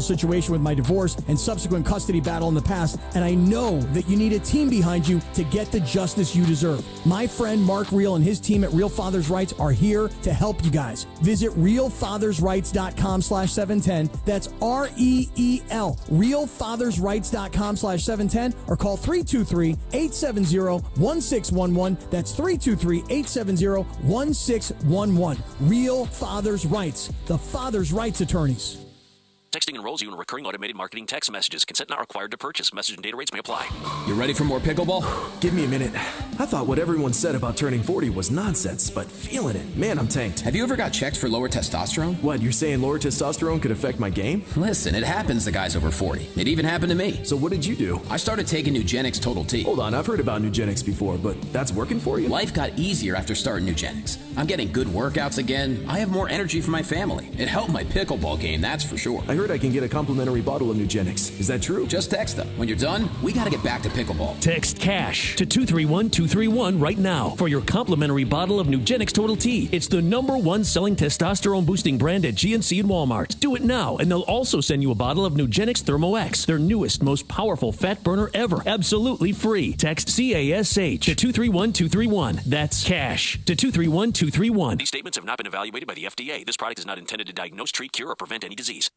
situation with my divorce and subsequent custody battle in the past, and I know that you need a team behind you to get the justice you deserve. My friend Mark Reel and his team at Real Fathers Rights are here to help you guys. Visit realfathersrights.com/710. That's REEL, realfathersrights.com/710, or call 323-870-1611. That's 323-870-1611. Real Fathers Rights, the Fathers' Rights Attorneys. Texting enrolls you in recurring automated marketing text messages. Consent not required to purchase. Message and data rates may apply. You ready for more pickleball? Give me a minute. I thought what everyone said about turning 40 was nonsense, but feeling it. Man, I'm tanked. Have you ever got checked for lower testosterone? What, you're saying lower testosterone could affect my game? Listen, it happens to guys over 40. It even happened to me. So what did you do? I started taking Nugenix Total T. Hold on, I've heard about Nugenix before, but that's working for you? Life got easier after starting Nugenix. I'm getting good workouts again. I have more energy for my family. It helped my pickleball game, that's for sure. I heard I can get a complimentary bottle of Nugenix. Is that true? Just text them. When you're done, we got to get back to pickleball. Text CASH to 231-231 right now for your complimentary bottle of Nugenix Total T. It's the #1 selling testosterone boosting brand at GNC and Walmart. Do it now, and they'll also send you a bottle of Nugenix Thermo X, their newest, most powerful fat burner ever. Absolutely free. Text CASH to 231-231. That's CASH to 231-231. These statements have not been evaluated by the FDA. This product is not intended to diagnose, treat, cure, or prevent any disease.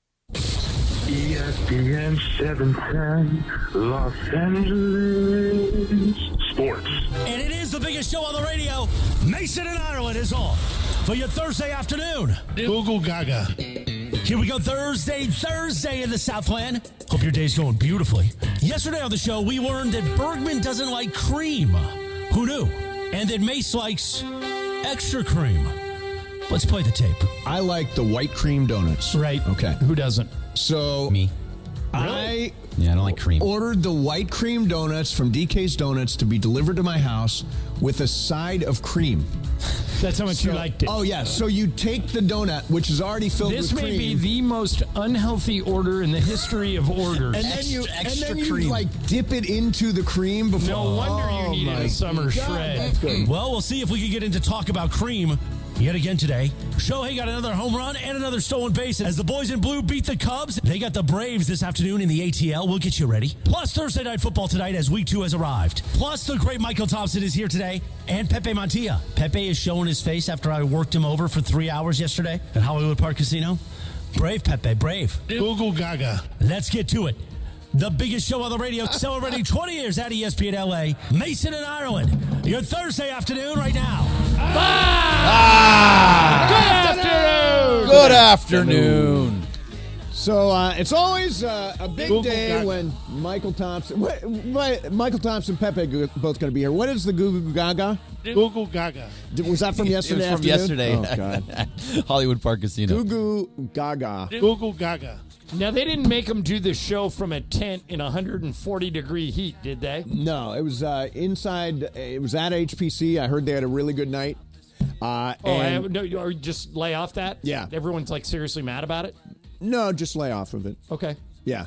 ESPN 710, Los Angeles Sports. And it is the biggest show on the radio. Mason and Ireland is on for your Thursday afternoon. Google Gaga. Here we go, Thursday in the Southland. Hope your day's going beautifully. Yesterday on the show, we learned that Bergman doesn't like cream. Who knew? And that Mace likes extra cream. Let's play the tape. I like the white cream donuts. Right. Okay. Who doesn't? So Me. I Yeah, I don't like cream. ordered the white cream donuts from DK's Donuts to be delivered to my house with a side of cream. That's how much you liked it. Oh, yeah. So you take the donut, which is already filled This with cream. may be the most unhealthy order in the history of orders. and then you cream. like dip it into the cream before. No wonder you Oh, needed my a summer God, shred. That's good. Well, we'll see if we can get into talk about cream yet again today. Shohei got another home run and another stolen base as the boys in blue beat the Cubs. They got the Braves this afternoon in the ATL. We'll get you ready. Plus Thursday Night Football tonight as Week 2 has arrived. Plus the great Michael Thompson is here today and Pepe Montilla. Pepe is showing his face after I worked him over for 3 hours yesterday at Hollywood Park Casino. Brave, Pepe, brave. Google Gaga. Let's get to it. The biggest show on the radio, celebrating 20 years at ESPN LA. Mason and Ireland, your Thursday afternoon right now. Good afternoon. So it's always a big Google day Gaga. when Michael Thompson, Michael Thompson, Pepe both going to be here. What is the Google Gaga? Google Gaga. Was that from yesterday? It was from afternoon? yesterday. Oh God. Hollywood Park Casino. Google Gaga. Google Gaga. Now, they didn't make them do the show from a tent in 140-degree heat, did they? No, it was inside. It was at HPC. I heard they had a really good night. Or just lay off that? Yeah. Everyone's like seriously mad about it? No, just lay off of it. Okay. Yeah.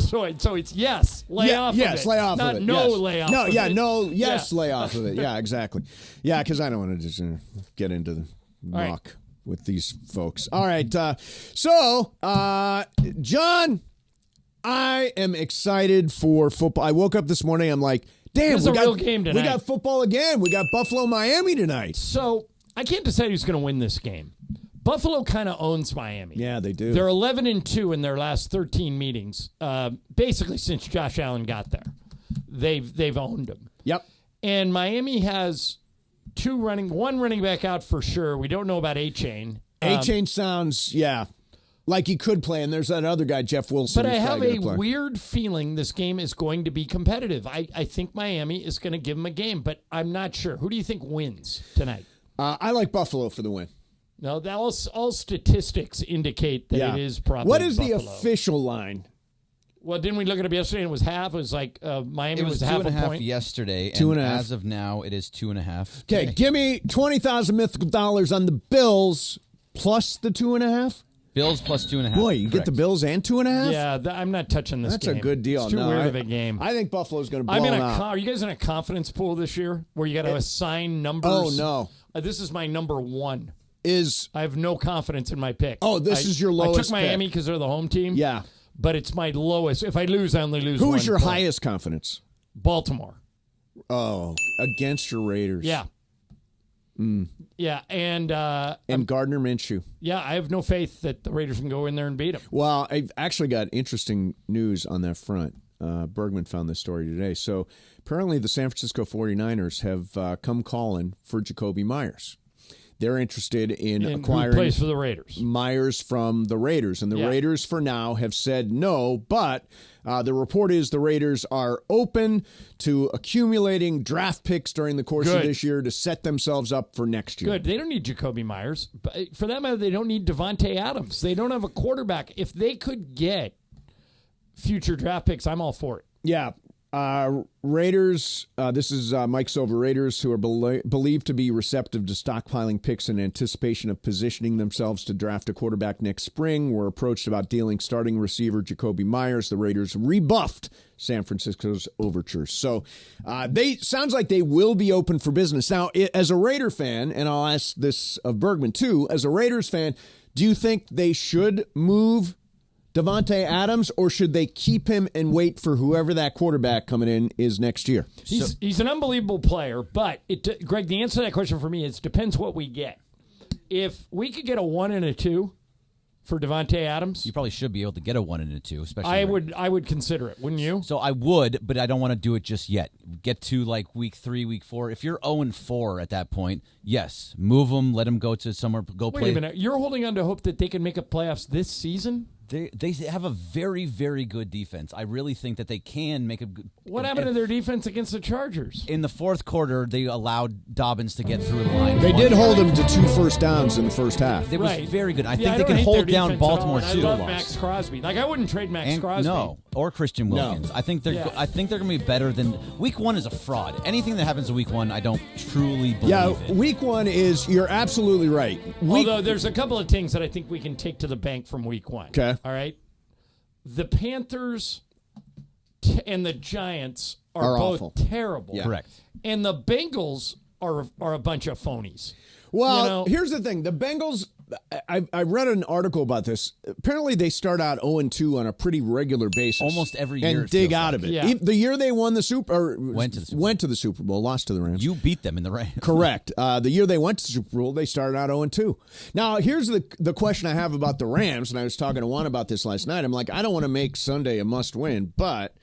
So it's yes, lay off of it. Yes, lay off Not of it. no, yes. lay off no, of yeah, it. no, yes, Yeah. lay off of it. Yeah, exactly. Yeah, because I don't want to just get into the right. muck with these folks. All right. John, I am excited for football. I woke up this morning. I'm like, damn, It's a real game tonight. We got football again. We got Buffalo, Miami tonight. So I can't decide who's going to win this game. Buffalo kind of owns Miami. Yeah, they do. They're 11-2 in their last 13 meetings. Basically, since Josh Allen got there, they've owned them. Yep. And Miami has one running back out for sure. We don't know about A-Chain. A-Chain sounds, like he could play. And there's that other guy, Jeff Wilson. But I who's have probably a gonna play. weird feeling this game is going to be competitive. I think Miami is going to give them a game, but I'm not sure. Who do you think wins tonight? I like Buffalo for the win. No, all statistics indicate that it is probably What is Buffalo. the official line? Well, didn't we look it up yesterday and it was half? It was like Miami It was half a 2.5 point. yesterday, Two and and a half. as of now, it is 2.5. Okay, give me 20,000 mythical dollars on the Bills plus the 2.5. Bills plus 2.5. Boy, you get Correct. the Bills and 2.5. Yeah, I'm not touching this That's game. a good deal. It's too No, weird of a game. I think Buffalo's going to blow I'm in them a. out. Are you guys in a confidence pool this year where you got to assign numbers? Oh no. This is my number one. I have no confidence in my pick. Oh, this is your lowest I took Miami because they're the home team. Yeah. But it's my lowest. If I lose, I only lose Who one is your point. highest confidence? Baltimore. Oh, against your Raiders. Yeah. Yeah, and Gardner Minshew. Yeah, I have no faith that the Raiders can go in there and beat them. Well, I've actually got interesting news on that front. Bergman found this story today. So apparently the San Francisco 49ers have come calling for Jacoby Myers. They're interested in acquiring who plays for the Raiders. Myers from the Raiders. And the Raiders, for now, have said no. But the report is the Raiders are open to accumulating draft picks during the course of this year to set themselves up for next year. Good. They don't need Jacoby Myers. But for that matter, they don't need Devontae Adams. They don't have a quarterback. If they could get future draft picks, I'm all for it. Yeah. Raiders, this is Mike Silver. Raiders, who are believed to be receptive to stockpiling picks in anticipation of positioning themselves to draft a quarterback next spring, were approached about dealing starting receiver Jacoby Myers. The Raiders rebuffed San Francisco's overtures. So they sounds like they will be open for business. Now, as a Raider fan, and I'll ask this of Bergman too, as a Raiders fan, do you think they should move Devontae Adams, or should they keep him and wait for whoever that quarterback coming in is next year? He's an unbelievable player, but Greg, the answer to that question for me is depends what we get. If we could get a 1 and a 2 for Devontae Adams, you probably should be able to get a 1 and a 2, especially. I would consider it, wouldn't you? So I would, but I don't want to do it just yet. Get to like week 3, week 4. If you're 0-4 at that point, yes, move him, let him go to somewhere, play. Wait a minute, you're holding on to hope that they can make a playoffs this season? They have a very, very good defense. I really think that they can make a good. What happened to their defense against the Chargers? In the fourth quarter, they allowed Dobbins to get through the line. They did hold him to 2 first downs in the first half. It was very good. I think I they don't can hate hold their down defense at all, Baltimore and too. I love Max Crosby. Like I wouldn't trade Max Crosby. No, or Christian Wilkins. I think they're. I think they're going to be better than week 1 is a fraud. Anything that happens in week 1, I don't truly believe it. Week 1 is. You're absolutely right. Although there's a couple of things that I think we can take to the bank from week 1. Okay. All right. The Panthers and the Giants are both awful. terrible. Yeah. Correct. And the Bengals are a bunch of phonies. Well, here's the thing. The Bengals, I read an article about this. Apparently, they start out 0-2 on a pretty regular basis. Almost every year. And dig out of it. Yeah. The year they won the Went to the Super Bowl. lost to the Rams. You beat them in the Rams. Correct. The year they went to the Super Bowl, they started out 0-2. Now, here's the question I have about the Rams, and I was talking to Juan about this last night. I'm like, I don't want to make Sunday a must-win, but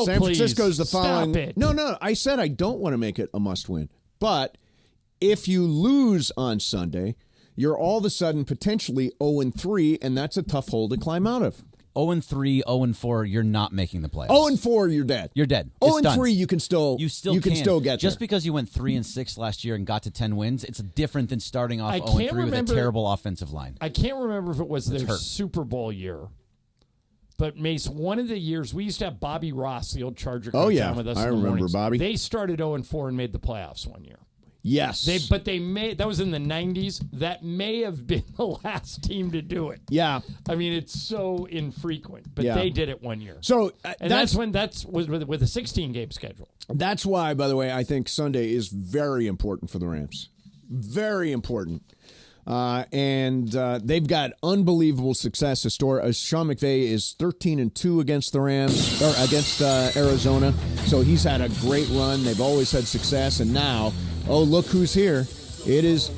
San Francisco's the following. Stop it. No, I said I don't want to make it a must-win. But if you lose on Sunday, you're all of a sudden potentially 0-3, and that's a tough hole to climb out of. 0-3, 0-4, you're not making the playoffs. 0-4, you're dead. You're dead. It's 0-3, done. you can still get Just there. because you went 3-6 last year and got to 10 wins, it's different than starting off 0-3 with a terrible offensive line. I can't remember if it was their Super Bowl year. But, Mace, one of the years, we used to have Bobby Ross, the old Charger, come down with us I in the remember mornings. Bobby. They started 0-4 and made the playoffs one year. Yes. That was in the 90s. That may have been the last team to do it. Yeah. I mean, it's so infrequent, but they did it one year. So that's with a 16-game schedule. That's why, by the way, I think Sunday is very important for the Rams. Very important. And they've got unbelievable success. Sean McVay is 13-2 against the Rams, or against Arizona. So he's had a great run. They've always had success. And now, look who's here. It is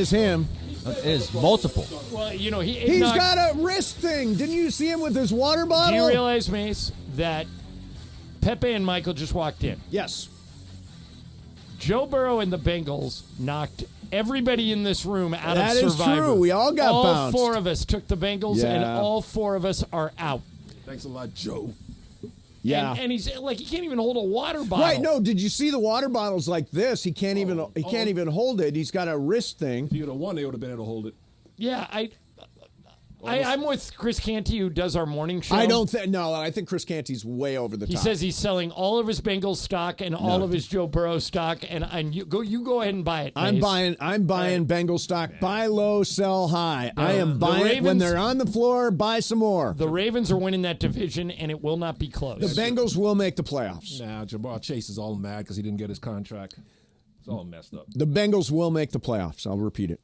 him. It is multiple. Well, he's got a wrist thing. Didn't you see him with his water bottle? Do you realize, Mace, that Pepe and Michael just walked in? Yes. Joe Burrow and the Bengals knocked everybody in this room out That of is Survivor. true. We all got bounced. All 4 of us took the Bengals, and all 4 of us are out. Thanks a lot, Joe. Yeah, and he's like, he can't even hold a water bottle. Right? No, did you see the water bottles like this? He can't even hold it. He's got a wrist thing. If he would have won, they would have been able to hold it. Yeah, I'm with Chris Canty, who does our morning show. I think Chris Canty's way over the top. He says he's selling all of his Bengals stock and all of his Joe Burrow stock, and you go ahead and buy it. I'm Mace. buying Bengal stock. Buy low, sell high. I am buying it when they're on the floor. Buy some more. The Ravens are winning that division, and it will not be close. The Bengals will make the playoffs. Nah, Jabbar Chase is all mad because he didn't get his contract. It's all messed up. The Bengals will make the playoffs. I'll repeat it.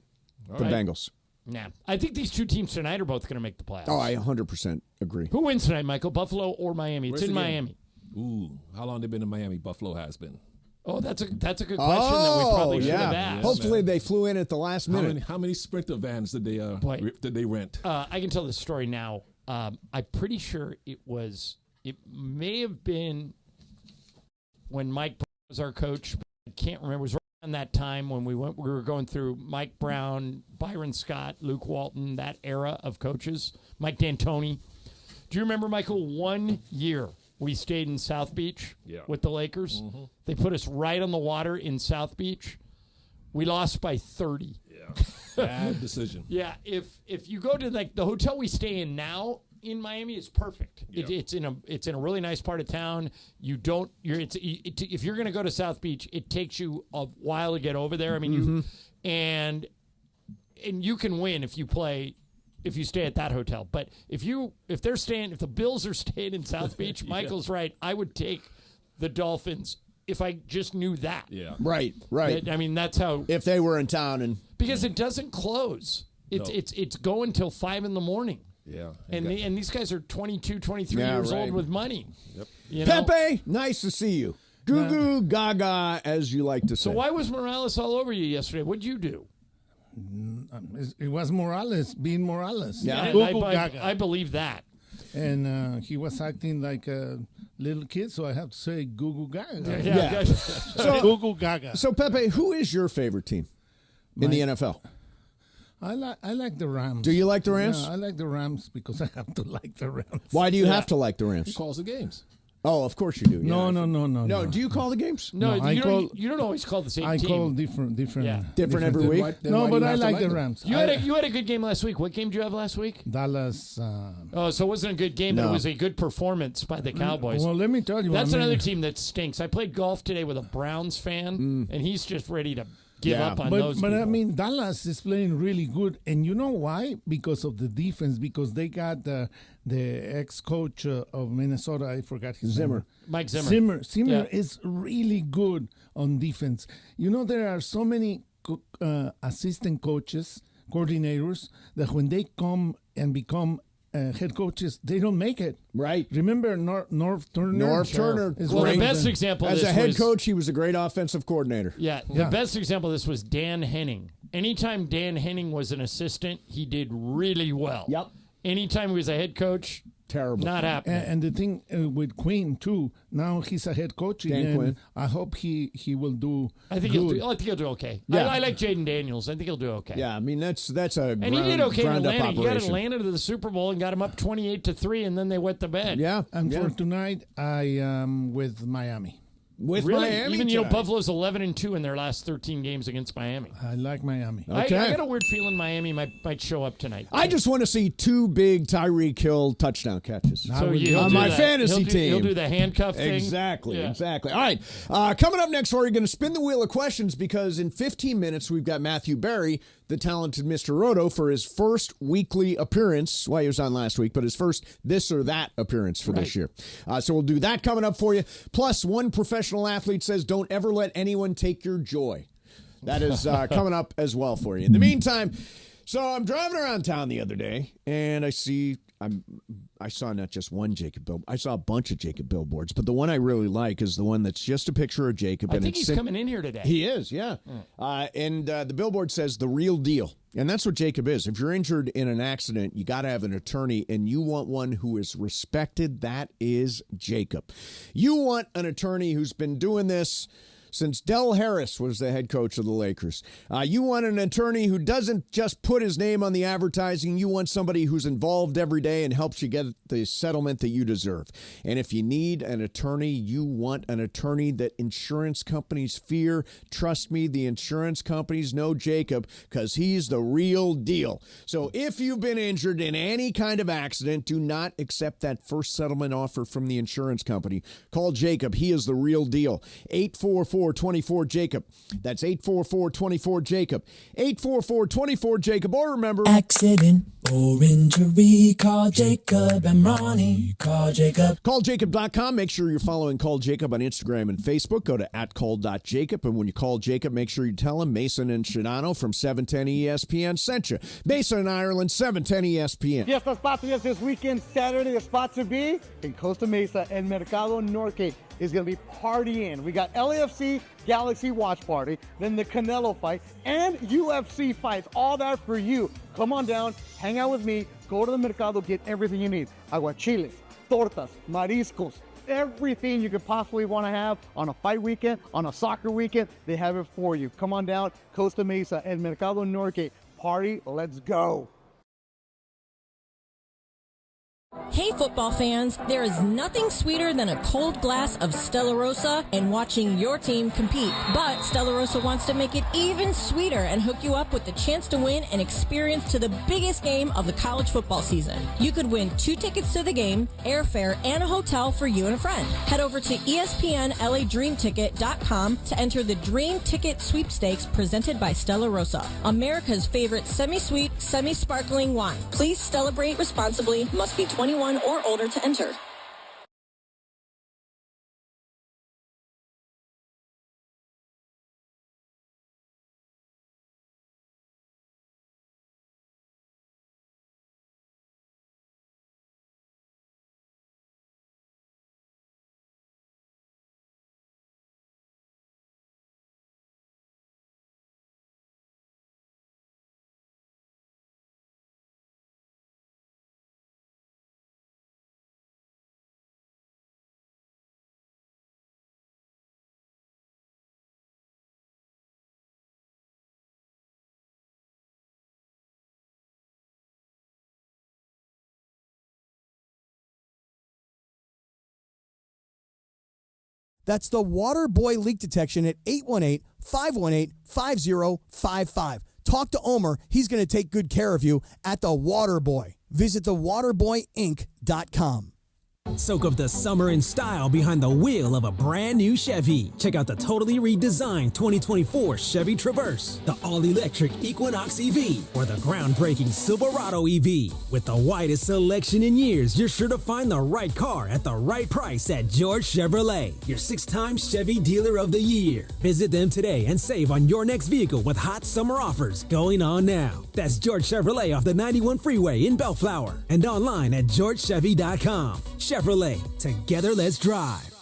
The Bengals. Nah. I think these two teams tonight are both going to make the playoffs. Oh, I 100% agree. Who wins tonight, Michael? Buffalo or Miami? It's in Miami. Ooh, how long they been in Miami? Buffalo has been. Oh, that's a good question that we probably should have asked. Hopefully they flew in at the last minute. How many Sprinter vans did they rent? I can tell this story now. I'm pretty sure it may have been when Mike Brown was our coach. I can't remember. It was right around that time when we were going through Mike Brown, Byron Scott, Luke Walton, that era of coaches. Mike D'Antoni. Do you remember, Michael, 1 year we stayed in South Beach with the Lakers? Mm-hmm. They put us right on the water in South Beach. We lost by 30. Yeah. Bad decision. Yeah, if you go to the hotel we stay in now in Miami, is perfect. Yep. It's in a really nice part of town. If you're going to go to South Beach, it takes you a while to get over there. I mean, and you can win if you stay at that hotel. But if the Bills are staying in South Beach, Michael's right. I would take the Dolphins if I just knew that. Yeah. Right. I mean, that's how. If they were in town because it doesn't close. It's going till 5 a.m. Yeah. And these guys are 22, 23 years old with money. Yep. Pepe, nice to see you. Goo goo gaga, as you like to say. So why was Morales all over you yesterday? What'd you do? It was Morales being Morales. Yeah, I believe that. And he was acting like a little kid, so I have to say goo goo gaga. Yeah. Goo goo gaga. So Pepe, who is your favorite team in the NFL? I like the Rams. Do you like the Rams? Yeah, I like the Rams because I have to like the Rams. Why do you have to like the Rams? He calls the games. Oh, of course you do. No. No, do you call the games? No, you don't always call the same team. I call different. Different every week? No, but I like the Rams. You had a good game last week. What game did you have last week? Dallas. So it wasn't a good game, but it was a good performance by the Cowboys. Well, let me tell you. That's another team that stinks. I played golf today with a Browns fan, and he's just ready to give up on those people. I mean, Dallas is playing really good. And you know why? Because of the defense. Because they got the ex-coach of Minnesota. I forgot his name. Mike Zimmer. Zimmer is really good on defense. You know, there are so many assistant coaches, coordinators, that when they come and become head coaches, they don't make it. Right. Remember Norv Turner? Norv Turner. Well, the best example of as this a head coach, he was a great offensive coordinator. Yeah, the best example of this was Dan Henning. Anytime Dan Henning was an assistant, he did really well. Yep. Anytime he was a head coach, terrible. Not happening. And the thing with Quinn too. Now he's a head coach again. Quinn. I hope he will do. I think he'll do okay. Yeah. I like Jaden Daniels. I think he'll do okay. Yeah, I mean that's a and he did okay in Atlanta. He got operation. Atlanta to the Super Bowl and got him up 28-3, and then they went to bed. Yeah. And for tonight, I am with Miami. With really? Miami, even Buffalo's 11-2 in their last 13 games against Miami. I like Miami. Okay. I got a weird feeling Miami might show up tonight. I just want to see 2 big Tyreek Hill touchdown catches. So on my fantasy team. He'll do the handcuff thing. Exactly. All right. Coming up next, we're going to spin the wheel of questions because in 15 minutes we've got Matthew Berry, the talented Mr. Roto, for his first weekly appearance. Well, he was on last week, but his first this or that appearance for this year. So we'll do that coming up for you. Plus, one professional athlete says, don't ever let anyone take your joy. That is coming up as well for you. In the meantime, so I'm driving around town the other day, and I saw not just one Jacob billboard. I saw a bunch of Jacob billboards, but the one I really like is the one that's just a picture of Jacob. I think he's coming in here today. He is, yeah. And the billboard says the real deal. And that's what Jacob is. If you're injured in an accident, you got to have an attorney, and you want one who is respected. That is Jacob. You want an attorney who's been doing this since Del Harris was the head coach of the Lakers. You want an attorney who doesn't just put his name on the advertising. You want somebody who's involved every day and helps you get the settlement that you deserve. And if you need an attorney, you want an attorney that insurance companies fear. Trust me, the insurance companies know Jacob because he's the real deal. So if you've been injured in any kind of accident, do not accept that first settlement offer from the insurance company. Call Jacob. He is the real deal. 844 844-24-JACOB. That's 844-24-JACOB. 844-24-JACOB. Or remember... Accident or injury, call Jacob and Ronnie. Call Jacob. CallJacob.com. Make sure you're following Call Jacob on Instagram and Facebook. Go to @call.jacob. And when you call Jacob, make sure you tell him Mason and Shadano from 710 ESPN sent you. Mason and Ireland, 710 ESPN. Fiestas Patrias this weekend, Saturday. The spot to be in Costa Mesa and Mercado Norte is going to be partying. We got LAFC Galaxy Watch Party, then the Canelo fight, and UFC fights. All that for you. Come on down, hang out with me, go to the Mercado, get everything you need. Aguachiles, tortas, mariscos, everything you could possibly want to have on a fight weekend, on a soccer weekend, they have it for you. Come on down, Costa Mesa and Mercado Norte. Party, let's go. Hey football fans, there is nothing sweeter than a cold glass of Stella Rosa and watching your team compete. But Stella Rosa wants to make it even sweeter and hook you up with the chance to win an experience to the biggest game of the college football season. You could win 2 tickets to the game, airfare, and a hotel for you and a friend. Head over to ESPNLADreamTicket.com to enter the Dream Ticket Sweepstakes presented by Stella Rosa, America's favorite semi-sweet, semi-sparkling wine. Please celebrate responsibly. Must be 21 or older to enter. That's the Water Boy leak detection at 818-518-5055. Talk to Omer. He's going to take good care of you at the Water Boy. Visit thewaterboyinc.com. Soak up the summer in style behind the wheel of a brand new Chevy. Check out the totally redesigned 2024 Chevy Traverse, the all-electric Equinox EV, or the groundbreaking Silverado EV. With the widest selection in years, you're sure to find the right car at the right price at George Chevrolet, your 6-time Chevy Dealer of the Year. Visit them today and save on your next vehicle with hot summer offers going on now. That's George Chevrolet off the 91 freeway in Bellflower and online at georgechevy.com. Chevrolet, together let's drive.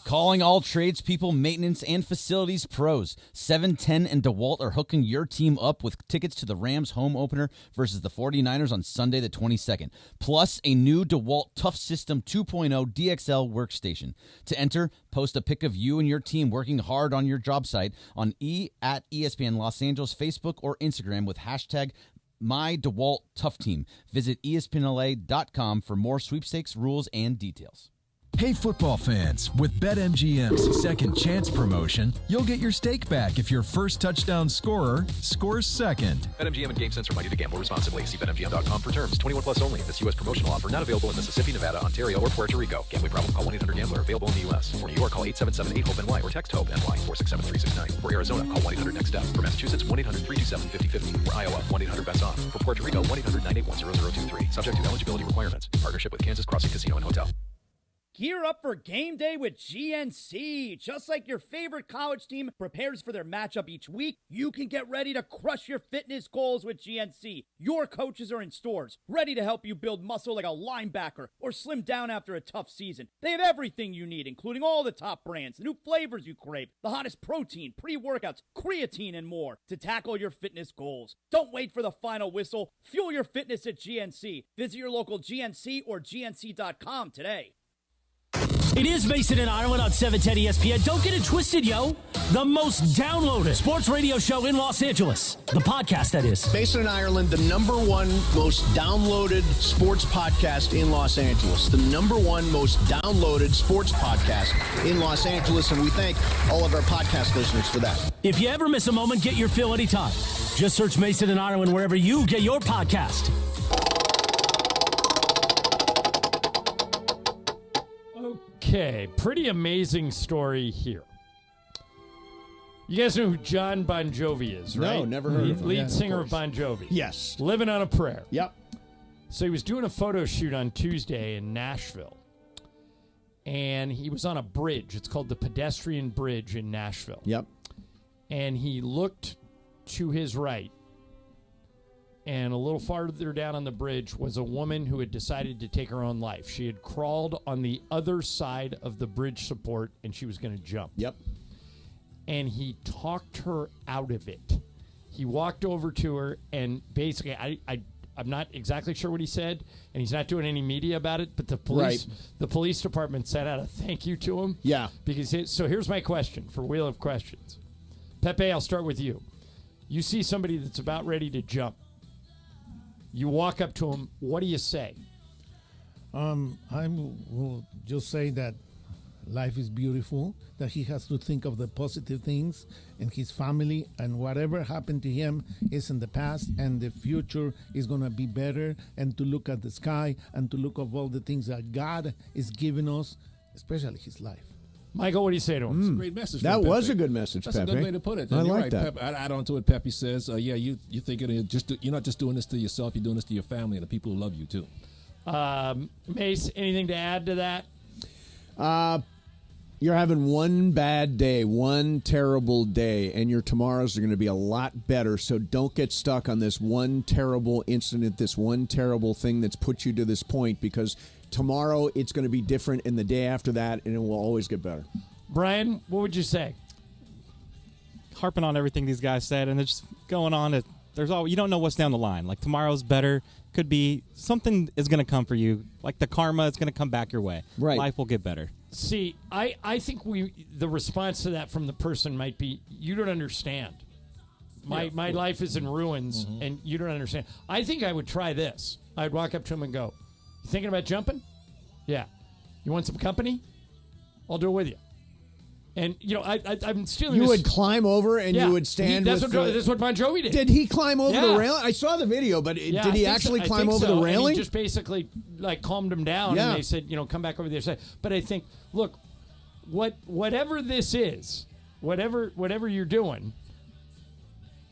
Calling all tradespeople, maintenance, and facilities pros. 710 and DeWalt are hooking your team up with tickets to the Rams home opener versus the 49ers on Sunday the 22nd. Plus a new DeWalt Tough System 2.0 DXL workstation. To enter, post a pic of you and your team working hard on your job site on at ESPN Los Angeles Facebook or Instagram with hashtag MyDeWaltToughTeam. Visit ESPNLA.com for more sweepstakes rules and details. Hey football fans, with BetMGM's Second Chance promotion, you'll get your stake back if your first touchdown scorer scores second. BetMGM and GameSense are ready to gamble responsibly. See BetMGM.com for terms. 21 plus only. This U.S. promotional offer not available in Mississippi, Nevada, Ontario, or Puerto Rico. Gambling problem? Call 1-800-GAMBLER. Available in the U.S. For New York, call 877-8-HOPE-NY or text HOPE-NY 467-369. For Arizona, call 1-800-NEXT-STEP. For Massachusetts, 1-800-327-5050. For Iowa, 1-800-BETS-OFF. For Puerto Rico, 1-800-981-0023. Subject to eligibility requirements. Partnership with Kansas Crossing Casino and Hotel. Gear up for game day with GNC. Just like your favorite college team prepares for their matchup each week, you can get ready to crush your fitness goals with GNC. Your coaches are in stores, ready to help you build muscle like a linebacker or slim down after a tough season. They have everything you need, including all the top brands, the new flavors you crave, the hottest protein, pre-workouts, creatine, and more to tackle your fitness goals. Don't wait for the final whistle. Fuel your fitness at GNC. Visit your local GNC or GNC.com today. It is Mason and Ireland on 710 ESPN. Don't get it twisted, yo. The most downloaded sports radio show in Los Angeles. The podcast, that is. Mason and Ireland, the #1 most downloaded sports podcast in Los Angeles. The #1 most downloaded sports podcast in Los Angeles. And we thank all of our podcast listeners for that. If you ever miss a moment, get your fill anytime. Just search Mason and Ireland wherever you get your podcast. Okay, pretty amazing story here. You guys know who John Bon Jovi is, right? No, never heard of him. Lead Yeah, of singer of course. Bon Jovi. Yes. Living on a Prayer. Yep. So he was doing a photo shoot on Tuesday in Nashville. And he was on a bridge. It's called the Pedestrian Bridge in Nashville. Yep. And he looked to his right. And a little farther down on the bridge was a woman who had decided to take her own life. She had crawled on the other side of the bridge support, and she was going to jump. Yep. And he talked her out of it. He walked over to her, and basically, I'm not exactly sure what he said, and he's not doing any media about it, but the police department sent out a thank you to him. Yeah. So here's my question for Wheel of Questions. Pepe, I'll start with you. You see somebody that's about ready to jump. You walk up to him. What do you say? I will just say that life is beautiful, that he has to think of the positive things and his family, and whatever happened to him is in the past, and the future is going to be better, and to look at the sky and to look at all the things that God is giving us, especially his life. Michael, what do you say to him? It's a great message. That from was Pepe. a good message, That's Pepe. a good way to put it. I And you're like right, that. Pepe, I add on to what Pepe says. You thinking you're not just doing this to yourself. You're doing this to your family and the people who love you too. Mace, anything to add to that? You're having one bad day, one terrible day, and your tomorrows are going to be a lot better. So don't get stuck on this one terrible incident, this one terrible thing that's put you to this point, because tomorrow it's going to be different, and the day after that, and it will always get better. Brian, what would you say? Harping on everything these guys said, and they're just going on. You don't know what's down the line. Like, tomorrow's better. Could be something is going to come for you. Like, the karma is going to come back your way. Right. Life will get better. See, I think the response to that from the person might be, you don't understand. My life is in ruins, and you don't understand. I think I would try this. I'd walk up to him and go, you thinking about jumping? Yeah. You want some company? I'll do it with you. And, I'm stealing You this. would climb over and you would stand that's with that's what Bon Jovi did. Did he climb over the railing? I saw the video, but did he actually climb over the railing? And he just basically calmed him down, and they said, come back over the other side. But I think, look, whatever this is, whatever you're doing,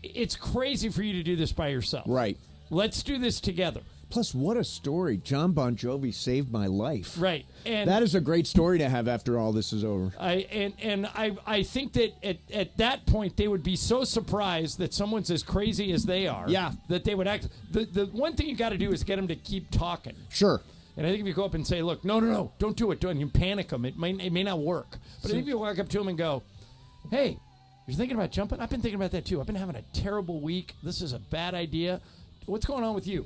it's crazy for you to do this by yourself. Right. Let's do this together. Plus, what a story. John Bon Jovi saved my life. Right. And that is a great story to have after all this is over. I think that at that point they would be so surprised that someone's as crazy as they are. Yeah. That they would act. The one thing you got to do is get them to keep talking. Sure. And I think if you go up and say, look, no, don't do it. You panic them. It may not work. But I think if you walk up to them and go, hey, you're thinking about jumping? I've been thinking about that too. I've been having a terrible week. This is a bad idea. What's going on with you?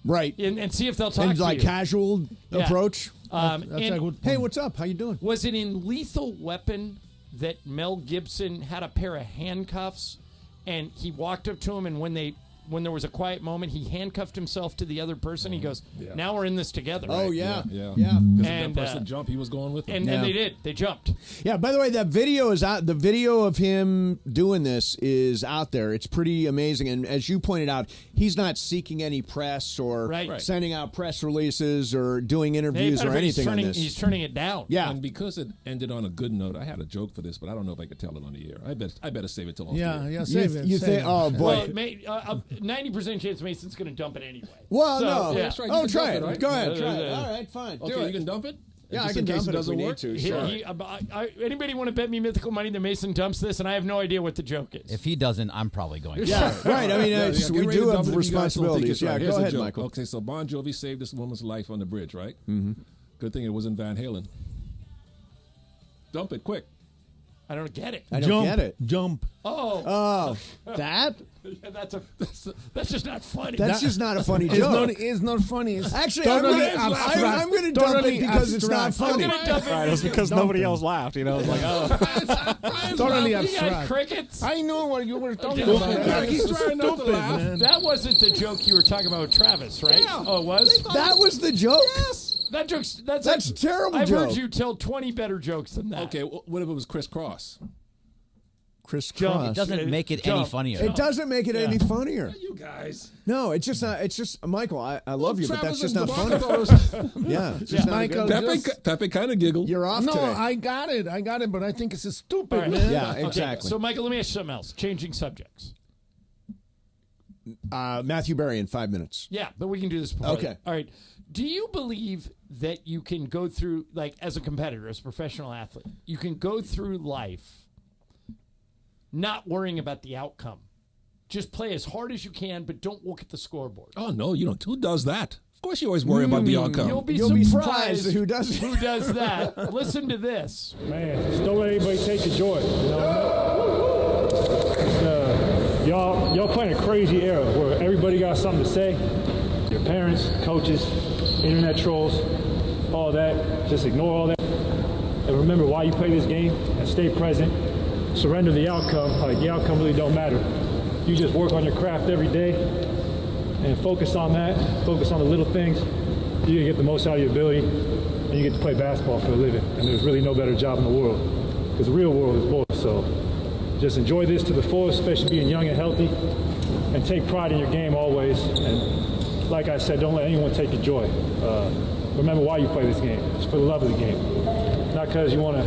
Right. And see if they'll talk to you. Like casual approach. That's a good point. Hey, what's up? How you doing? Was it in Lethal Weapon that Mel Gibson had a pair of handcuffs and he walked up to him, and when there was a quiet moment, he handcuffed himself to the other person. He goes, now we're in this together. Oh, right? yeah. Because And, if that person jumped, he was going with them. And they did. They jumped. Yeah, by the way, that video is out. The video of him doing this is out there. It's pretty amazing. And as you pointed out, he's not seeking any press or sending out press releases or doing interviews or anything on this. He's turning it down. Yeah. And because it ended on a good note, I had a joke for this, but I don't know if I could tell it on the air. I better save it till off the air. Save it. You think? Oh, boy. Well, 90% chance Mason's going to dump it anyway. Well, So, no. yeah. That's right. Oh, try dump it. right? Go ahead. Try it. All right, fine. Okay, Do it. you can dump it? Yeah, I Just can in case dump it if doesn't we need work? to. Sure. Anybody want to bet me mythical money that Mason dumps this, and I have no idea what the joke is? If he doesn't, I'm probably going to. Yeah, right. I mean, we do have responsibilities. Yeah, Here's go a ahead, joke. Michael. Okay, so Bon Jovi saved this woman's life on the bridge, right? Mm-hmm. Good thing it wasn't Van Halen. Dump it, quick. I don't get it. I don't get it. Jump. Oh, that? Yeah, that's just not funny. That's just not a funny joke. It's not funny. It's Actually, totally I'm going to dump it because it's not funny. Right, it was because nobody else laughed. It was like, totally You got abstract. crickets. I know what you were talking Okay. about. Yeah, he's It's trying not to stupid, laugh. man. That wasn't the joke you were talking about with Travis, right? Yeah. Oh, it was? That was the joke? Yes. That's a terrible I've joke. heard you tell 20 better jokes than that. Okay, what if it was crisscross? crisscross. It doesn't make it any funnier. It doesn't make it any funnier. You guys. No, it's just not. It's just Michael. I love you, but that's just not funny. Yeah, it's just not Michael. good. Pepe kind of giggled. You're off No, today. I got it, but I think it's stupid, All right. man. Yeah, Okay, exactly. so, Michael, let me ask you something else. Changing subjects. Matthew Berry in 5 minutes. Yeah, but we can do this before. Okay. All right. Do you believe that you can go through, like, as a competitor, as a professional athlete, you can go through life not worrying about the outcome? Just play as hard as you can, but don't look at the scoreboard. Oh, no, you don't. Who does that? Of course you always worry about the outcome. You'll be surprised who does it. Who does that? Listen to this. Man, just don't let anybody take your joy. You know? Y'all playing a crazy era where everybody got something to say. Your parents, coaches, internet trolls, all that. Just ignore all that. And remember why you play this game and stay present. Surrender the outcome. Like, the outcome really don't matter. You just work on your craft every day and focus on that. Focus on the little things. You can get the most out of your ability, and you get to play basketball for a living. And there's really no better job in the world, because the real world is both. So just enjoy this to the fullest, especially being young and healthy, and take pride in your game always. And like I said, don't let anyone take your joy. Remember why you play this game. It's for the love of the game. Not because you want to,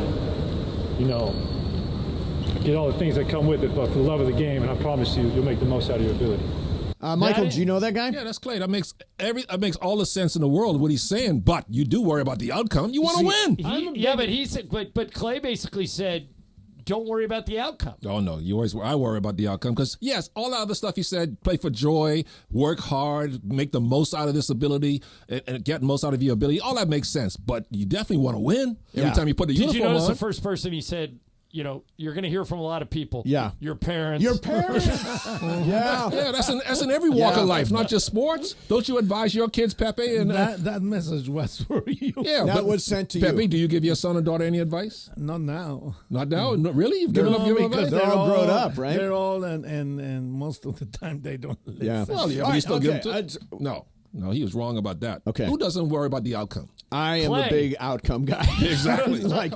get all the things that come with it, but for the love of the game, and I promise you, you'll make the most out of your ability. Michael, do you know that guy? Yeah, that's Clay. That makes all the sense in the world what he's saying. But you do worry about the outcome. You want to win. But he said, but Clay basically said, don't worry about the outcome. Oh no, I worry about the outcome because yes, all that other stuff he said, play for joy, work hard, make the most out of this ability, and get most out of your ability. All that makes sense. But you definitely want to win every time you put the uniform on. Did you notice the first person he said? You're going to hear from a lot of people. Yeah. Your parents. Yeah. Yeah, that's in every walk of life, not just sports. Don't you advise your kids, Pepe? And that message was for you. Yeah, that was sent to Pepe, you. do you give your son or daughter any advice? Not now. Not now? No, really? You've given up your advice? They're all grown up, right? They're all, and most of the time they don't listen. Yeah. Well, yeah, but you still give them to... No, he was wrong about that. Okay. Who doesn't worry about the outcome? I am a big outcome guy. Exactly. like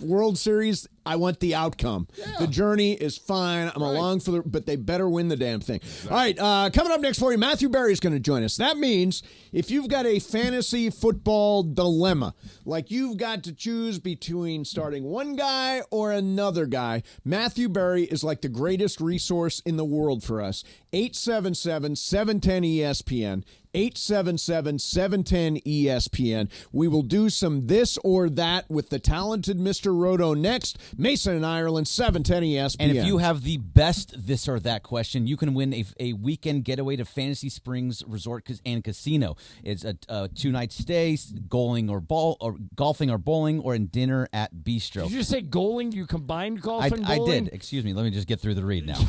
World Series, I want the outcome. Yeah. The journey is fine. I'm along for but they better win the damn thing. Exactly. All right, coming up next for you, Matthew Berry is going to join us. That means if you've got a fantasy football dilemma, like you've got to choose between starting one guy or another guy, Matthew Berry is like the greatest resource in the world for us. 877-710-ESPN. 877-710-ESPN. We will do some this or that with the talented Mr. Roto next. Mason in Ireland, 710-ESPN. And if you have the best this or that question, you can win a weekend getaway to Fantasy Springs Resort and Casino. It's a 2-night stay, golfing or bowling, or in dinner at Bistro. Did you just say golfing? You combined golf and bowling? I did. Excuse me. Let me just get through the read now.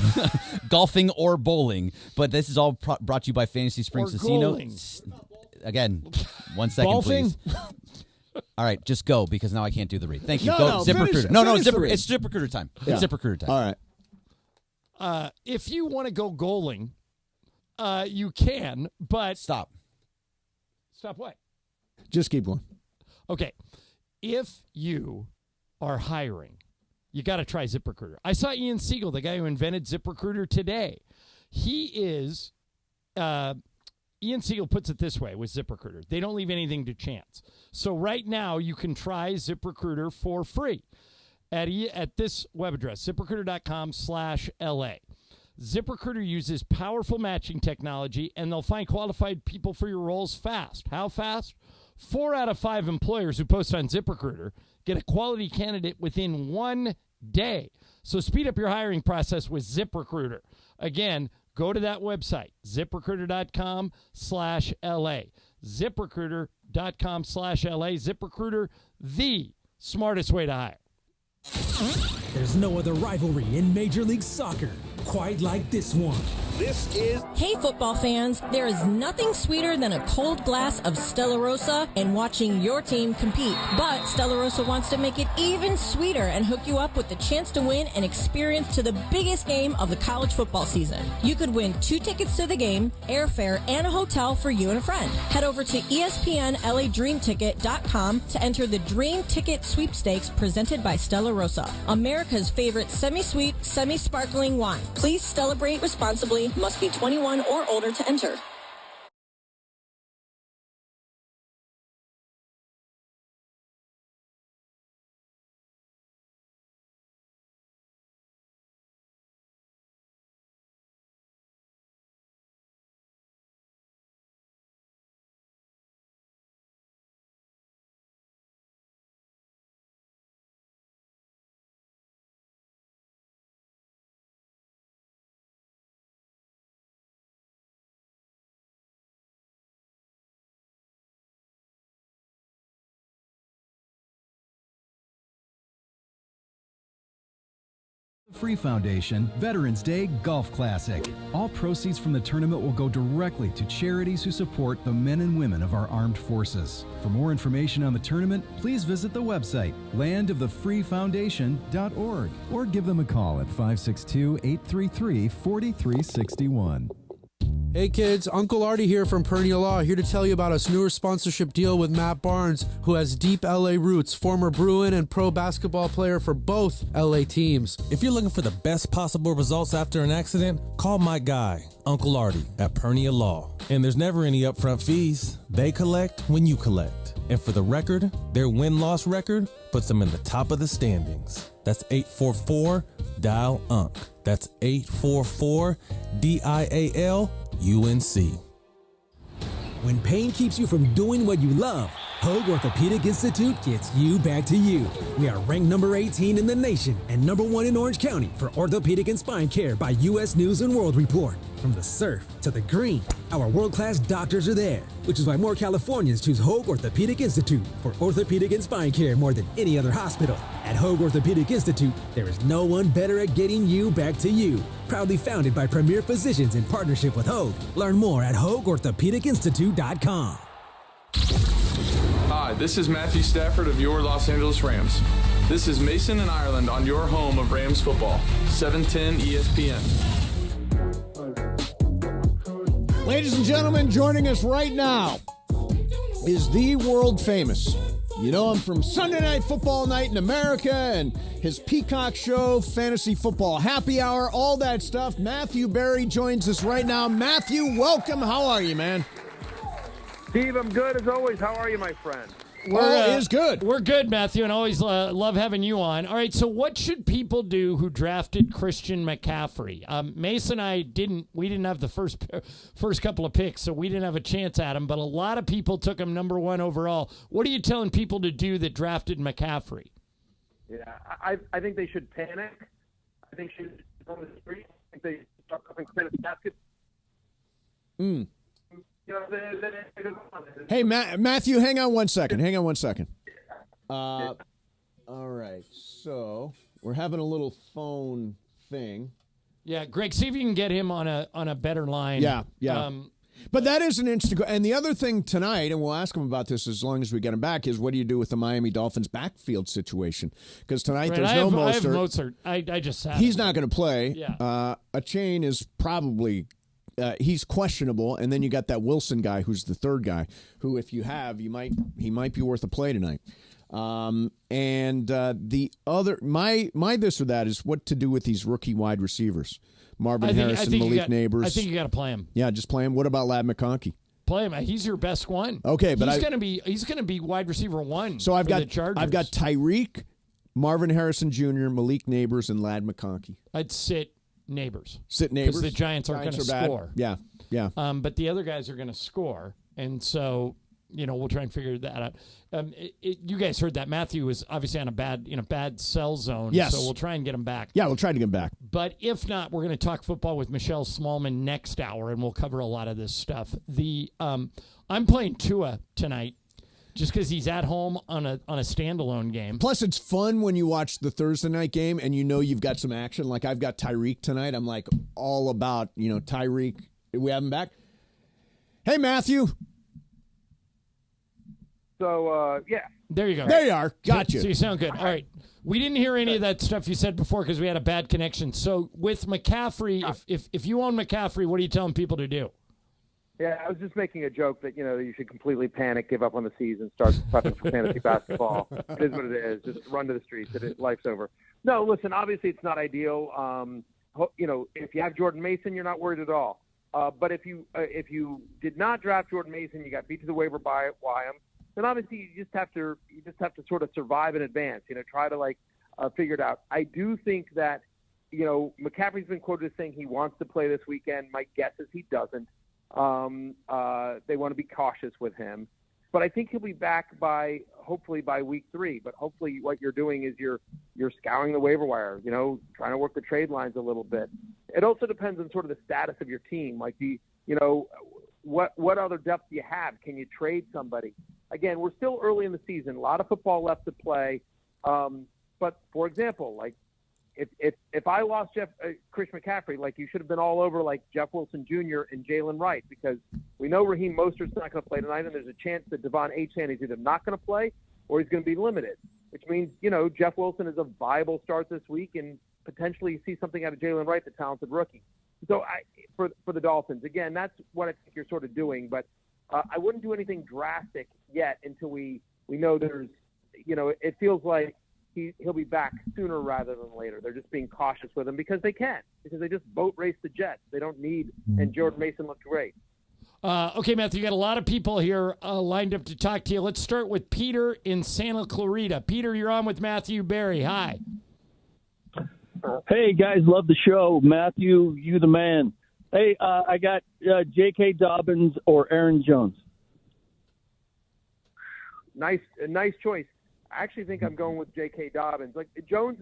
Golfing or bowling. But this is all brought to you by Fantasy Springs Casino. Again, 1 second, Golfing? please. All right, just go because now I can't do the read. Thank you. No, Go, no, ZipRecruiter. It's ZipRecruiter time. Yeah. It's ZipRecruiter time. All right. If you want to go goaling, you can, but stop. Stop what? Just keep going. Okay. If you are hiring, you got to try ZipRecruiter. I saw Ian Siegel, the guy who invented ZipRecruiter, today. He is Ian Siegel puts it this way with ZipRecruiter. They don't leave anything to chance. So right now you can try ZipRecruiter for free at this web address, ZipRecruiter.com/LA. ZipRecruiter uses powerful matching technology, and they'll find qualified people for your roles fast. How fast? 4 out of 5 employers who post on ZipRecruiter get a quality candidate within 1 day. So speed up your hiring process with ZipRecruiter. Again, go to that website, ZipRecruiter.com/LA. ZipRecruiter.com/LA. ZipRecruiter, the smartest way to hire. There's no other rivalry in Major League Soccer quite like this one. This is... Hey, football fans, there is nothing sweeter than a cold glass of Stella Rosa and watching your team compete. But Stella Rosa wants to make it even sweeter and hook you up with the chance to win an experience to the biggest game of the college football season. You could win 2 tickets to the game, airfare, and a hotel for you and a friend. Head over to ESPNLADreamTicket.com to enter the Dream Ticket Sweepstakes presented by Stella Rosa, America's favorite semi-sweet, semi-sparkling wine. Please celebrate responsibly. Must be 21 or older to enter. Free Foundation Veterans Day Golf Classic. All proceeds from the tournament will go directly to charities who support the men and women of our armed forces. For more information on the tournament, please visit the website landofthefreefoundation.org or give them a call at 562-833-4361. Hey kids, Uncle Artie here from Pernia Law, here to tell you about a newer sponsorship deal with Matt Barnes, who has deep LA roots, former Bruin and pro basketball player for both LA teams. If you're looking for the best possible results after an accident, call my guy, Uncle Artie, at Pernia Law. And there's never any upfront fees. They collect when you collect. And for the record, their win-loss record puts them in the top of the standings. That's 844-DIAL-UNC. That's 844-DIAL-UNC. When pain keeps you from doing what you love, Hoag Orthopedic Institute gets you back to you. We are ranked number 18 in the nation and number 1 in Orange County for orthopedic and spine care by U.S. News and World Report. From the surf to the green, our world-class doctors are there, which is why more Californians choose Hoag Orthopedic Institute for orthopedic and spine care more than any other hospital. At Hoag Orthopedic Institute, there is no one better at getting you back to you. Proudly founded by premier physicians in partnership with Hoag. Learn more at HoagOrthopedicInstitute.com. Hi, this is Matthew Stafford of your Los Angeles Rams. This is Mason in Ireland on your home of Rams football, 710 ESPN. Ladies and gentlemen, joining us right now is the world famous. You know him from Sunday Night Football Night in America and his Peacock show, Fantasy Football Happy Hour, all that stuff. Matthew Berry joins us right now. Matthew, welcome. How are you, man? Steve, I'm good as always. How are you, my friend? Is good. We're good, Matthew, and always love having you on. All right, so what should people do who drafted Christian McCaffrey? Mason and I didn't have the first couple of picks, so we didn't have a chance at him, but a lot of people took him number 1 overall. What are you telling people to do that drafted McCaffrey? Yeah, I think they should panic. I think they should go on the street. I think they should start cupping tennis baskets. Hey, Matthew, hang on one second. All right, so we're having a little phone thing. Yeah, Greg, see if you can get him on a better line. Yeah. But that is an interesting. And the other thing tonight, and we'll ask him about this as long as we get him back, is what do you do with the Miami Dolphins backfield situation? Because tonight there's no Mostert. I have Mostert. I just sat He's not going to play. Yeah. A chain is probably. He's questionable, and then you got that Wilson guy, who's the third guy, who if you have, he might be worth a play tonight. And the other, my this or that is what to do with these rookie wide receivers, Marvin Harrison, Malik Neighbors. I think you got to play him. Yeah, just play him. What about Ladd McConkey? Play him. He's your best one. Okay, but he's going to be wide receiver 1. So I've got Tyreek, Marvin Harrison Jr., Malik Neighbors, and Ladd McConkey. I'd sit Neighbors. Because the Giants aren't going to score. Yeah. But the other guys are going to score, and so we'll try and figure that out. You guys heard that Matthew was obviously on a bad cell zone. Yes. So we'll try and get him back. Yeah, we'll try to get him back. But if not, we're going to talk football with Michelle Smallman next hour, and we'll cover a lot of this stuff. I'm playing Tua tonight. just because he's at home on a standalone game. Plus, it's fun when you watch the Thursday night game and you know you've got some action. Like I've got Tyreek tonight. I'm like all about Tyreek. We have him back. Hey, Matthew. So yeah, there you go. There you are. Gotcha. So you sound good. All right. We didn't hear any of that stuff you said before because we had a bad connection. So with McCaffrey, if you own McCaffrey, what are you telling people to do? Yeah, I was just making a joke that you should completely panic, give up on the season, start prepping for fantasy basketball. It is what it is. Just run to the streets. Life's over. No, listen. Obviously, it's not ideal. If you have Jordan Mason, you're not worried at all. But if you did not draft Jordan Mason, you got beat to the waiver by him. Then obviously you just have to sort of survive in advance. Try to figure it out. I do think that McCaffrey's been quoted as saying he wants to play this weekend. My guess is he doesn't. They want to be cautious with him, but I think he'll be back hopefully by week 3. But hopefully what you're doing is you're scouring the waiver wire. Trying to work the trade lines a little bit. It also depends on sort of the status of your team. Like what other depth do you have? Can you trade somebody? Again, we're still early in the season. A lot of football left to play. But for example, if I lost Chris McCaffrey, you should have been all over Jeff Wilson Jr. and Jalen Wright, because we know Raheem Mostert's not going to play tonight, and there's a chance that Devon Achane is either not going to play or he's going to be limited, which means Jeff Wilson is a viable start this week, and potentially you see something out of Jalen Wright, the talented rookie. So for the Dolphins, again, that's what I think you're sort of doing, but I wouldn't do anything drastic yet until we know there's, it feels like he'll be back sooner rather than later. They're just being cautious with him because they just boat race the Jets. They don't need, and Jordan Mason looked great. Okay, Matthew, you got a lot of people here lined up to talk to you. Let's start with Peter in Santa Clarita. Peter, you're on with Matthew Berry. Hi. Hey, guys, love the show. Matthew, you the man. Hey, I got J.K. Dobbins or Aaron Jones. Nice choice. I actually think I'm going with J.K. Dobbins. Jones,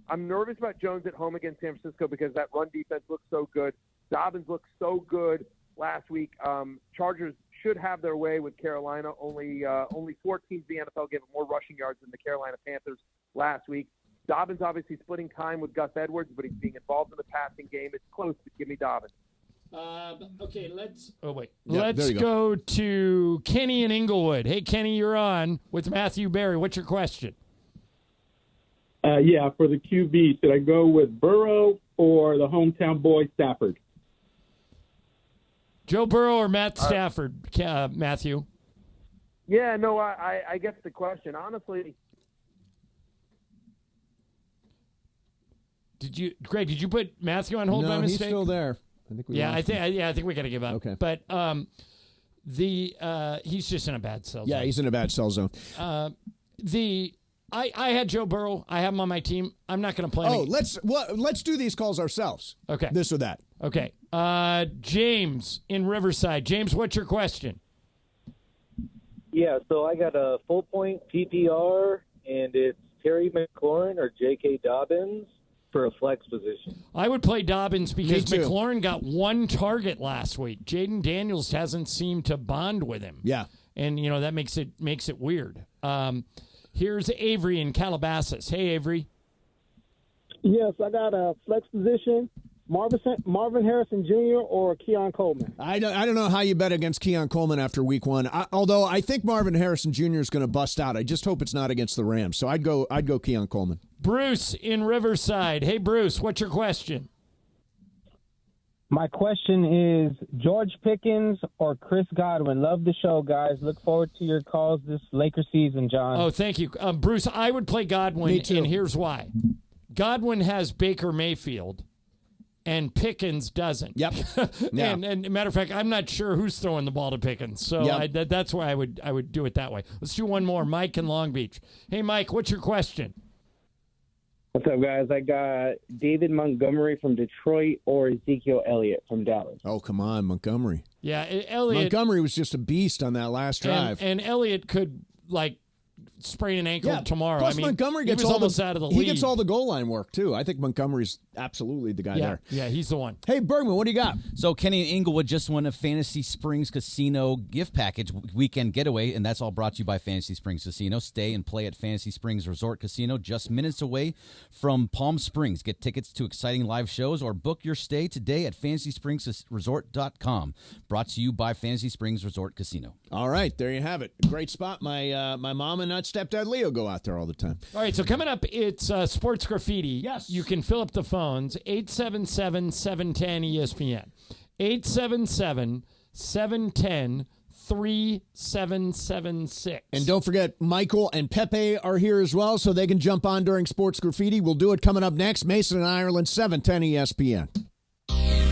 I'm nervous about Jones at home against San Francisco because that run defense looks so good. Dobbins looked so good last week. Chargers should have their way with Carolina. Only 4 teams in the NFL gave up more rushing yards than the Carolina Panthers last week. Dobbins obviously splitting time with Gus Edwards, but he's being involved in the passing game. It's close, but give me Dobbins. Okay, let's go to Kenny in Inglewood. Hey, Kenny, you're on with Matthew Berry. What's your question? Yeah, for the QB, should I go with Burrow or the hometown boy Stafford? Joe Burrow or Matt Stafford, Matthew? Yeah, no, I get the question. Honestly, Greg, did you put Matthew on hold by mistake? No, he's still there. I think we got to give up. Okay. But he's just in a bad cell zone. Yeah, he's in a bad cell zone. I had Joe Burrow. I have him on my team. I'm not going to play him. Let's do these calls ourselves. Okay. This or that. Okay. James in Riverside. James, what's your question? Yeah, so I got a full point PPR, and it's Terry McLaurin or J.K. Dobbins for a flex position. I would play Dobbins because McLaurin got 1 target last week. Jaden Daniels hasn't seemed to bond with him. Yeah. And, that makes it weird. Here's Avery in Calabasas. Hey, Avery. Yes, I got a flex position. Marvin Harrison Jr. or Keon Coleman? I don't know how you bet against Keon Coleman after week 1. Although I think Marvin Harrison Jr. is going to bust out. I just hope it's not against the Rams. So I'd go Keon Coleman. Bruce in Riverside. Hey, Bruce, what's your question? My question is George Pickens or Chris Godwin. Love the show, guys. Look forward to your calls this Lakers season, John. Oh, thank you. Bruce, I would play Godwin, Me too. And here's why. Godwin has Baker Mayfield, and Pickens doesn't. Yep. Yeah. And matter of fact, I'm not sure who's throwing the ball to Pickens. So that's why I would do it that way. Let's do one more. Mike in Long Beach. Hey, Mike, what's your question? What's up, guys? I got David Montgomery from Detroit or Ezekiel Elliott from Dallas. Oh, come on, Montgomery. Yeah, Elliott. Montgomery was just a beast on that last drive. And Elliott could, sprain an ankle tomorrow. Plus Montgomery gets he was almost out of the league. He gets all the goal line work, too. I think Montgomery's absolutely the guy there. Yeah, he's the one. Hey, Bergman, what do you got? So Kenny and Inglewood just won a Fantasy Springs Casino gift package weekend getaway, and that's all brought to you by Fantasy Springs Casino. Stay and play at Fantasy Springs Resort Casino, just minutes away from Palm Springs. Get tickets to exciting live shows or book your stay today at FantasySpringsResort.com. Brought to you by Fantasy Springs Resort Casino. All right, there you have it. Great spot. My mom and stepdad Leo go out there all the time. All right, so coming up, it's Sports Graffiti. Yes. You can fill up the phones, 877-710-ESPN. 877-710-3776. And don't forget, Michael and Pepe are here as well, so they can jump on during Sports Graffiti. We'll do it coming up next. Mason and Ireland, 710 ESPN.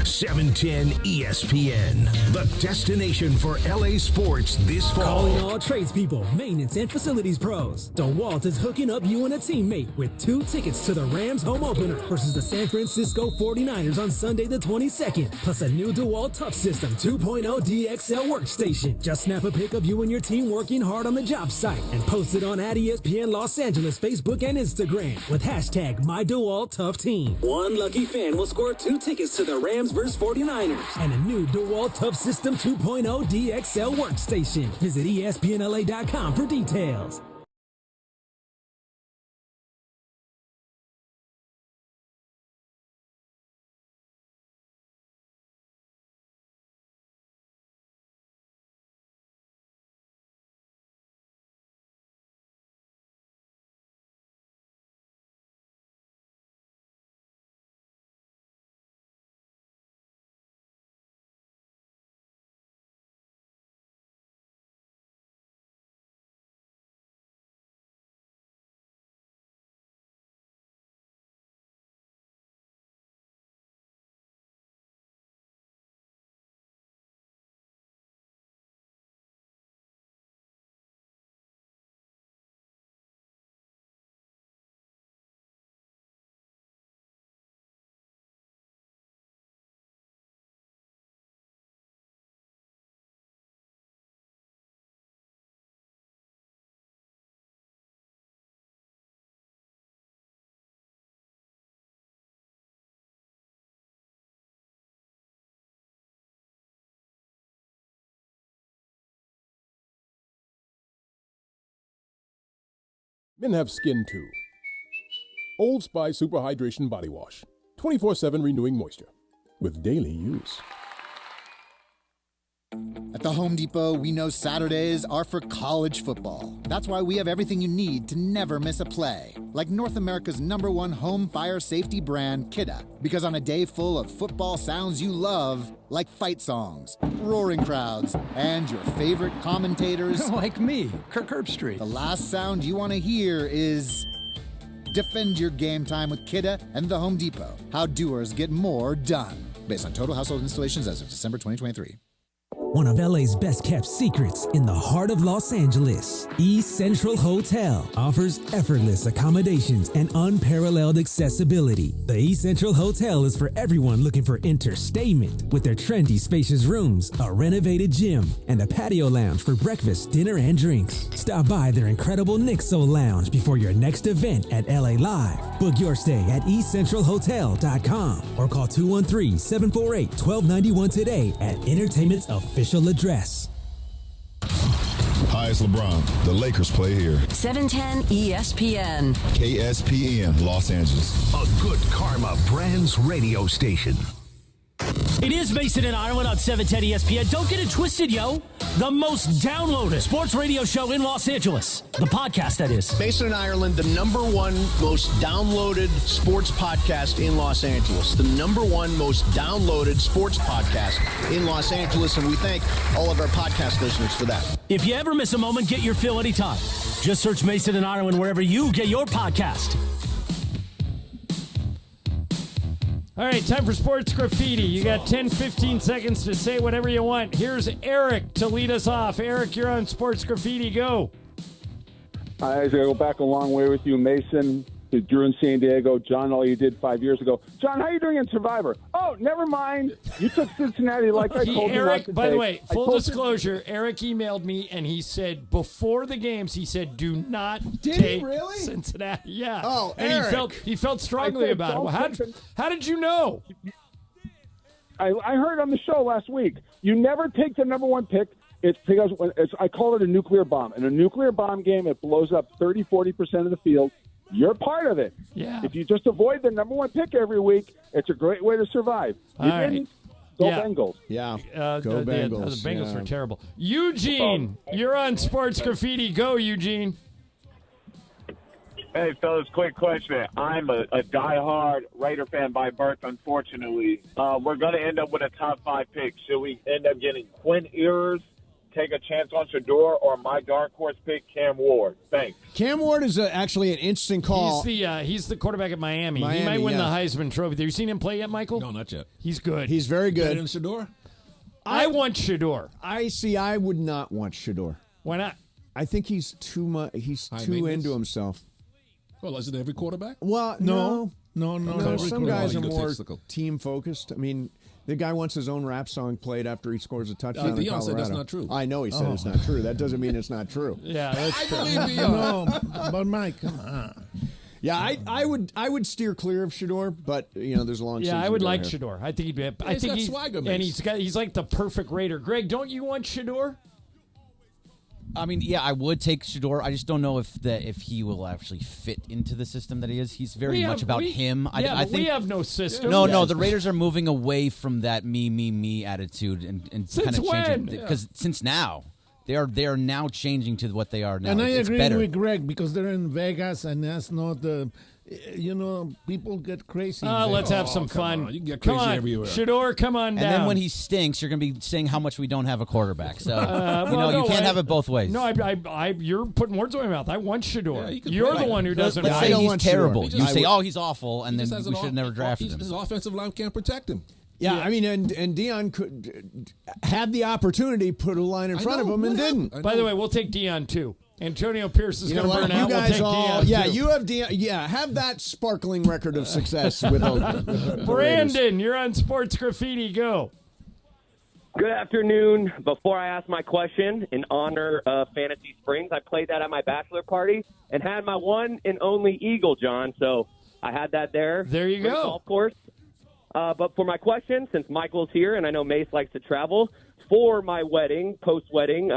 710 ESPN, the destination for LA sports this fall. Calling all tradespeople, maintenance, and facilities pros. DeWalt is hooking up you and a teammate with 2 tickets to the Rams home opener versus the San Francisco 49ers on Sunday the 22nd, plus a new DeWalt Tough System 2.0 DXL workstation. Just snap a pic of you and your team working hard on the job site and post it on @ESPN Los Angeles Facebook and Instagram with hashtag #MyDeWaltToughTeam. One lucky fan will score 2 tickets to the Rams vs. 49ers and a new DeWalt Tough System 2.0 DXL workstation. Visit ESPNLA.com for details. Men have skin too. Old Spice Super Hydration Body Wash. 24/7 renewing moisture. With daily use. At the Home Depot, we know Saturdays are for college football. That's why we have everything you need to never miss a play. Like North America's #1 home fire safety brand, Kidda. Because on a day full of football sounds you love, like fight songs, roaring crowds, and your favorite commentators... like me, Kirk Herbstreit. The last sound you want to hear is... Defend your game time with Kidda and the Home Depot. How doers get more done. Based on total household installations as of December 2023. One of LA's best kept secrets in the heart of Los Angeles, East Central Hotel offers effortless accommodations and unparalleled accessibility. The East Central Hotel is for everyone looking for entertainment with their trendy spacious rooms, a renovated gym, and a patio lounge for breakfast, dinner, and drinks. Stop by their incredible Nixo Lounge before your next event at LA Live. Book your stay at eastcentralhotel.com or call 213-748-1291 today at Entertainment's official address. Hi, it's LeBron. The Lakers play here. 710 ESPN. KSPN, Los Angeles. A Good Karma Brands radio station. It is Mason and Ireland on 710 ESPN. Don't get it twisted, yo. The most downloaded sports radio show in Los Angeles. The podcast, that is. Mason and Ireland, the #1 most downloaded sports podcast in Los Angeles. The #1 most downloaded sports podcast in Los Angeles. And we thank all of our podcast listeners for that. If you ever miss a moment, get your fill anytime. Just search Mason and Ireland wherever you get your podcast. All right, time for Sports Graffiti. You got 10, 15 seconds to say whatever you want. Here's Eric to lead us off. Eric, you're on Sports Graffiti. Go. I gotta go back a long way with you, Mason. Drew in San Diego, John, all you did 5 years ago. John, how you doing in Survivor? Oh, never mind. You took Cincinnati like I told you. Eric, by the way, full disclosure, Eric emailed me and he said before the games, he said, "Do not take Cincinnati." Yeah. Oh, and Eric. he felt strongly about it. Well, how did you know? I heard on the show last week. You never take the number one pick. It's because I call it a nuclear bomb. In a nuclear bomb game, it blows up 30, 40% of the field. You're part of it. Yeah. If you just avoid the number one pick every week, it's a great way to survive. You didn't? Go Bengals. Yeah. Go Bengals. The Bengals were terrible. Eugene, you're on Sports Graffiti. Go, Eugene. Hey, fellas, quick question. I'm a diehard Raider fan by birth, unfortunately. We're going to end up with a top 5 pick. Should we end up getting Quinn Ewers, take a chance on Shador, or my dark horse pick, Cam Ward? Thanks. Cam Ward is actually an interesting call. He's the quarterback at Miami. He might win the Heisman Trophy. Have you seen him play yet, Michael? No, not yet. He's good. He's very good. Better than Shador? I want Shador. I would not want Shador. Why not? I think he's too much. He's too into himself. Well, isn't every quarterback? Well, No. Some guys are more egotistical. team focused. I mean, the guy wants his own rap song played after he scores a touchdown in Deion Colorado. said that's not true. I know he said it's not true. That doesn't mean it's not true. Yeah, that's true. No, but Mike, come on. Yeah, I would steer clear of Shador, but there's a long season. Yeah, I would to go like here. Shador. I think he'd be. I He's think got he's swagger, and Mace. he's like the perfect Raider. Greg, don't you want Shador? I mean, yeah, I would take Shador. I just don't know if he will actually fit into the system that he is. He's very much about him. I think we have no system. No, the Raiders are moving away from that me attitude and kind of changing because since now they are now changing to what they are now. And I it's agree better. with Greg because they're in Vegas and that's not the. People get crazy. Let's have some fun. You can get come crazy on, everywhere. Shador, come on down. And then when he stinks, you're going to be saying how much we don't have a quarterback. So you can't have it both ways. No, you're putting words in my mouth. I want Shador. You're the one who doesn't. Let's say he's terrible. You say, he's awful, and then just we should have never drafted him. His offensive line can't protect him. Yeah, I mean, and Deion had the opportunity, put a line in front of him, and didn't. By the way, we'll take Deion too. Antonio Pierce is going to burn you out. Guys we'll take Deion too. you have Deion. Yeah, have that sparkling record of success with the Brandon, you're on Sports Graffiti. Go. Good afternoon. Before I ask my question, in honor of Fantasy Springs, I played that at my bachelor party and had my one and only eagle, John. So I had that there. There you go. Golf course. But for my question, since Michael's here and I know Mace likes to travel, for my wedding, post-wedding,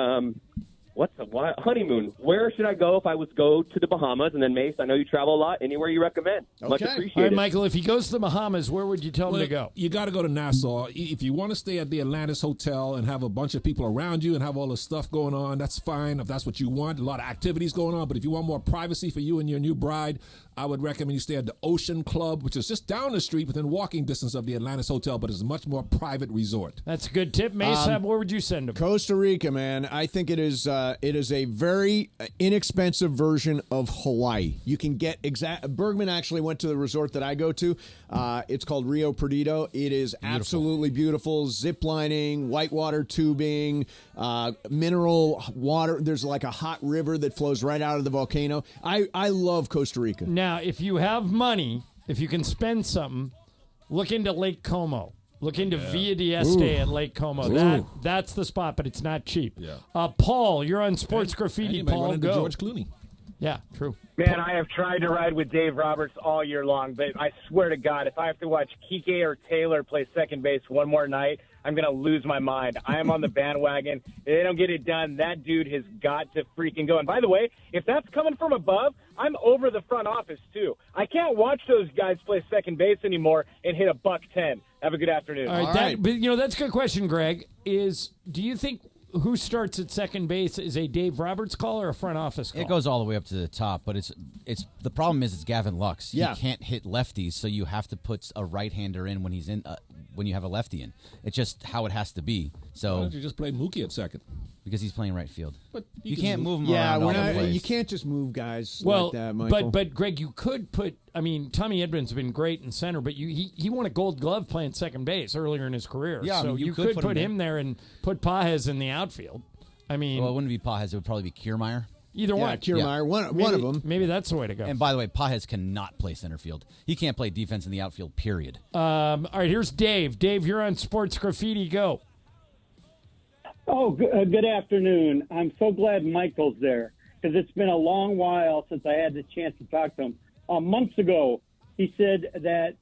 honeymoon, where should I go if I was go to the Bahamas? And then, Mace, I know you travel a lot. Anywhere you recommend. Much appreciated. All right, Michael, if he goes to the Bahamas, where would you tell him to go? You got to go to Nassau. If you want to stay at the Atlantis Hotel and have a bunch of people around you and have all the stuff going on, that's fine if that's what you want. A lot of activities going on. But if you want more privacy for you and your new bride, I would recommend you stay at the Ocean Club, which is just down the street within walking distance of the Atlantis Hotel, but it's a much more private resort. That's a good tip. Mace, where would you send him? Costa Rica, man. I think it is a very inexpensive version of Hawaii. You can get Bergman actually went to the resort that I go to. It's called Rio Perdido. It is absolutely beautiful. Zip lining, whitewater tubing, mineral water. There's like a hot river that flows right out of the volcano. I love Costa Rica. Now, if you have money, if you can spend something, look into Lake Como. Look into Villa d'Este at Lake Como. That's the spot, but it's not cheap. Yeah. Paul, you're on Sports Graffiti. Paul, go. George Clooney. Yeah, true. Man, I have tried to ride with Dave Roberts all year long, but I swear to God, if I have to watch Kike or Taylor play second base one more night, I'm going to lose my mind. I am on the bandwagon. If they don't get it done, that dude has got to freaking go. And by the way, if that's coming from above, I'm over the front office, too. I can't watch those guys play second base anymore and hit $110. Have a good afternoon. All right. But, that's a good question, Greg. Do you think who starts at second base is a Dave Roberts call or a front office call? It goes all the way up to the top, but it's the problem is it's Gavin Lux. Yeah. He can't hit lefties, so you have to put a right-hander in when he's in when you have a lefty in. It's just how it has to be. So why don't you just play Mookie at second? Because he's playing right field. But you can't move him around all the place. You can't just move guys like that, Michael. But Greg, you could put. I mean, Tommy Edmonds has been great in center, but he won a Gold Glove playing second base earlier in his career. Yeah, so you could put him there and put Pajes in the outfield. I mean, well, it wouldn't be Pajes. It would probably be Kiermaier. Either one. Kiermaier, one of them. Maybe that's the way to go. And by the way, Pages cannot play center field. He can't play defense in the outfield, period. All right, here's Dave. Dave, you're on Sports Graffiti. Go. Oh, good afternoon. I'm so glad Michael's there because it's been a long while since I had the chance to talk to him. Months ago, he said that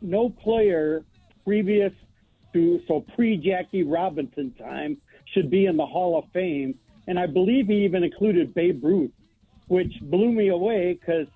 no player previous to, pre-Jackie Robinson time, should be in the Hall of Fame. And I believe he even included Babe Ruth, which blew me away because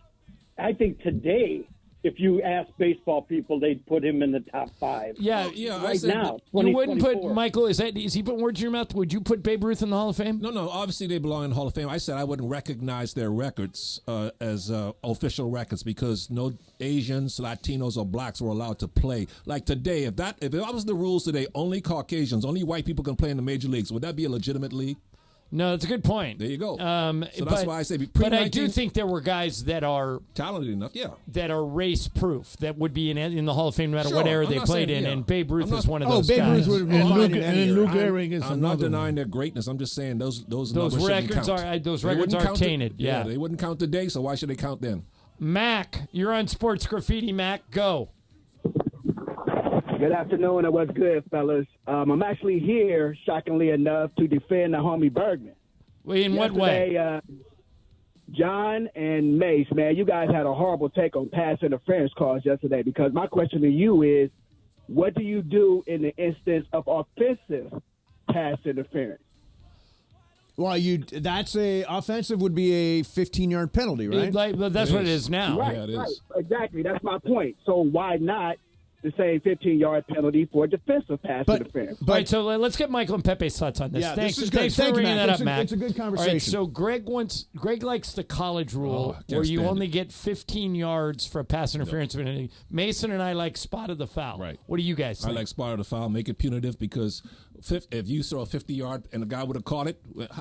I think today, if you ask baseball people, they'd put him in the top 5. Yeah. Right now, You wouldn't put, Michael, is he putting words in your mouth? Would you put Babe Ruth in the Hall of Fame? No. Obviously, they belong in the Hall of Fame. I said I wouldn't recognize their records as official records because no Asians, Latinos, or blacks were allowed to play. Like today, if that was the rules today, only Caucasians, only white people can play in the major leagues. Would that be a legitimate league? No, that's a good point. There you go. So that's why I say But I do think there were guys that are talented enough, that are race proof that would be in the Hall of Fame no matter Sure, what era I'm they not played saying, in, yeah. and Babe Ruth is one of Oh, those Babe guys. Ruth would have been fine in any and Luke era. Gehrig is I'm another not denying one. their greatness. I'm just saying those Those numbers shouldn't records count. are those They records wouldn't are count it- tainted. Yeah. They wouldn't count today, so why should they count then? Mac, you're on Sports Graffiti. Mac, go. Good afternoon, and what's good, fellas? I'm actually here, shockingly enough, to defend the homie Bergman. In what way? Yesterday, John and Mace, man, you guys had a horrible take on pass interference calls yesterday because my question to you is, what do you do in the instance of offensive pass interference? Well, that's offensive would be a 15-yard penalty, right? That's what it is now. Right, Yeah, it is. right, exactly. That's my point. So why not the same 15-yard penalty for defensive pass interference? All right, so let's get Michael and Pepe's thoughts on this. Yeah, Thanks, this is good. thanks Thank for you, bringing Mac. that up, Mac. It's a good All right, conversation. so Greg likes the college rule can't where you stand only it. get 15 yards for a pass interference. Mason and I like spot of the foul. Right. What do you guys I think? like spot of the foul, make it punitive because if you throw a 50-yard and the guy would have caught it,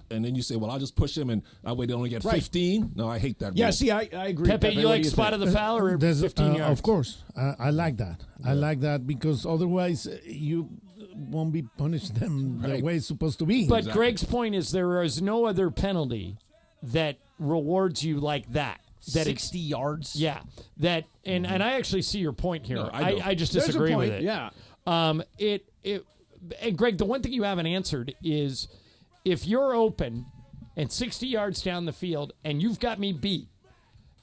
and then you say, well, I'll just push him and that way they only get 15. No, I hate that Yeah, rule. see, I agree. Pepe, you what like do spot think? of the foul or 15 yards? Of course. I like that. I like that because otherwise you won't be punished them the way it's supposed to be. But Greg's point is there is no other penalty that rewards you like that. That 60 yards? Yeah. That and I actually see your point here. No, I don't. I just There's a disagree with point, it. yeah. And Greg, the one thing you haven't answered is if you're open and 60 yards down the field and you've got me beat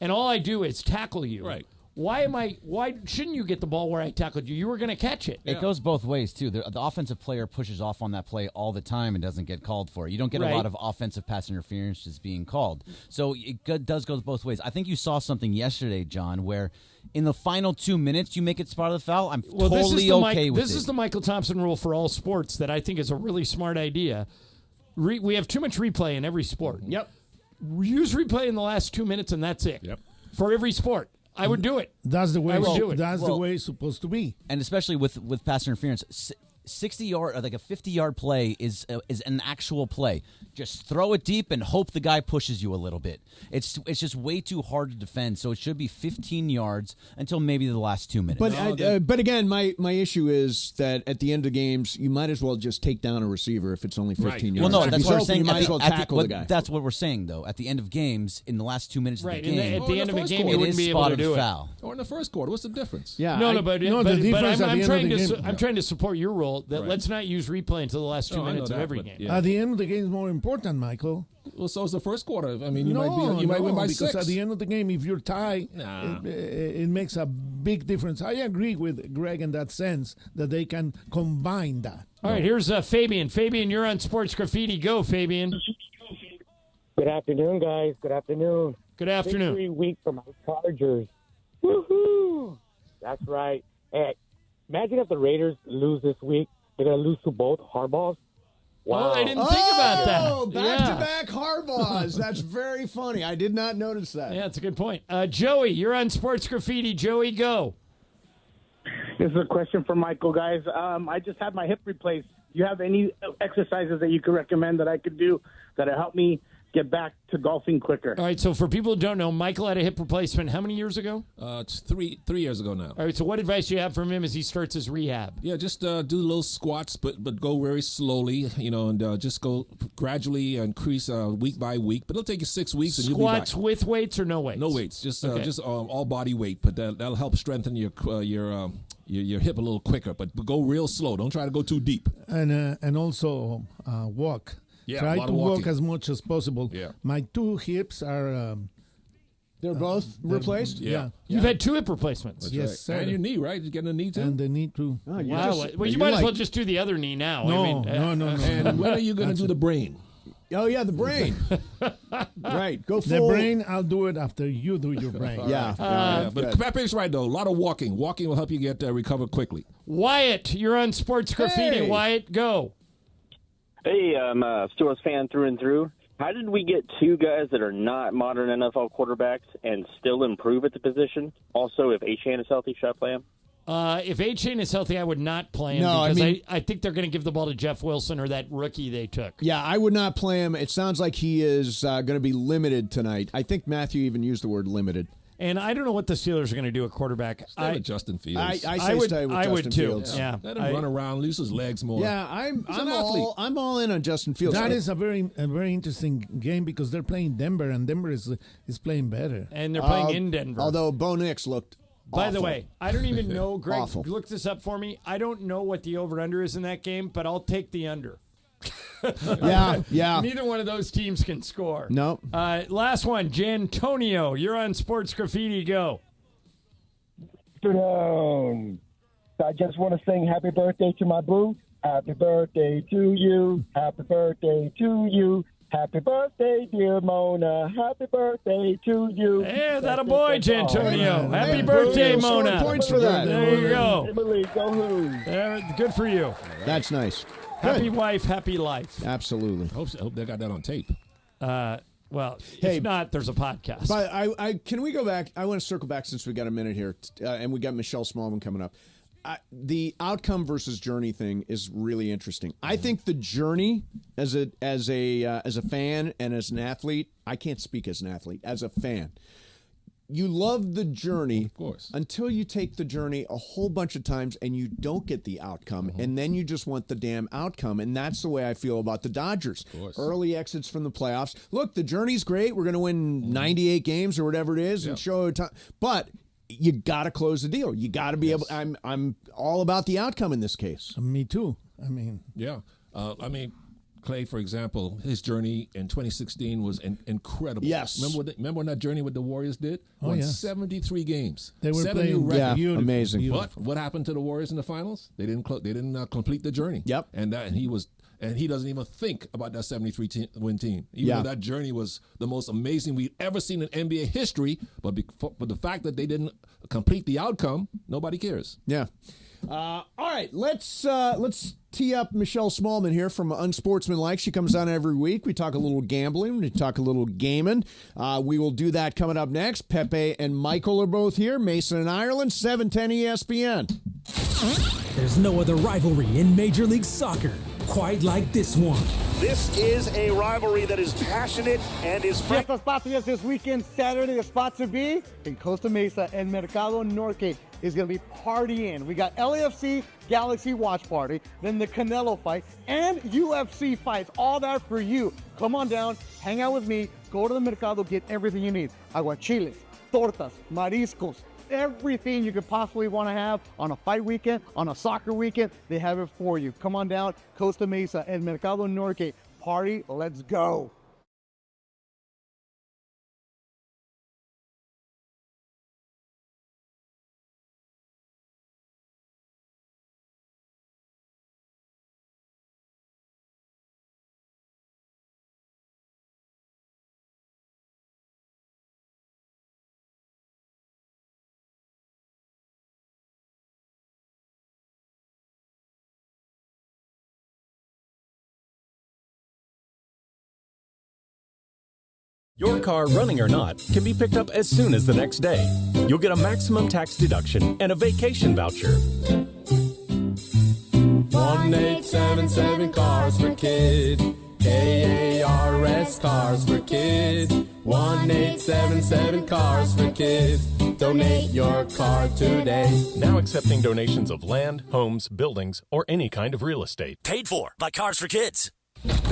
and all I do is tackle you. Right. Why shouldn't you get the ball where I tackled you? You were going to catch it. It goes both ways, too. The offensive player pushes off on that play all the time and doesn't get called for it. You don't get a lot of offensive pass interference just being called. So it does go both ways. I think you saw something yesterday, John, where in the final 2 minutes you make it spot of the foul. I'm totally okay with it. This is the Michael Thompson rule for all sports that I think is a really smart idea. We have too much replay in every sport. Yep. Use replay in the last 2 minutes and that's it. Yep. For every sport. I would do it. That's the way. I would do it. That's the way it's supposed to be. And especially with pass interference, 60-yard or like a 50-yard play is an actual play. Just throw it deep and hope the guy pushes you a little bit. It's just way too hard to defend. So it should be 15 yards until maybe the last 2 minutes. But again, my issue is that at the end of games, you might as well just take down a receiver if it's only 15 yards. Well, no, If that's he's what we're open, saying. You might as well tackle the guy. That's what we're saying, though. At the end of games, in the last 2 minutes of the game, At the end of a game, it you wouldn't is be able to spotted do it. foul. Or in the first quarter, what's the difference? Yeah. But the difference at the I'm end trying of the to game. I'm trying to support your rule that Right. let's not use replay until the last 2 No, I know minutes of that, every but, game. yeah. At the end of the game is more important, Michael. Well, so is the first quarter. I mean, you no, might win by because 6. at the end of the game, if you're tied, Nah. it makes a big difference. I agree with Greg in that sense that they can combine that. All right, here's Fabian. Fabian, you're on Sports Graffiti. Go, Fabian. Good afternoon, guys. Good afternoon. Good afternoon. Victory week for my Chargers. Woohoo! That's right. Hey, imagine if the Raiders lose this week. They're going to lose to both Harbaughs. Wow. Oh, I didn't think about that. Oh, back-to-back Harbaughs. That's very funny. I did not notice that. Yeah, that's a good point. Joey, you're on Sports Graffiti. Joey, go. This is a question for Michael, guys. I just had my hip replaced. Do you have any exercises that you could recommend that I could do that will help me get back to golfing quicker. All right, so for people who don't know, Michael had a hip replacement how many years ago? It's three years ago now. All right, so what advice do you have from him as he starts his rehab? Yeah, just do little squats, but go very slowly, and just go gradually increase week by week. But it'll take you 6 weeks. And Squats you'll be back. with weights or no weights? No weights, just all body weight. But that'll help strengthen your hip a little quicker. But go real slow. Don't try to go too deep. And also walk. Yeah, Try a lot to of walk walking. as much as possible. Yeah. My 2 hips are. They're both replaced? Yeah. You've had 2 hip replacements. That's Yes, right. sir. And your knee, right? You getting a knee too? And the knee too. Oh, you Wow. just- Well, you you're might as like- well just do the other knee now. No, I mean, no. And when are you going to do the brain? Oh, yeah, the brain. Right. Go full. The brain, I'll do it after you do your brain. Yeah. But Pepe's right, though. A lot of walking. Walking will help you get recover quickly. Wyatt, you're on Sports Graffiti. Hey. Wyatt, go. Hey, I'm a Steelers fan through and through. How did we get 2 guys that are not modern NFL quarterbacks and still improve at the position? Also, if A-Chain is healthy, should I play him? If A-Chain is healthy, I would not play him No, I because mean- I think they're going to give the ball to Jeff Wilson or that rookie they took. Yeah, I would not play him. It sounds like he is going to be limited tonight. I think Matthew even used the word limited. And I don't know what the Steelers are going to do at quarterback. Stay with Justin Fields. I say would, stay with I Justin would too. Fields. Yeah. Let him run around, lose his legs more. Yeah, I'm He's an athlete. all in on Justin Fields. That is a very interesting game because they're playing Denver and Denver is playing better. And they're playing in Denver. Although Bo Nix looked By the awful. way, I don't even know, Greg, Awful. look this up for me. I don't know what the over-under is in that game, but I'll take the under. Yeah. Neither one of those teams can score. Nope. Last one, Jantonio. You're on Sports Graffiti. Go. afternoon. I just want to sing happy birthday to my boo. Happy birthday to you. Happy birthday to you. Happy birthday, dear Mona. Happy birthday to you. Hey, that a boy, Jantonio. Happy Hey, birthday, Bruce, scoring Mona. points for that. There you go. Emily, go Hoos. Good for you. That's nice. Happy Good. wife, happy life. Absolutely. I hope they got that on tape. Well, Hey, if not, there's a podcast. But I can we go back? I want to circle back since we got a minute here, and we got Michelle Smallman coming up. The outcome versus journey thing is really interesting. I think the journey, as a fan and as an athlete, I can't speak as an athlete, as a fan. You love the journey, of course, until you take the journey a whole bunch of times and you don't get the outcome, and then you just want the damn outcome. And that's the way I feel about the Dodgers. Early exits from the playoffs. Look, the journey's great. We're going to win 98 games or whatever it is and show a time. But you got to close the deal. You got to be able. I'm all about the outcome in this case. Me too. I mean, yeah. Clay, for example, his journey in 2016 was incredible. Yes. Remember when that journey with the Warriors did? Oh, yes. 73 games. They were Set a playing new record. Yeah, beautiful, amazing. beautiful. But what happened to the Warriors in the finals? They didn't complete the journey. Yep. And he doesn't even think about that 73-win team. Even though that journey was the most amazing we've ever seen in NBA history, but the fact that they didn't complete the outcome, nobody cares. Yeah. All right, let's tee up Michelle Smallman here from Unsportsmanlike. She comes on every week. We talk a little gambling. We talk a little gaming. We will do that coming up next. Pepe and Michael are both here. Mason and Ireland, 710 ESPN. There's no other rivalry in Major League Soccer quite like this one. This is a rivalry that is passionate and is frank. Fiestas Patrias this weekend, Saturday, the spot to be in Costa Mesa and Mercado Norte is going to be partying. We got LAFC Galaxy watch party, then the Canelo fight, and UFC fights. All that for you. Come on down, hang out with me, go to the Mercado, get everything you need. Aguachiles, tortas, mariscos, everything you could possibly want to have on a fight weekend, on a soccer weekend, they have it for you. Come on down, Costa Mesa and Mercado Norte. Party, let's go. Your car, running or not, can be picked up as soon as the next day. You'll get a maximum tax deduction and a vacation voucher. 1877 Cars for Kids. KARS, Cars for Kids. 1-877 Cars for Kids. Donate your car today. Now accepting donations of land, homes, buildings, or any kind of real estate. Paid for by Cars for Kids.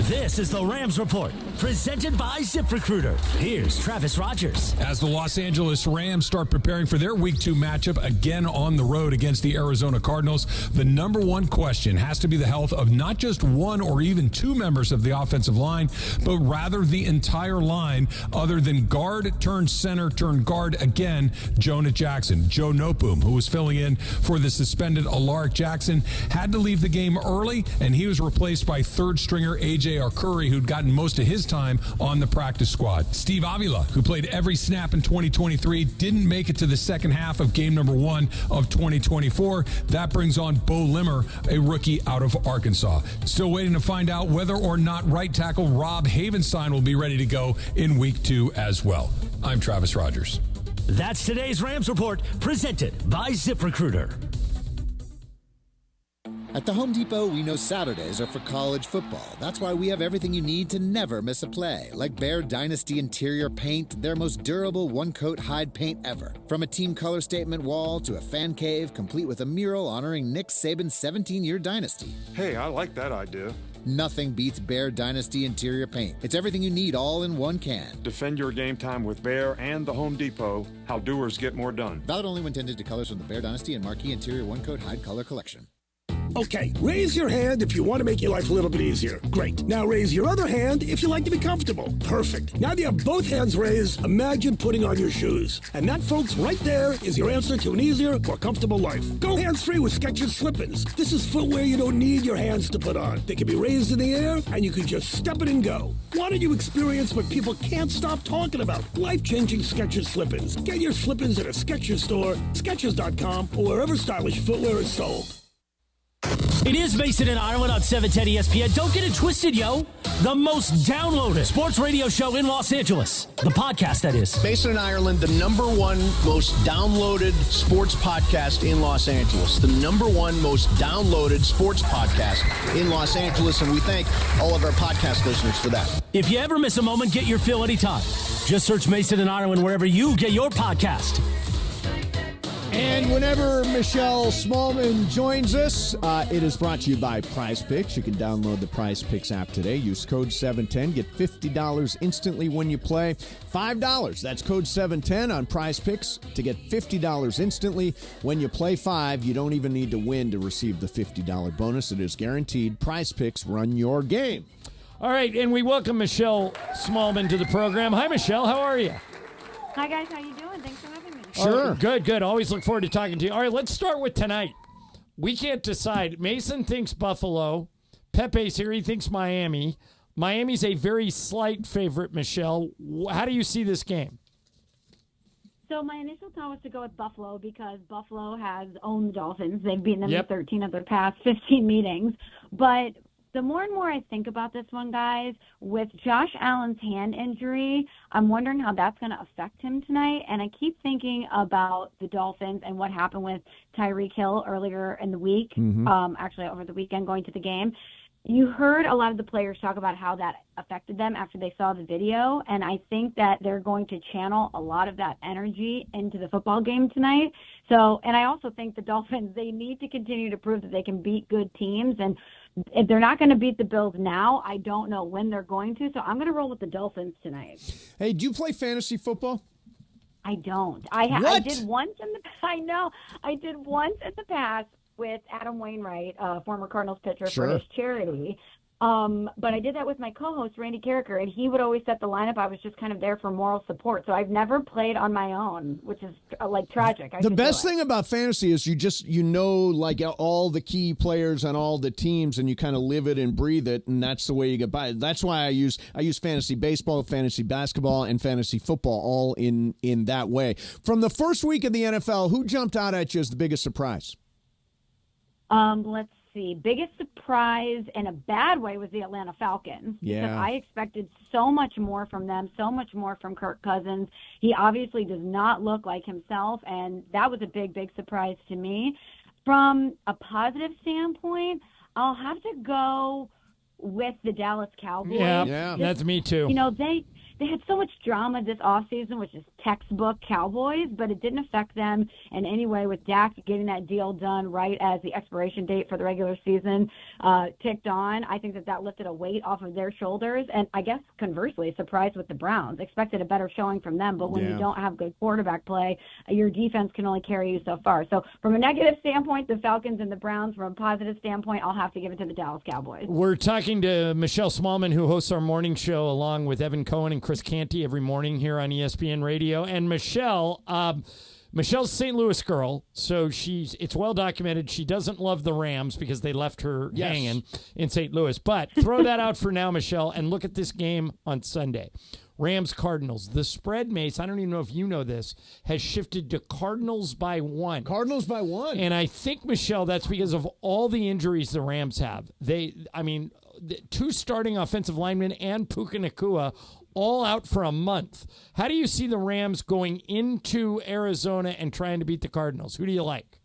This is the Rams Report, presented by ZipRecruiter. Here's Travis Rodgers. As the Los Angeles Rams start preparing for their Week 2 matchup again on the road against the Arizona Cardinals, the number one question has to be the health of not just one or even two members of the offensive line, but rather the entire line, other than guard turned center turned guard again, Jonah Jackson. Joe Noteboom, who was filling in for the suspended Alaric Jackson, had to leave the game early, and he was replaced by third stringer A.J. Arcuri, who'd gotten most of his time on the practice squad. Steve Avila, who played every snap in 2023, didn't make it to the second half of game number 1 of 2024. That brings on Bo Limmer, a rookie out of Arkansas. Still waiting to find out whether or not right tackle Rob Havenstein will be ready to go in week 2 as well. I'm Travis Rodgers. That's today's Rams Report, presented by ZipRecruiter. At the Home Depot, we know Saturdays are for college football. That's why we have everything you need to never miss a play. Like Bear Dynasty interior paint, their most durable one-coat hide paint ever. From a team color statement wall to a fan cave, complete with a mural honoring Nick Saban's 17-year dynasty. Hey, I like that idea. Nothing beats Bear Dynasty interior paint. It's everything you need all in one can. Defend your game time with Bear and the Home Depot. How doers get more done. Valid only when tinted to colors from the Bear Dynasty and Marquee Interior One-Coat Hide Color Collection. Okay, raise your hand if you want to make your life a little bit easier. Great. Now raise your other hand if you like to be comfortable. Perfect. Now that you have both hands raised, imagine putting on your shoes. And that, folks, right there is your answer to an easier, more comfortable life. Go hands-free with Skechers Slip-ins. This is footwear you don't need your hands to put on. They can be raised in the air, and you can just step it and go. Why don't you experience what people can't stop talking about? Life-changing Skechers Slip-ins. Get your Slip-ins at a Skechers store, Skechers.com, or wherever stylish footwear is sold. It is Mason and Ireland on 710 ESPN. Don't get it twisted, yo. The most downloaded sports radio show in Los Angeles. The podcast, that is. Mason and Ireland, the number one most downloaded sports podcast in Los Angeles. The number one most downloaded sports podcast in Los Angeles, and we thank all of our podcast listeners for that. If you ever miss a moment, get your fill anytime. Just search Mason and Ireland wherever you get your podcast. And whenever Michelle Smallman joins us, it is brought to you by Prize Picks. You can download the Prize Picks app today. Use code 710. Get $50 instantly when you play. $5. That's code 710 on Prize Picks to get $50 instantly. When you play 5, you don't even need to win to receive the $50 bonus. It is guaranteed. Prize Picks, run your game. All right, and we welcome Michelle Smallman to the program. Hi, Michelle. How are you? Hi, guys. How you doing? Thanks for having me. Sure. Good. Always look forward to talking to you. All right, let's start with tonight. We can't decide. Mason thinks Buffalo. Pepe's here. He thinks Miami. Miami's a very slight favorite, Michelle. How do you see this game? So my initial thought was to go with Buffalo because Buffalo has owned the Dolphins. They've beaten them in 13 of their past 15 meetings. But the more and more I think about this one, guys, with Josh Allen's hand injury, I'm wondering how that's going to affect him tonight. And I keep thinking about the Dolphins and what happened with Tyreek Hill earlier in the week, actually over the weekend going to the game. You heard a lot of the players talk about how that affected them after they saw the video, and I think that they're going to channel a lot of that energy into the football game tonight. So, and I also think the Dolphins, they need to continue to prove that they can beat good teams, and if they're not going to beat the Bills now, I don't know when they're going to, so I'm going to roll with the Dolphins tonight. Hey, do you play fantasy football? I don't. I did once in the past with Adam Wainwright, former Cardinals pitcher, for his charity. But I did that with my co-host, Randy Carricker, and he would always set the lineup. I was just kind of there for moral support. So I've never played on my own, which is tragic. The best thing about fantasy is you know like all the key players on all the teams, and you kind of live it and breathe it, and that's the way you get by. That's why I use fantasy baseball, fantasy basketball, and fantasy football all in that way. From the first week of the NFL, who jumped out at you as the biggest surprise? Let's see. Biggest surprise in a bad way was the Atlanta Falcons. Yeah. Because I expected so much more from them, so much more from Kirk Cousins. He obviously does not look like himself, and that was a big, big surprise to me. From a positive standpoint, I'll have to go with the Dallas Cowboys. Yeah, that's me too. You know, they had so much drama this offseason, which is textbook Cowboys, but it didn't affect them in any way with Dak getting that deal done right as the expiration date for the regular season ticked on. I think that lifted a weight off of their shoulders, and I guess conversely, surprised with the Browns. Expected a better showing from them, but when you don't have good quarterback play, your defense can only carry you so far. So from a negative standpoint, the Falcons and the Browns. From a positive standpoint, I'll have to give it to the Dallas Cowboys. We're talking to Michelle Smallman, who hosts our morning show along with Evan Cohen and Chris Canty every morning here on ESPN Radio. And Michelle's a St. Louis girl, so it's well documented. She doesn't love the Rams because they left her hanging in St. Louis. But throw that out for now, Michelle, and look at this game on Sunday. Rams-Cardinals. The spread, Mace, I don't even know if you know this, has shifted to Cardinals by 1. Cardinals by 1. And I think, Michelle, that's because of all the injuries the Rams have. The 2 starting offensive linemen and Puka Nacua all out for a month. How do you see the Rams going into Arizona and trying to beat the Cardinals? Who do you like?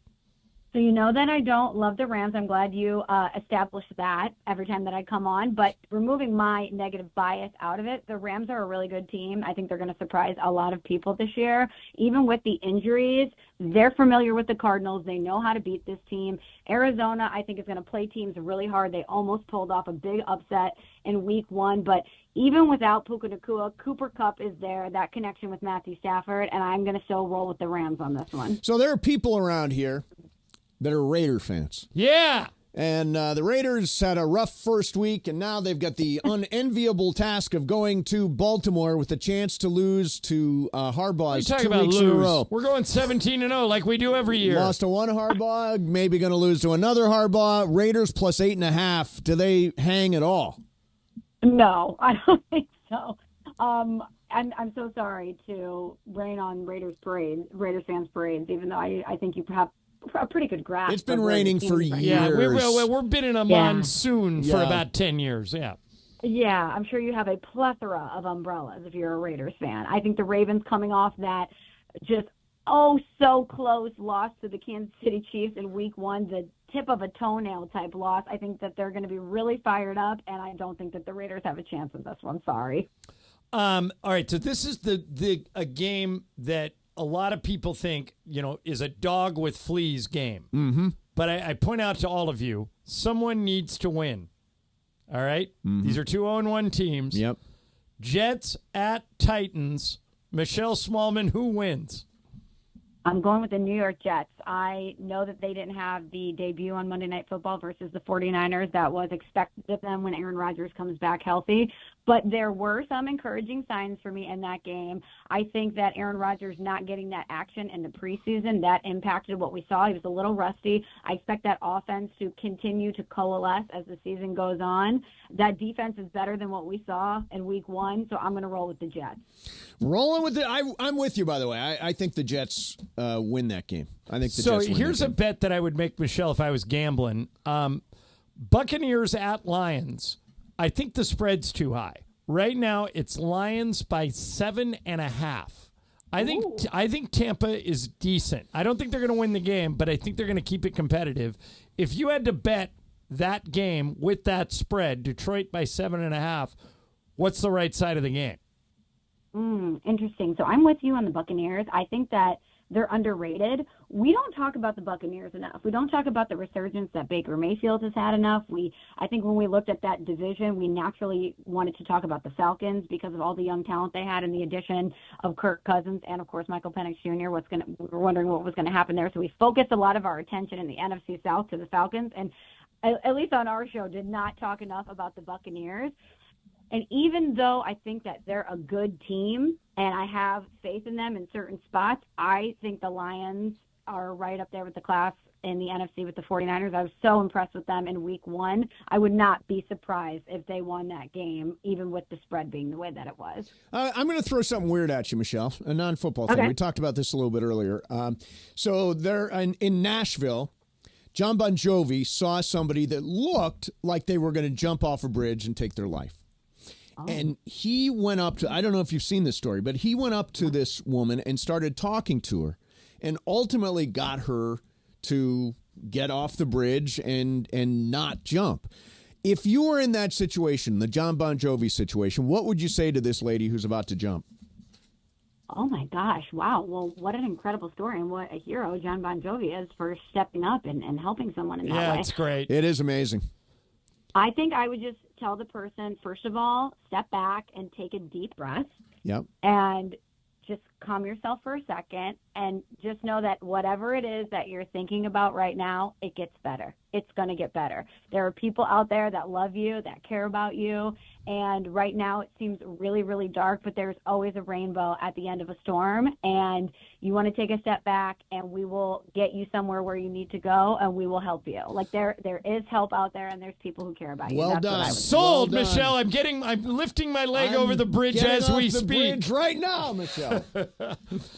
So you know that I don't love the Rams. I'm glad you established that every time that I come on. But removing my negative bias out of it, the Rams are a really good team. I think they're going to surprise a lot of people this year. Even with the injuries, they're familiar with the Cardinals. They know how to beat this team. Arizona, I think, is going to play teams really hard. They almost pulled off a big upset in week 1. But even without Puka Nacua, Cooper Kupp is there, that connection with Matthew Stafford, and I'm going to still roll with the Rams on this one. So there are people around here that are Raider fans. Yeah. And the Raiders had a rough first week, and now they've got the unenviable task of going to Baltimore with a chance to lose to Harbaugh's 2 weeks in a row. We're going 17-0 like we do every year. Lost to one Harbaugh, maybe going to lose to another Harbaugh. Raiders plus 8.5. Do they hang at all? No, I don't think so. I'm so sorry to rain on Raiders fans' parades, even though I think you have a pretty good grasp. It's been raining for years. Yeah, we've been in a monsoon for about 10 years, Yeah, I'm sure you have a plethora of umbrellas if you're a Raiders fan. I think the Ravens coming off that just so close loss to the Kansas City Chiefs in week 1, the tip of a toenail type loss. I think that they're going to be really fired up, and I don't think that the Raiders have a chance in this one. Sorry. All right, so this is a game that a lot of people think, is a dog with fleas game. Mm-hmm. But I point out to all of you, someone needs to win. All right? Mm-hmm. These are 2 0-1 teams. Yep. Jets at Titans. Michelle Smallman, who wins? I'm going with the New York Jets. I know that they didn't have the debut on Monday Night Football versus the 49ers. That was expected of them when Aaron Rodgers comes back healthy. But there were some encouraging signs for me in that game. I think that Aaron Rodgers not getting that action in the preseason, that impacted what we saw. He was a little rusty. I expect that offense to continue to coalesce as the season goes on. That defense is better than what we saw in week 1, so I'm going to roll with the Jets. Rolling with it. I'm with you, by the way. I think the Jets win that game. I think the Jets win. So here's a bet that I would make, Michelle, if I was gambling. Buccaneers at Lions. I think the spread's too high. Right now, it's Lions by 7.5. I think Tampa is decent. I don't think they're going to win the game, but I think they're going to keep it competitive. If you had to bet that game with that spread, Detroit by 7.5, what's the right side of the game? Interesting. So I'm with you on the Buccaneers. I think that they're underrated. We don't talk about the Buccaneers enough. We don't talk about the resurgence that Baker Mayfield has had enough. I think when we looked at that division, we naturally wanted to talk about the Falcons because of all the young talent they had and the addition of Kirk Cousins and, of course, Michael Penix Jr. We were wondering what was going to happen there. So we focused a lot of our attention in the NFC South to the Falcons, and at least on our show, did not talk enough about the Buccaneers. And even though I think that they're a good team and I have faith in them in certain spots, I think the Lions are right up there with the class in the NFC with the 49ers. I was so impressed with them in week 1. I would not be surprised if they won that game, even with the spread being the way that it was. I'm going to throw something weird at you, Michelle, a non-football thing. We talked about this a little bit earlier. So they're in Nashville. John Bon Jovi saw somebody that looked like they were going to jump off a bridge and take their life. Oh. And he went up to, I don't know if you've seen this story, but he went up to this woman and started talking to her and ultimately got her to get off the bridge and not jump. If you were in that situation, the John Bon Jovi situation, what would you say to this lady who's about to jump? Oh my gosh! Wow. Well, what an incredible story, and what a hero John Bon Jovi is for stepping up and helping someone in that way. Yeah, it's great. It is amazing. I think I would just tell the person, first of all, step back and take a deep breath. Yep. And just calm yourself for a second and just know that whatever it is that you're thinking about right now, it gets better. It's going to get better. There are people out there that love you, that care about you. And right now it seems really, really dark, but there's always a rainbow at the end of a storm. And you want to take a step back, and we will get you somewhere where you need to go, and we will help you. Like there is help out there, and there's people who care about you. Well That's done. what I would Sold, Well Michelle. I'm lifting my leg I'm over the bridge getting as off we the speak. bridge right now, Michelle.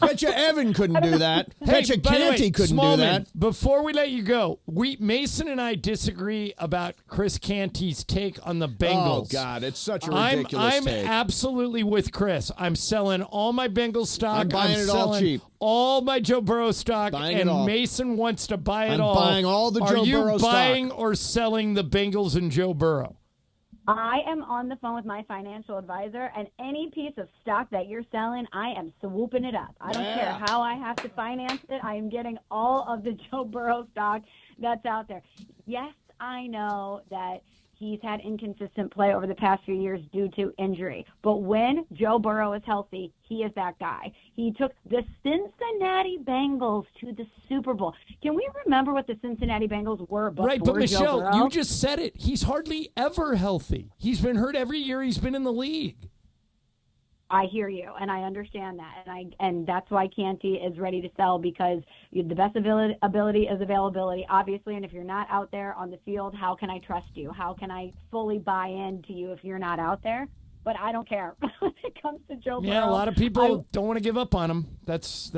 Bet you Evan couldn't do that. Bet you by the way, Canty couldn't do Smallman, that. Before we let you go, Mason and I disagree about Chris Canty's take on the Bengals. Oh, God, it's such a ridiculous I'm take. absolutely with Chris. I'm selling all my Bengals stock. I'm buying it all selling cheap. all my Joe Burrow stock, Buying it and all. Mason wants to buy it I'm all. buying all the Joe Burrow Are you stock. buying or selling the Bengals and Joe Burrow? I am on the phone with my financial advisor, and any piece of stock that you're selling, I am swooping it up. I don't care how I have to finance it. I am getting all of the Joe Burrow stock that's out there. Yes, I know that he's had inconsistent play over the past few years due to injury. But when Joe Burrow is healthy, he is that guy. He took the Cincinnati Bengals to the Super Bowl. Can we remember what the Cincinnati Bengals were before Right, but Joe Michelle, Burrow? you just said it. He's hardly ever healthy. He's been hurt every year he's been in the league. I hear you, and I understand that, and that's why Canty is ready to sell, because the best ability is availability, obviously. And if you're not out there on the field, how can I trust you? How can I fully buy into you if you're not out there? But I don't care when it comes to Joe Burrow. Yeah, a lot of people don't want to give up on him. That's.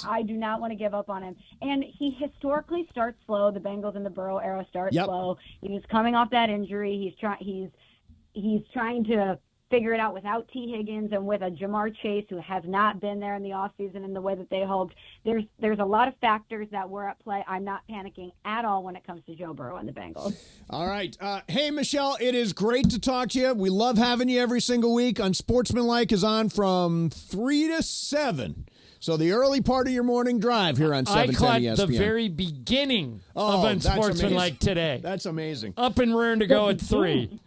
I do not want to give up on him, and he historically starts slow. The Bengals in the Burrow era start slow. He was coming off that injury. He's trying to figure it out without T. Higgins and with a Jamar Chase who has not been there in the offseason in the way that they hoped. There's a lot of factors that were at play. I'm not panicking at all when it comes to Joe Burrow and the Bengals. All right. Hey, Michelle, it is great to talk to you. We love having you every single week. Unsportsmanlike is on from 3 to 7. So the early part of your morning drive here on 710 I ESPN. caught the very beginning of that's Unsportsmanlike amazing. today. That's amazing. Up and rearing to go at 3.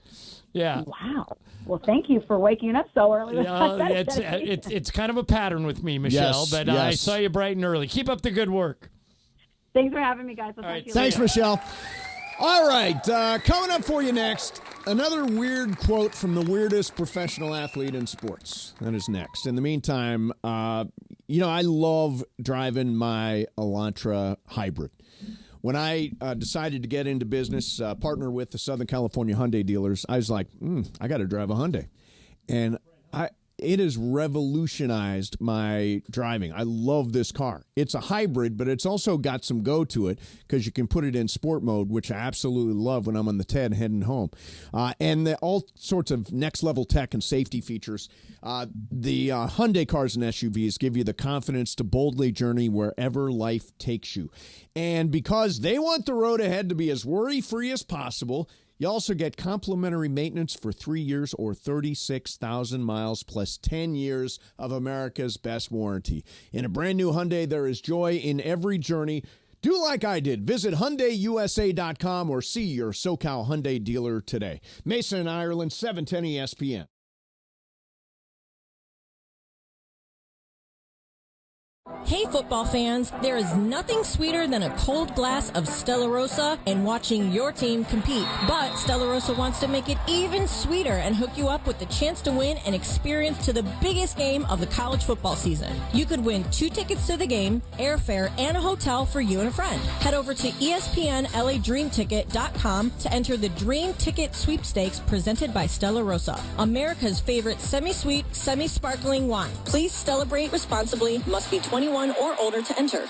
Yeah. Wow. Well, thank you for waking up so early. It's kind of a pattern with me, Michelle, Yes, but yes. I saw you bright and early. Keep up the good work. Thanks for having me, guys. I'll talk to you Thanks, later. Michelle. All right, coming up for you next, another weird quote from the weirdest professional athlete in sports. That is next. In the meantime, I love driving my Elantra hybrid. When I decided to get into business, partner with the Southern California Hyundai dealers, I was like, I got to drive a Hyundai. And it has revolutionized my driving. I love this car. It's a hybrid, but it's also got some go to it because you can put it in sport mode, which I absolutely love when I'm on the 10 heading home. And all sorts of next-level tech and safety features. The Hyundai cars and SUVs give you the confidence to boldly journey wherever life takes you. And because they want the road ahead to be as worry-free as possible, you also get complimentary maintenance for 3 years or 36,000 miles plus 10 years of America's best warranty. In a brand new Hyundai, there is joy in every journey. Do like I did. Visit HyundaiUSA.com or see your SoCal Hyundai dealer today. Mason and Ireland, 710 ESPN. Hey football fans, there is nothing sweeter than a cold glass of Stella Rosa and watching your team compete. But Stella Rosa wants to make it even sweeter and hook you up with the chance to win an experience to the biggest game of the college football season. You could win 2 tickets to the game, airfare, and a hotel for you and a friend. Head over to ESPNLADreamTicket.com to enter the Dream Ticket Sweepstakes presented by Stella Rosa, America's favorite semi-sweet, semi-sparkling wine. Please celebrate responsibly. Must be 21 or older to enter.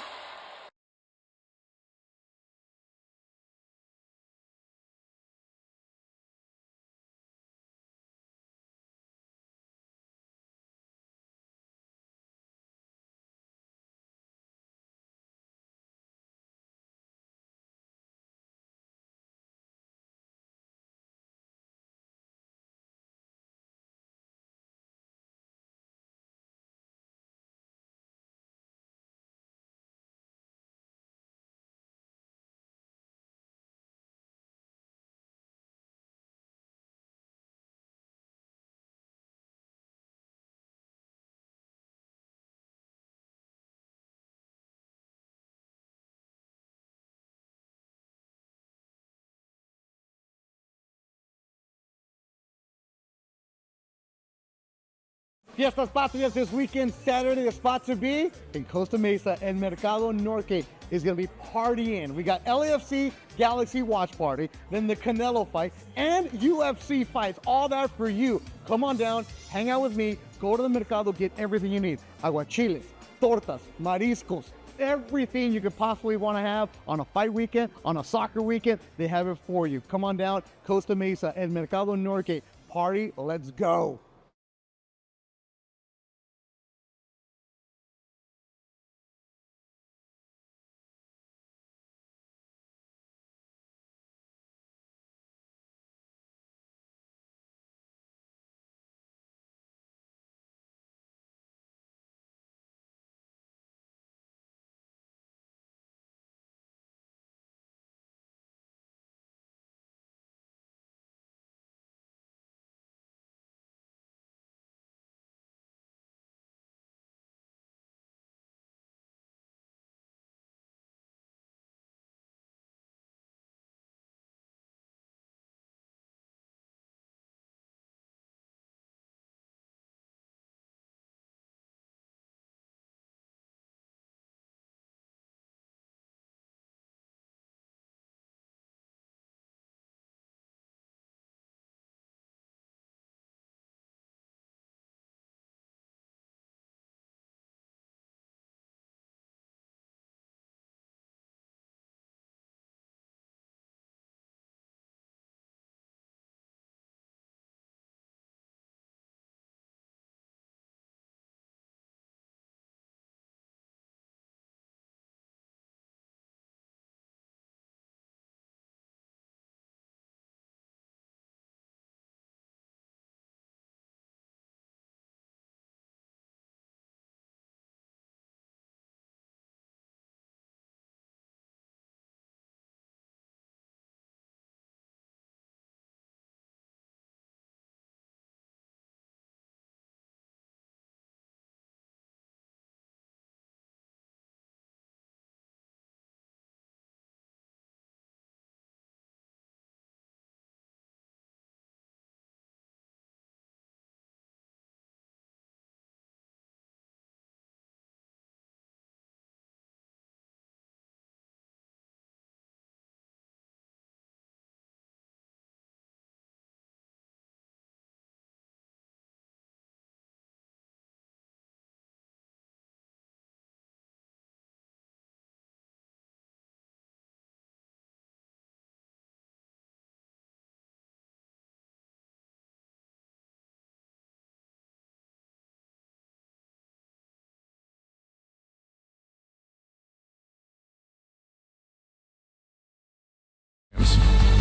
Fiestas Patrias this weekend, Saturday. The spot to be in Costa Mesa and Mercado Norte is going to be partying. We got LAFC Galaxy Watch Party, then the Canelo fight, and UFC fights. All that for you. Come on down, hang out with me, go to the Mercado, get everything you need. Aguachiles, tortas, mariscos, everything you could possibly want to have on a fight weekend, on a soccer weekend, they have it for you. Come on down, Costa Mesa and Mercado Norte. Party, let's go.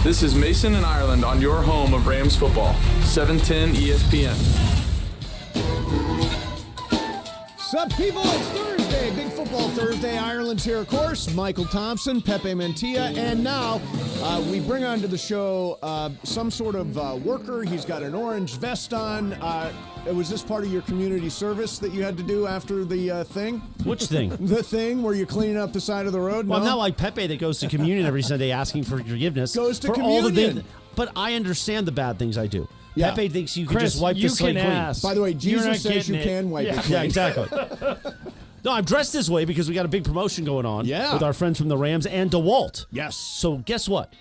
This is Mason in Ireland on your home of Rams football, 710 ESPN. Sup, people? It's Thursday. Big Football Thursday. Ireland's here, of course. Michael Thompson, Pepe Mantilla, and now we bring onto the show some sort of worker. He's got an orange vest on. Was this part of your community service that you had to do after the thing? Which thing? The thing where you're cleaning up the side of the road? Well, no? I'm not like Pepe that goes to communion every Sunday asking for forgiveness. Goes to for communion. all the things, but I understand the bad things I do. Yeah. Pepe thinks you can Chris, just wipe you the slate can clean. ask. By the way, You're not Jesus says you getting it. can wipe it clean. Yeah, exactly. No, I'm dressed this way because we got a big promotion going on with our friends from the Rams and DeWalt. Yes. So guess what,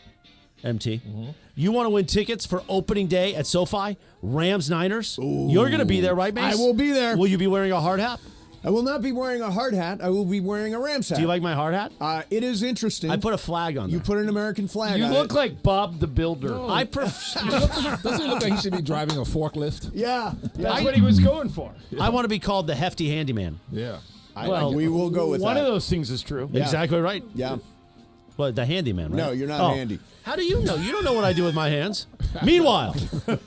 MT? You want to win tickets for opening day at SoFi? Rams-Niners? You're going to be there, right, Mace? I will be there. Will you be wearing a hard hat? I will not be wearing a hard hat. I will be wearing a Rams hat. Do you like my hard hat? It is interesting. I put a flag on there. You put an American flag You on look it. like Bob the Builder. No. I Doesn't he look like he should be driving a forklift? Yeah. That's what he was going for. I want to be called the Hefty Handyman. Yeah. Well, we will go with one that. of those things is true. Yeah. Exactly right. Yeah. Well, the handyman, right? No, you're not handy. How do you know? You don't know what I do with my hands. Meanwhile,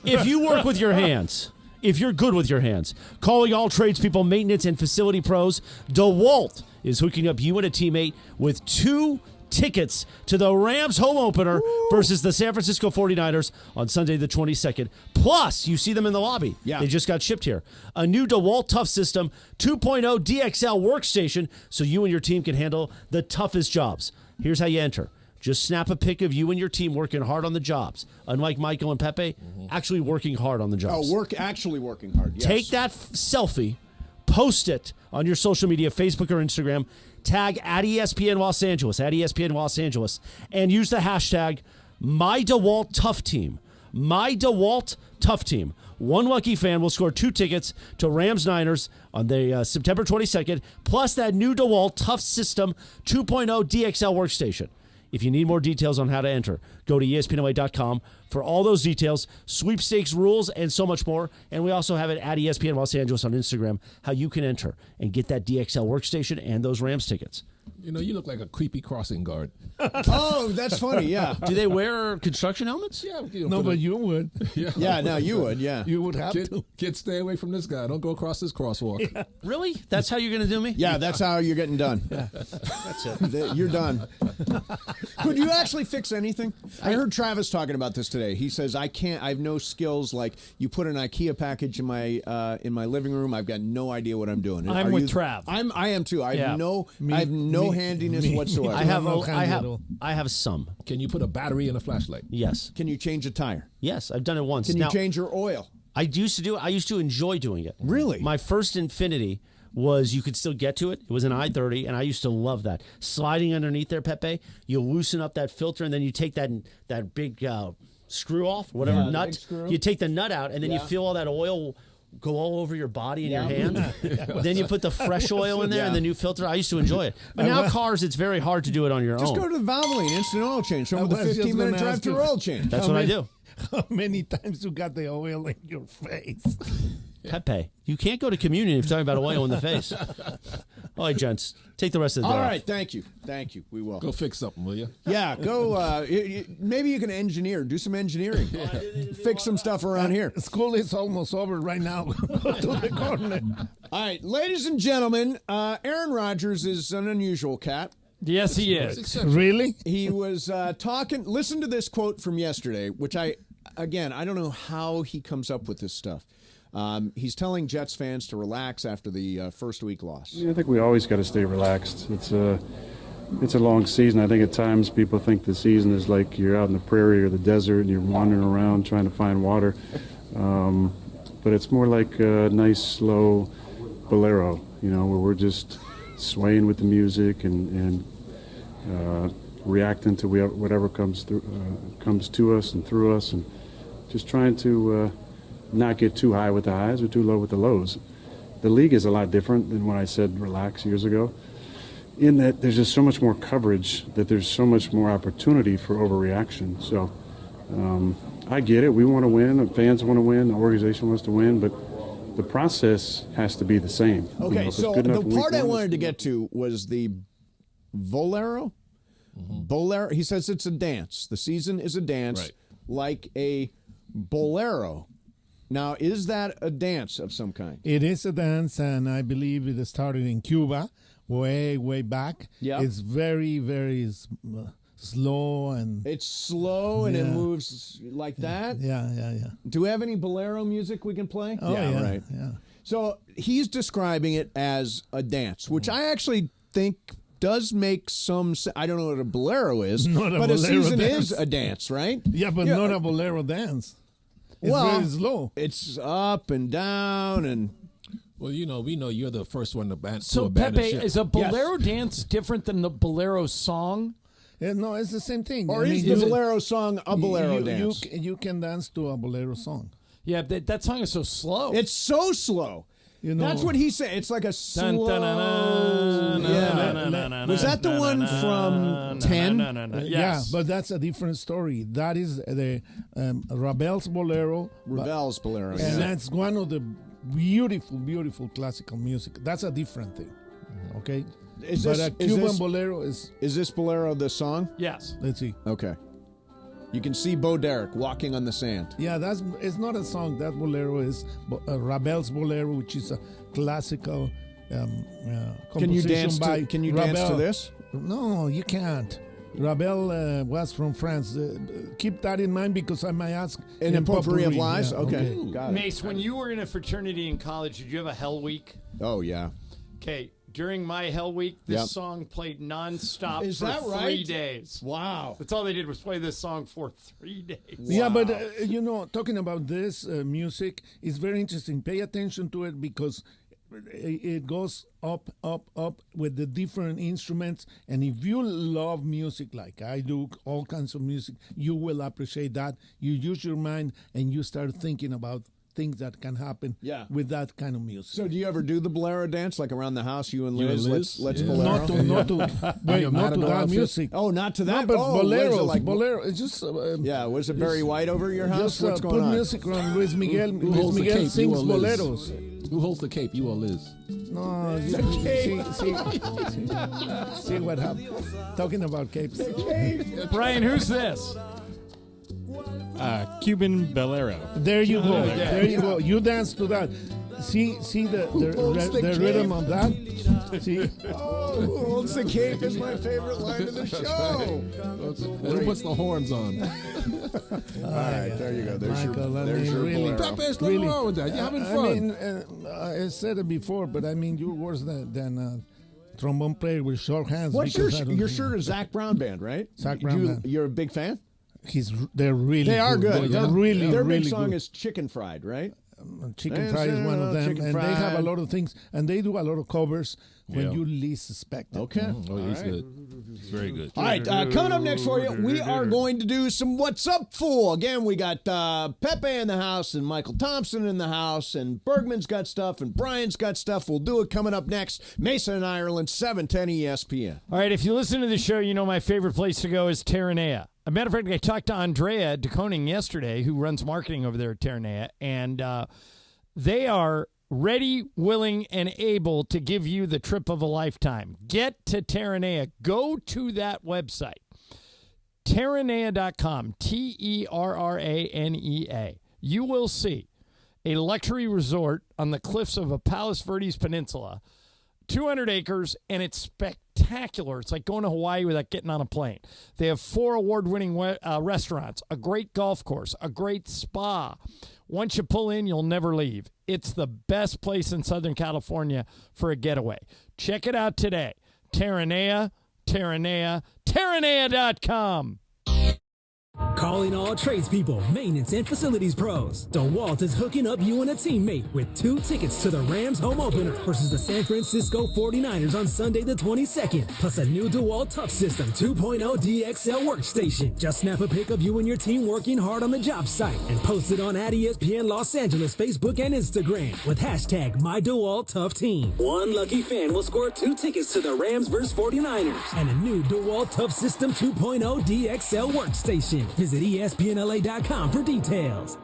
if you work with your hands, if you're good with your hands, calling all tradespeople, maintenance, and facility pros, DeWalt is hooking up you and a teammate with 2 tickets to the Rams home opener versus the San Francisco 49ers on Sunday the 22nd. Plus, you see them in the lobby. Yeah. They just got shipped here. A new DeWalt Tough System 2.0 DXL workstation so you and your team can handle the toughest jobs. Here's how you enter. Just snap a pic of you and your team working hard on the jobs. Unlike Michael and Pepe, actually working hard on the jobs. Actually working hard. Yes. Take that selfie, post it on your social media, Facebook or Instagram, tag at ESPN Los Angeles, and use the hashtag MyDeWalt Tough Team. One lucky fan will score 2 tickets to Rams-Niners on the September 22nd, plus that new DeWalt Tough System 2.0 DXL workstation. If you need more details on how to enter, go to ESPNLA.com for all those details, sweepstakes rules, and so much more. And we also have it at ESPN Los Angeles on Instagram, how you can enter and get that DXL workstation and those Rams tickets. You know, you look like a creepy crossing guard. Oh, that's funny, yeah. Do they wear construction helmets? Yeah. No, but you would. Yeah, no, you would, yeah. You would have to. Kid, stay away from this guy. Don't go across this crosswalk. Yeah. Really? That's how you're going to do me? Yeah, that's how you're getting done. Yeah. That's it. You're done. Could you actually fix anything? I heard Travis talking about this today. He says, I have no skills. Like, you put an IKEA package in my living room, I've got no idea what I'm doing. I'm with Trav. I am too. I have no handiness whatsoever. I have some. Can you put a battery in a flashlight? Yes. Can you change a tire? Yes, I've done it once. Can you change your oil? I used to enjoy doing it. Really? My first Infinity was you could still get to it. It was an I-30, and I used to love that. Sliding underneath there, Pepe, you loosen up that filter, and then you take that big screw off, whatever nut. You take the nut out, and then you feel all that oil go all over your body and your hand. Then you put the fresh oil in there and the new filter. I used to enjoy it. But now cars, it's very hard to do it on your own. Just go to the Valvoline Instant Oil Change. Show them with a 15-minute drive-through oil change. That's what I do. How many times you got the oil in your face? Pepe, you can't go to communion if you're talking about oil in the face. All right, gents, take the rest of the day. All off. right, thank you. We will. Go fix something, will you? Yeah, go. Maybe you can do some engineering. Fix some stuff around here. School is almost over right now. Go to the corner. All right, ladies and gentlemen, Aaron Rodgers is an unusual cat. Yes, he is. Really? He was talking. Listen to this quote from yesterday, which I don't know how he comes up with this stuff. He's telling Jets fans to relax after the first week loss. I think we always got to stay relaxed. It's a long season. I think at times people think the season is like you're out in the prairie or the desert and you're wandering around trying to find water. But it's more like a nice, slow bolero, where we're just swaying with the music and reacting to whatever comes to us and through us, and just trying to not get too high with the highs or too low with the lows. The league is a lot different than when I said relax years ago, in that there's just so much more coverage, that there's so much more opportunity for overreaction. So I get it. We want to win. The fans want to win. The organization wants to win. But the process has to be the same. Okay, so the part I wanted to get to was the bolero. Bolero. He says it's a dance. The season is a dance, like a bolero. Now, is that a dance of some kind? It is a dance, and I believe it started in Cuba, way back. Yeah. It's very, very slow. It's slow, and it moves like that? Yeah. Do we have any bolero music we can play? Oh, yeah. Right. Yeah. So he's describing it as a dance, which I actually think does make some sense. I don't know what a bolero is, but a season is a dance, right? Yeah, but not a bolero dance. It's very slow. It's up and down and... Well, we know you're the first one to abandon So, Pepe, is a bolero Yes. dance different than the bolero song? No, it's the same thing. Or is the bolero song a bolero dance? You can dance to a bolero song. Yeah, that song is so slow. It's so slow. That's what he said. It's like a slow... Was that the one from 10? Yeah, but that's a different story. That is the Ravel's bolero. Ravel's bolero, and that's one of the beautiful classical music. That's a different thing. Okay? But a Cuban bolero is... Is this bolero the song? Yes. Let's see. Okay. You can see Bo Derek walking on the sand. Yeah, it's not a song. That bolero is Ravel's bolero, which is a classical composition by Can you Ravel. dance to this? No, you can't. Ravel was from France. Keep that in mind because I might ask. An potpourri of lies? Yeah, okay. Got it. Mace, when you were in a fraternity in college, did you have a hell week? Oh, yeah. Okay. during my Hell Week, this song played nonstop Is for that 3 right? days. Wow. That's all they did was play this song for 3 days. Yeah, but talking about this music is very interesting. Pay attention to it because it goes up, up, up with the different instruments. And if you love music like I do, all kinds of music, you will appreciate that. You use your mind and you start thinking about things that can happen with that kind of music. So do you ever do the bolero dance, like around the house, you and Liz? Let's bolero. Not to that music. Oh, not to that. No, but bolero. Bolero. It's just was it Barry White over your house? Just What's going put on? music on. Luis Miguel. Who holds the Luis Miguel cape? sings You or Liz? boleros. Who holds the cape? You or Liz? No, see what happened. Talking about capes. Brian, who's this? Cuban bolero. There you go. There you go. You dance to that. See the rhythm of that. See. Who holds the cape is my favorite line of the show. Who puts the horns on? All right, there you go. There's Michael, your really, bolero. There's nothing wrong with that. You're having fun. I said it before, but I mean, you're worse than trombone player with short hands. What's your shirt? Is Zach Brown Band, right? Zach Brown Band. You're a big fan? They're really They are good. They're really, Their really big song good. is Chicken Fried, right? Chicken Fried is one of them, Chicken and Fried. they have a lot of things, and they do a lot of covers when Yeah. you least suspect it. Okay. Oh, he's good. It's very good. All right, coming up next for you, we are going to do some What's Up Fool. Again, we got Pepe in the house and Michael Thompson in the house, and Bergman's got stuff, and Brian's got stuff. We'll do it coming up next. Mason and Ireland, 710 ESPN. All right, if you listen to the show, you know my favorite place to go is Terranea. As a matter of fact, I talked to Andrea DeConing yesterday, who runs marketing over there at Terranea, and they are ready, willing, and able to give you the trip of a lifetime. Get to Terranea. Go to that website, Terranea.com, Terranea. You will see a luxury resort on the cliffs of a Palos Verdes Peninsula, 200 acres, and it's spectacular. It's like going to Hawaii without getting on a plane. They have 4 award-winning restaurants, a great golf course, a great spa. Once you pull in, you'll never leave. It's the best place in Southern California for a getaway. Check it out today. Terranea, Terranea.com. Calling all tradespeople, maintenance, and facilities pros. DeWalt is hooking up you and a teammate with 2 tickets to the Rams home opener versus the San Francisco 49ers on Sunday the 22nd, plus a new DeWalt Tough System 2.0 DXL workstation. Just snap a pic of you and your team working hard on the job site and post it on @ESPN Los Angeles Facebook and Instagram with hashtag #MyDeWaltToughTeam. One lucky fan will score 2 tickets to the Rams vs 49ers and a new DeWalt Tough System 2.0 DXL workstation. Visit ESPNLA.com for details.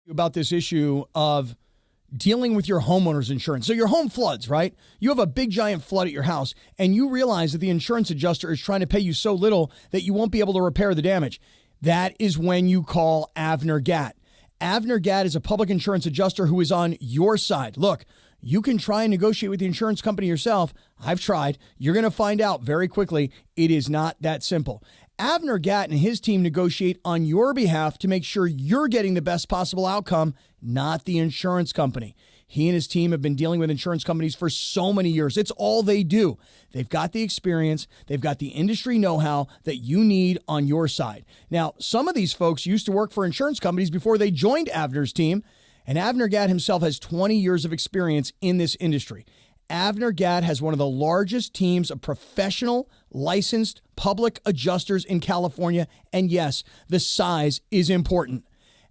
About this issue of dealing with your homeowner's insurance. So your home floods, right? You have a big giant flood at your house and you realize that the insurance adjuster is trying to pay you so little that you won't be able to repair the damage. That is when you call Avner Gatt. Avner Gatt is a public insurance adjuster who is on your side. Look, you can try and negotiate with the insurance company yourself. I've tried. You're going to find out very quickly it is not that simple. Avner Gatt and his team negotiate on your behalf to make sure you're getting the best possible outcome, not the insurance company. He and his team have been dealing with insurance companies for so many years. It's all they do. They've got the experience. They've got the industry know-how that you need on your side. Now, some of these folks used to work for insurance companies before they joined Avner's team, and Avner Gatt himself has 20 years of experience in this industry. Avner Gatt has one of the largest teams of professional, licensed public adjusters in California. And yes, the size is important.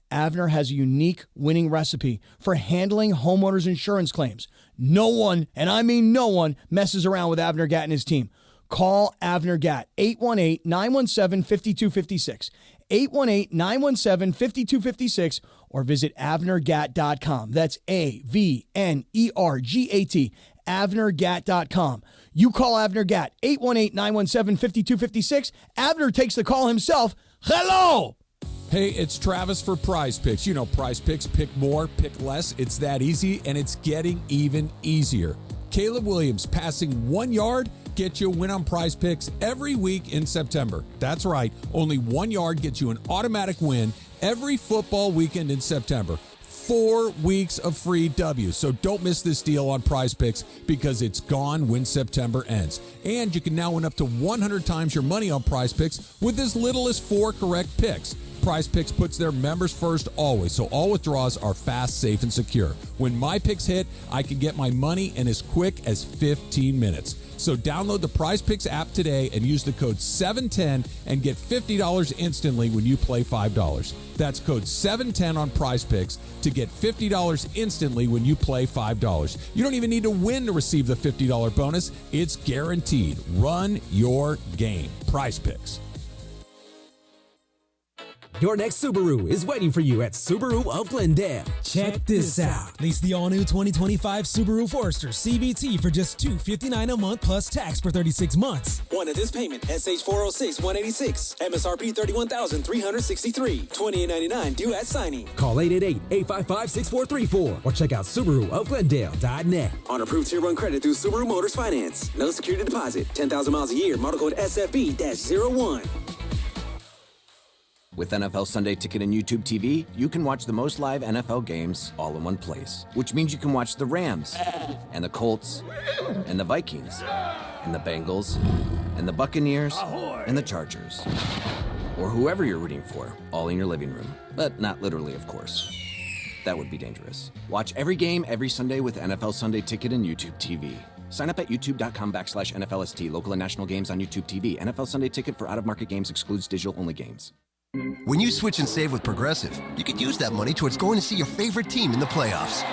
Avner has a unique winning recipe for handling homeowners' insurance claims. No one, and I mean no one, messes around with Avner Gatt and his team. Call Avner Gatt, 818-917-5256. 818-917-5256 or visit AvnerGatt.com. That's AVNERGAT. AvnerGatt.com. You call Abner Gatt, 818-917-5256. Abner takes the call himself. Hello! Hey, it's Travis for Prize Picks. You know Prize Picks, pick more, pick less. It's that easy, and it's getting even easier. Caleb Williams passing 1 yard gets you a win on Prize Picks every week in September. That's right, only 1 yard gets you an automatic win every football weekend in September. 4 weeks of free W's. So don't miss this deal on Prize Picks because it's gone when September ends. And you can now win up to 100 times your money on Prize Picks with as little as 4 correct picks. Prize Picks puts their members first always, so all withdrawals are fast, safe, and secure. When my picks hit, I can get my money in as quick as 15 minutes. So download the Prize Picks app today and use the code 710 and get $50 instantly when you play $5. That's code 710 on Prize Picks to get $50 instantly when you play $5. You don't even need to win to receive the $50 bonus. It's guaranteed. Run your game. Prize Picks. Your next Subaru is waiting for you at Subaru of Glendale. Check this out. Lease the all-new 2025 Subaru Forester CVT for just $259 a month plus tax for 36 months. One of this payment, SH406-186, MSRP $31,363, $28.99 due at signing. Call 888-855-6434 or check out SubaruofGlendale.net. On approved Tier 1 credit through Subaru Motors Finance. No security deposit, 10,000 miles a year, model code SFB-01. With NFL Sunday Ticket and YouTube TV, you can watch the most live NFL games all in one place, which means you can watch the Rams and the Colts and the Vikings and the Bengals and the Buccaneers and the Chargers, or whoever you're rooting for, all in your living room. But not literally, of course. That would be dangerous. Watch every game every Sunday with NFL Sunday Ticket and YouTube TV. Sign up at youtube.com/NFLST. Local and national games on YouTube TV. NFL Sunday Ticket for out-of-market games excludes digital-only games. When you switch and save with Progressive, you could use that money towards going to see your favorite team in the playoffs.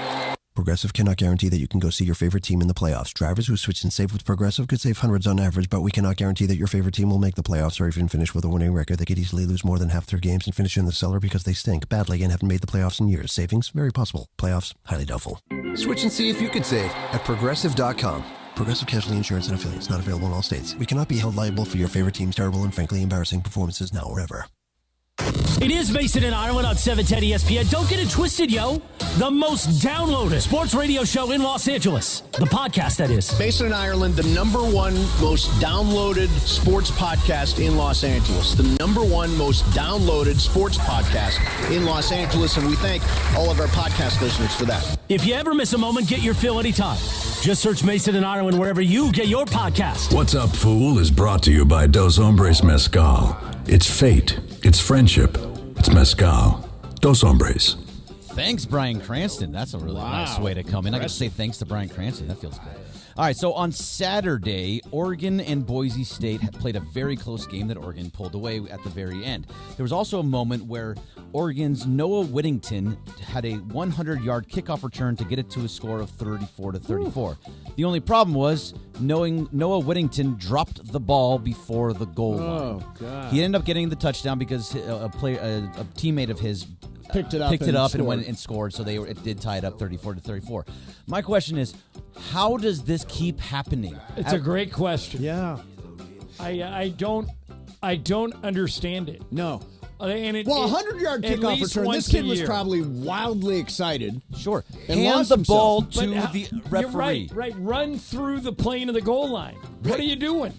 Progressive cannot guarantee that you can go see your favorite team in the playoffs. Drivers who switch and save with Progressive could save hundreds on average, but we cannot guarantee that your favorite team will make the playoffs or even finish with a winning record. They could easily lose more than half their games and finish in the cellar because they stink badly and haven't made the playoffs in years. Savings? Very possible. Playoffs? Highly doubtful. Switch and see if you could save at Progressive.com. Progressive Casualty Insurance and Affiliates. Not available in all states. We cannot be held liable for your favorite team's terrible and frankly embarrassing performances now or ever. It is Mason and Ireland on 710 ESPN. Don't get it twisted, yo. The most downloaded sports radio show in Los Angeles. The podcast, that is. Mason and Ireland, the #1 most downloaded sports podcast in Los Angeles. The #1 most downloaded sports podcast in Los Angeles. And we thank all of our podcast listeners for that. If you ever miss a moment, get your fill anytime. Just search Mason and Ireland wherever you get your podcast. What's Up, Fool is brought to you by Dos Hombres Mezcal. It's fate. It's friendship. It's mezcal. Dos Hombres. Thanks, Bryan Cranston. That's a really nice way to come in. I got to say thanks to Bryan Cranston. That feels good. All right, so on Saturday, Oregon and Boise State played a very close game that Oregon pulled away at the very end. There was also a moment where Oregon's Noah Whittington had a 100-yard kickoff return to get it to a score of 34-34. The only problem was Noah Whittington dropped the ball before the goal line. Oh, God. He ended up getting the touchdown because a teammate of his picked it up and went and scored, so it did tie it up 34-34. My question is, how does this keep happening? It's a great question. Yeah. I don't understand it. No. And a 100-yard kickoff return. This kid was probably wildly excited. Sure. And Hand lost the himself. ball to the referee. You're right. Run through the plane of the goal line. What are you doing?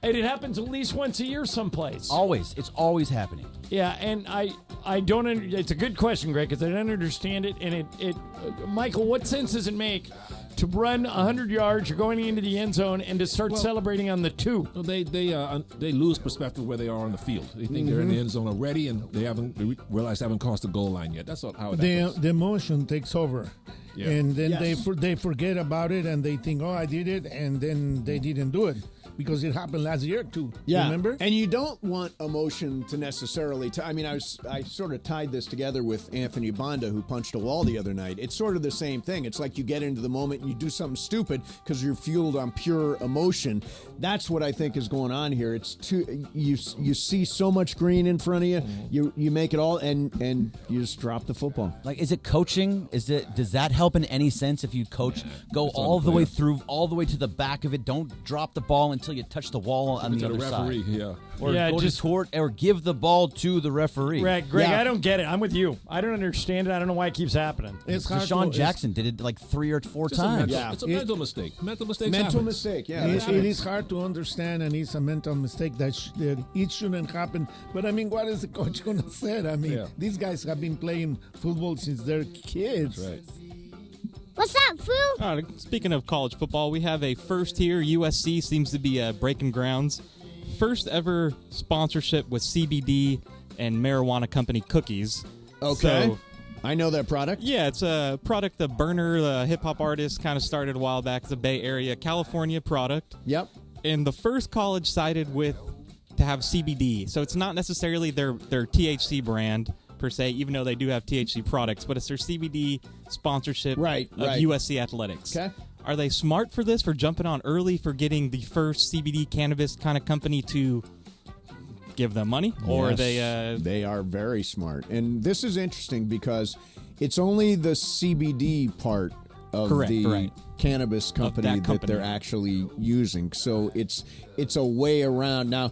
And it happens at least once a year someplace. Always. It's always happening. Yeah, and I don't. It's a good question, Greg, because I don't understand it. And Michael, what sense does it make to run 100 yards? You're going into the end zone and to start celebrating on the 2. Well, they lose perspective where they are on the field. They think they're in the end zone already, and they realize they haven't crossed the goal line yet. That's how it happens. The emotion takes over. Yeah. And then they forget about it, and they think, oh, I did it, and then they didn't do it. because it happened last year too. Yeah, Remember? and you don't want emotion to necessarily. I mean, I sort of tied this together with Anthony Bonda, who punched a wall the other night. It's sort of the same thing. It's like you get into the moment and you do something stupid because you're fueled on pure emotion. That's what I think is going on here. It's too you see so much green in front of you. You make it all and you just drop the football. Like, is it coaching? Does that help in any sense if you coach? Go all the way through, all the way to the back of it. Don't drop the ball until you touch the wall on the other referee, side. Yeah. Or go to court, or give the ball to the referee. Greg, I don't get it. I'm with you. I don't understand it. I don't know why it keeps happening. Deshaun Jackson did it like 3 or 4 times. It's a mental mistake. Mental mistake. Yeah, it is hard to understand, and it's a mental mistake that it shouldn't happen. But I mean, what is the coach going to say? I mean, these guys have been playing football since they're kids. Right. What's up, Foo? Speaking of college football, we have a first here. USC seems to be breaking grounds. First ever sponsorship with CBD and marijuana company Cookies. Okay. So, I know that product. Yeah, it's a product the Burner, the hip-hop artist, kind of started a while back. It's a Bay Area, California product. Yep. And the first college sided to have CBD. So it's not necessarily their THC brand per se, even though they do have THC products, but it's their CBD sponsorship of USC Athletics. Okay. Are they smart for this, for jumping on early, for getting the first CBD cannabis kind of company to give them money? Or Yes, are they... They are very smart. And this is interesting because it's only the CBD part of the cannabis company that they're actually using. So it's a way around. Now,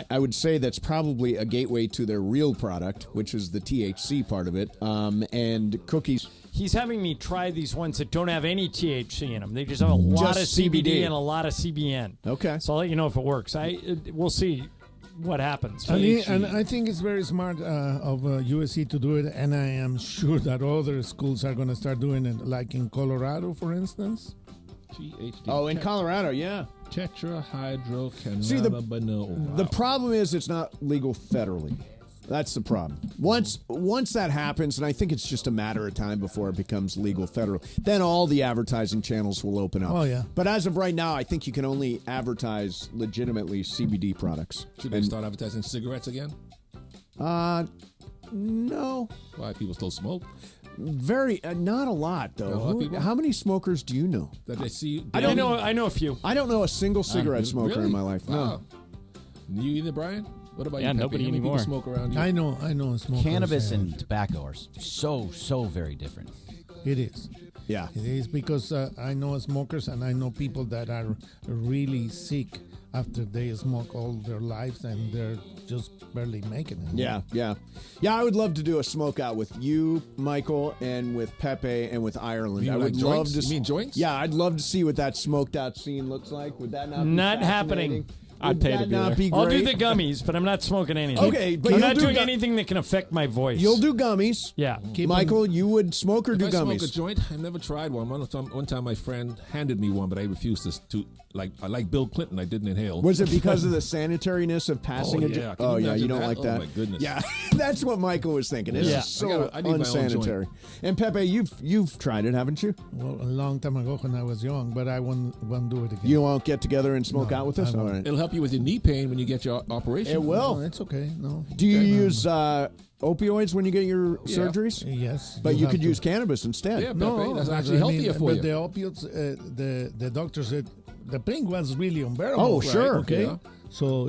I would say that's probably a gateway to their real product, which is the THC part of it, and Cookies. He's having me try these ones that don't have any THC in them. They just have a lot of CBD and a lot of CBN. Okay. So I'll let you know if it works. We'll see what happens. And I think it's very smart of USC to do it, and I am sure that other schools are going to start doing it, like in Colorado, for instance. THC. Oh, in Colorado, yeah. Tetrahydrocannabinol. See, the problem is it's not legal federally. That's the problem. Once that happens, and I think it's just a matter of time before it becomes legal federal, then all the advertising channels will open up. Oh, yeah. But as of right now, I think you can only advertise legitimately CBD products. Should they start advertising cigarettes again? No. Why? People still smoke? Not a lot, though. How many smokers do you know? That they see? I don't know. I know a few. I don't know a single cigarette smoker in my life. Wow. No. You either, Brian? What about you? Yeah, Pepe? nobody How many anymore. people smoke around you? I know smokers. Cannabis and tobacco are so very different. It is. Yeah. It is because I know smokers and I know people that are really sick after they smoke all their lives and they're just barely making it. Yeah. I would love to do a smoke out with you, Michael, and with Pepe and with Ireland. You I mean would like love joints? to. You mean joints? Yeah, I'd love to see what that smoked out scene looks like. Would that not be Not fascinating? happening. I'd pay to that be not there. be I'll do great? the gummies, but I'm not smoking anything. Okay, but I'm you'll not do doing anything that can affect my voice. You'll do gummies. Yeah. Michael, you would smoke or do If I smoke a gummies? joint, I never tried one. One time my friend handed me one, but I refused to I like Bill Clinton. I didn't inhale. Was it because of the sanitariness of passing Oh, a yeah. joint? Can you Oh, yeah, imagine you don't that? like Oh, that? my goodness. Yeah, that's what Michael was thinking. This is so I need my own unsanitary. And Pepe, you've tried it, haven't you? Well, a long time ago when I was young, but I won't do it again. You won't get together and smoke out with us? I All won't. right. It'll help you with your knee pain when you get your operation. It will. No, it's okay. No. Do you use opioids when you get your surgeries? Yes. But you have could to. use cannabis instead. Yeah, No, Pepe, that's but actually I healthier mean, for but you. the opiates, the doctor said the pain was really unbearable. Oh, right? sure. Okay. Yeah. So,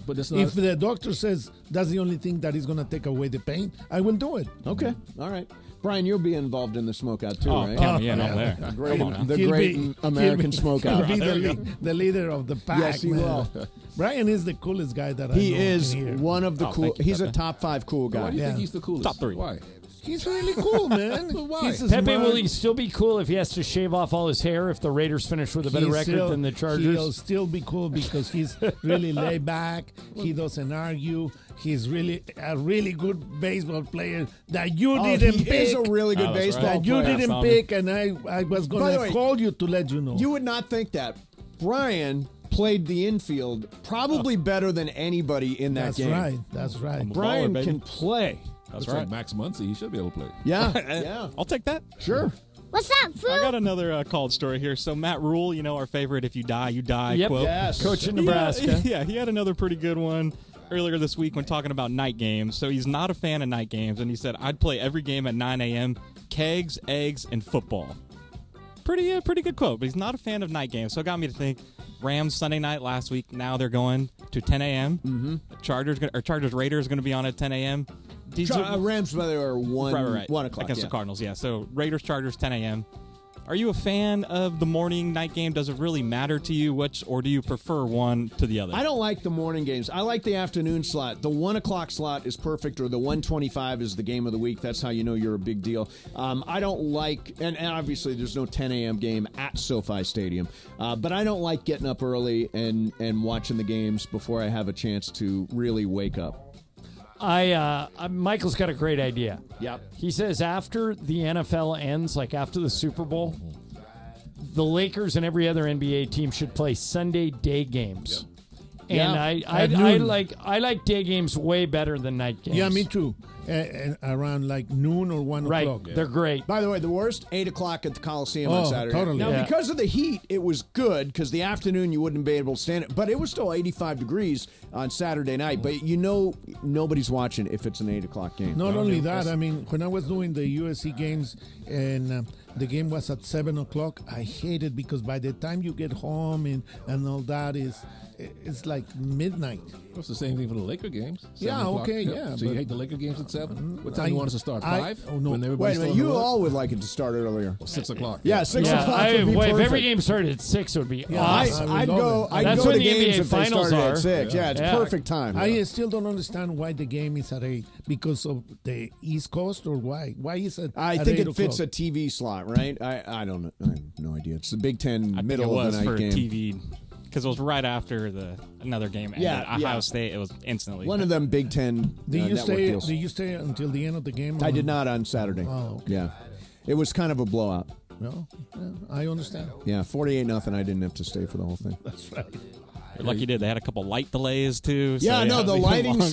But it's not- if the doctor says that's the only thing that is going to take away the pain, I will do it. Okay. All right. Brian, you'll be involved in the smokeout too, right? count me in, I'm there. The great, Come on now. the He'll great be- American smokeout. He'll be the leader of the pack. Yes, he man. will. Brian is the coolest guy that I He know is in here. one of the cool. thank you, He's a Pepe. top 5 cool Why guy. do you think Yeah. he's the coolest? Top 3. Why? He's really cool, man. But why? He's a Pepe, smart- will he still be cool if he has to shave off all his hair if the Raiders finish with a better He's record still- than the He'll Chargers? still be cool because he's really laid back. He doesn't argue. He's really a really good baseball player that you didn't he pick. is a really good Oh, that's baseball right. that you player. didn't Tommy. pick, and I was By going the to way, call you to let you know. You would not think that. Brian played the infield probably better than anybody in that That's game. right. That's right. I'm a Brian baller, baby. can play. That's Looks right. like Max Muncy. He should be able to play. Yeah, yeah. I'll take that. Sure. What's up, fool? I got another college story here. So Matt Rule, our favorite, if you die, you die Yep. quote. Yes. Coach in Nebraska. Yeah, he had another pretty good one earlier this week when talking about night games. So he's not a fan of night games, and he said, I'd play every game at 9 a.m., kegs, eggs, and football. Pretty good quote, but he's not a fan of night games. So it got me to think, Rams Sunday night last week, now they're going to 10 a.m. Mm-hmm. Chargers Raiders going to be on at 10 a.m. Rams, by the way, are 1 o'clock. Against the Cardinals, yeah. So Raiders, Chargers, 10 a.m. Are you a fan of the morning night game? Does it really matter to you? Or do you prefer one to the other? I don't like the morning games. I like the afternoon slot. The 1 o'clock slot is perfect, or the 1:25 is the game of the week. That's how you know you're a big deal. I don't like, and obviously there's no 10 a.m. game at SoFi Stadium, but I don't like getting up early and watching the games before I have a chance to really wake up. Michael's got a great idea. Yep. He says after the NFL ends, like after the Super Bowl, the Lakers and every other NBA team should play Sunday day games. Yep. And I like day games way better than night games. Yeah, me too. Around like noon or 1 o'clock. They're great. By the way, the worst, 8 o'clock at the Coliseum on Saturday. Totally. Now, because of the heat, it was good because the afternoon you wouldn't be able to stand it. But it was still 85 degrees on Saturday night. But nobody's watching if it's an 8 o'clock game. Not only that, I mean, when I was doing the USC games and the game was at 7 o'clock, I hate it because by the time you get home and all that it's like midnight. It's the same thing for the Laker games. Yeah, okay, yeah. So you hate the Laker games at 7? What time you want us to start? 5? Oh, no. When Wait a everybody's minute, still on you the road? all would like it to start earlier. 6 o'clock. Yeah, 6 o'clock would be if perfect. every game started at 6, it would be Yeah, awesome. I'd go That's to when the games NBA if they finals started are. at 6. Yeah, it's perfect time. I still don't understand why the game is at 8. Because of the East Coast or why? Why is it I at think 8 it fits o'clock? a TV slot, right? I don't know. I have no idea. It's the Big Ten I middle think it of was the night for game. TV because it was right after another game ended. Ohio State, it was instantly. One of them Big Ten Did you network deals. stay until the end of the game? I did not on Saturday. Oh, okay. Yeah. It was kind of a blowout. No, I understand. Yeah, 48-0. I didn't have to stay for the whole thing. That's right. You're lucky you did. They had a couple light delays too. So Yeah, no, the lighting By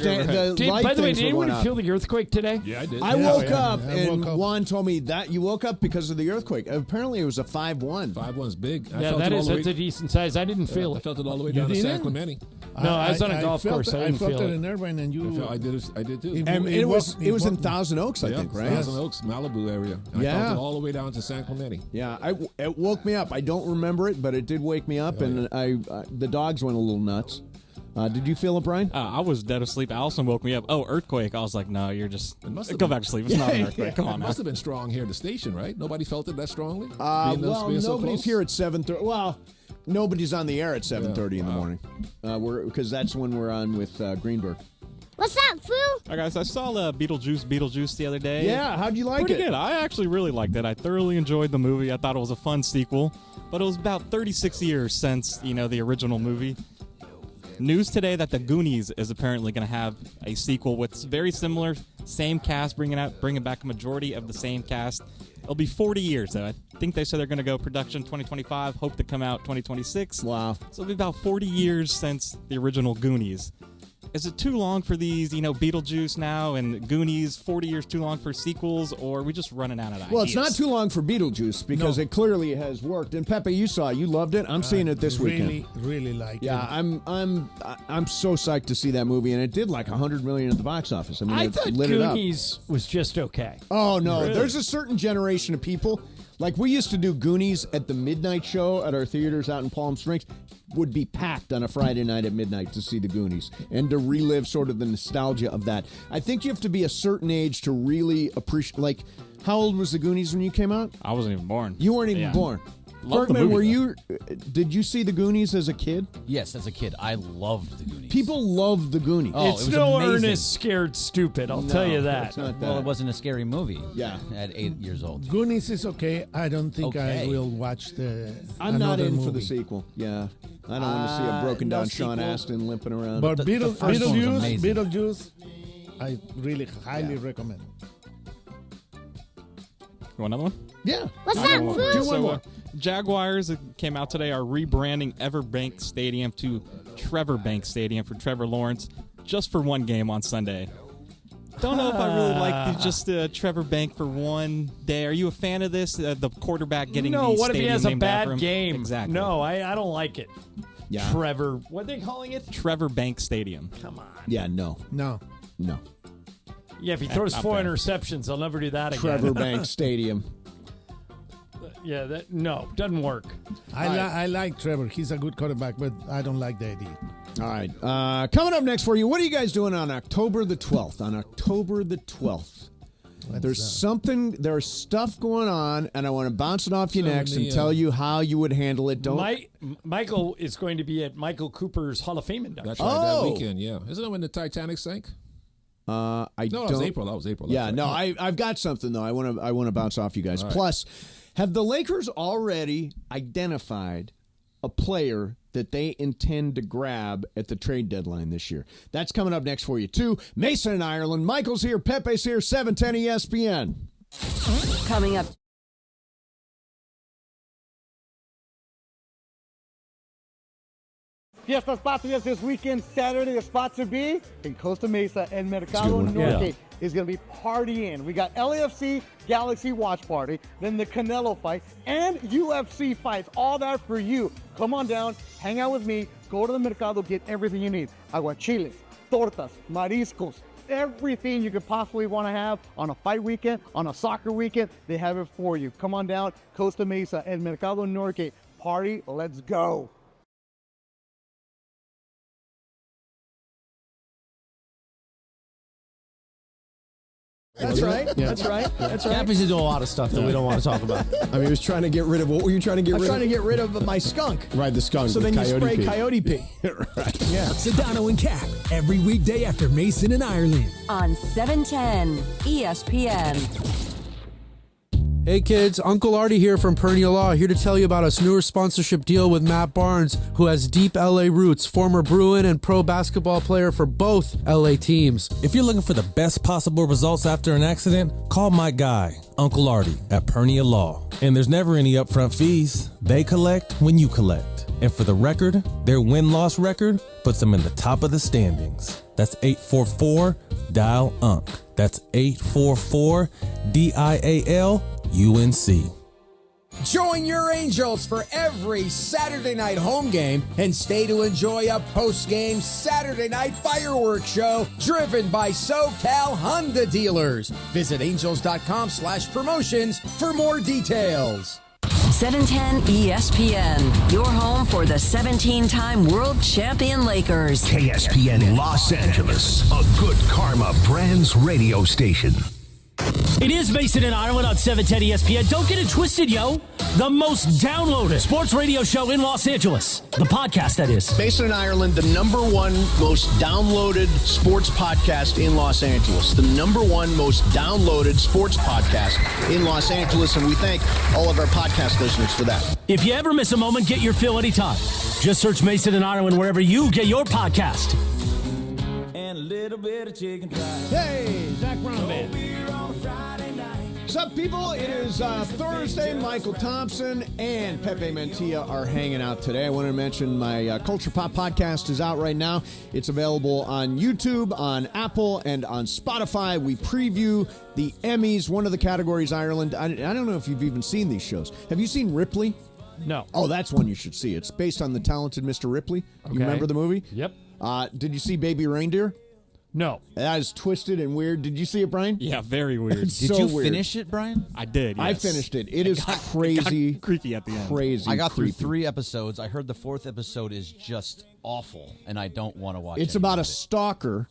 the way, did anyone feel the earthquake today? Yeah, I did. I woke up and Juan told me that you woke up because of the earthquake. Apparently, it was a 5-1. 5-1's big. Yeah, that's a decent size. I didn't feel it. I felt it all the way down to San Clemente. No, I was on a golf course. I didn't feel it it. in Irvine, and you. I did too. And it was in Thousand Oaks, I think, right? Thousand Oaks, Malibu area. I felt it all the way down to San Clemente. Yeah, it woke me up. I don't remember it, but it did wake me up, and the dogs went a little nuts. Did you feel it, Brian? I was dead asleep. Allison woke me up. Oh, earthquake. I was like, no, you're just go back to sleep. It's not an earthquake. Come on, It man. must have been strong here at the station, right? Nobody felt it that strongly? Well, being so nobody's close? here at 7:30. Well, nobody's on the air at 7:30 in the morning. Because that's when we're on with Greenberg. What's up, fool? All right, guys, I saw Beetlejuice the other day. Yeah, how'd you like Pretty it? good. I actually really liked it. I thoroughly enjoyed the movie. I thought it was a fun sequel, but it was about 36 years since, the original movie. News today that The Goonies is apparently going to have a sequel with very similar, same cast, bringing back a majority of the same cast. It'll be 40 years, though. I think they said they're going to go production 2025, hope to come out 2026. Wow. So it'll be about 40 years since the original Goonies. Is it too long for these, Beetlejuice now and Goonies, 40 years too long for sequels, or are we just running out of ideas? Well, it's not too long for Beetlejuice because it clearly has worked. And Pepe, you loved it. I'm seeing it this weekend. Really like it. Yeah, I'm so psyched to see that movie, and it did like $100 million at the box office. I mean, I it thought lit it up. Goonies was just okay. Oh no, Really? There's a certain generation of people. Like we used to do Goonies at the midnight show at our theaters out in Palm Springs. Would be packed on a Friday night at midnight to see the Goonies and to relive sort of the nostalgia of that. I think you have to be a certain age to really appreciate. Like, how old was the Goonies when you came out? I wasn't even born. You weren't even born. Love the Bergman, movie, did you see the Goonies as a kid? Yes, as a kid, I loved the Goonies. People love the Goonies. Oh, It's it was no amazing. Ernest Scared Stupid, I'll No, tell you that. it's not that. Well, it wasn't a scary movie. Yeah. At 8 years old. Goonies is okay. I don't think I Okay. will watch the. I'm not another in for the movie. sequel. Yeah. I don't want to see a broken down Sean sequel. Astin limping around. But the first one was amazing. Beetlejuice, I really highly recommend. You want another one? Yeah. What's I up, got one fool? more. Do one So, more. Jaguars came out today are rebranding Everbank Stadium to Trevor Bank Stadium for Trevor Lawrence just for one game on Sunday. Don't know if I really like just Trevor Bank for one day. Are you a fan of this? The quarterback getting No, the what if he stadium has a named after bad him? game? Exactly. No, I don't like it. Yeah. Trevor, what are they calling it? Trevor Bank Stadium. Come on. Yeah, no. No. Yeah, if he throws Not 4 fair. interceptions, I'll never do that again. Trevor Bank Stadium. Yeah, doesn't work. I like Trevor. He's a good quarterback, but I don't like the idea. All right. Coming up next for you, what are you guys doing on October the 12th? On October the 12th. There's stuff going on, and I want to bounce it off you next and tell you how you would handle it. Michael is going to be at Michael Cooper's Hall of Fame induction. That's right, that weekend, yeah. Isn't that when the Titanic sank? That was April. That was April. Yeah, right. no, I've got something though. I want to bounce off you guys. Right. Plus, have the Lakers already identified a player that they intend to grab at the trade deadline this year? That's coming up next for you too. Mason in Ireland, Michael's here, Pepe's here. 710 ESPN. Coming up. Fiestas Patrias this weekend, Saturday. The spots to be in Costa Mesa and Mercado Norte. Yeah. Is going to be partying. We got LAFC Galaxy watch party, then the Canelo fight, and UFC fights. All that for you. Come on down, hang out with me, go to the Mercado, get everything you need. Aguachiles, tortas, mariscos, everything you could possibly want to have on a fight weekend, on a soccer weekend, they have it for you. Come on down, Costa Mesa and Mercado Norte. Party, let's go. That's right. That's right. That's right. Cappy's doing a lot of stuff that we don't want to talk about. I mean, he was trying to get rid of, what were you trying to get rid of? I'm trying to get rid of my skunk. Right, the skunk. So the then you coyote spray pee. coyote pee. Right. Yeah. Sedano and Cap every weekday after Mason in Ireland. On 710 ESPN. Hey kids, Uncle Artie here from Pernia Law, here to tell you about a newer sponsorship deal with Matt Barnes, who has deep LA roots, former Bruin and pro basketball player for both LA teams. If you're looking for the best possible results after an accident, call my guy, Uncle Artie, at Pernia Law. And there's never any upfront fees. They collect when you collect. And for the record, their win-loss record puts them in the top of the standings. That's 844-DIAL-UNC. That's 844-DIAL-UNC. Join your Angels for every Saturday night home game and stay to enjoy a post-game Saturday night fireworks show driven by SoCal Honda dealers. Visit angels.com/promotions for more details. 710 ESPN, your home for the 17-time world champion Lakers. KSPN Los Angeles, a good karma brands radio station. It is Mason in Ireland on 710 ESPN. Don't get it twisted, yo. The most downloaded sports radio show in Los Angeles. The podcast, that is. Mason in Ireland, the #1 most downloaded sports podcast in Los Angeles. The #1 most downloaded sports podcast in Los Angeles. And we thank all of our podcast listeners for that. If you ever miss a moment, get your fill anytime. Just search Mason in Ireland wherever you get your podcast. And a little bit of chicken fried. Hey, Zach Brown Band. What's up, people? It is Thursday. Michael Thompson and Pepe Mantilla are hanging out today. I want to mention my Culture Pop podcast is out right now. It's available on YouTube, on Apple, and on Spotify. We preview the Emmys, one of the categories, Ireland. I don't know if you've even seen these shows. Have you seen Ripley? No. Oh, that's one you should see. It's based on The Talented Mr. Ripley. Okay. You remember the movie? Yep. Did you see Baby Reindeer? No. That is twisted and weird. Did you see it, Brian? Yeah, very weird. Did you finish it, Brian? I did, yes. I finished it. It is crazy. It got creepy at the end. Crazy. I got through creepy. 3 episodes. I heard the 4th episode is just awful, and I don't want to watch it. It's about a stalker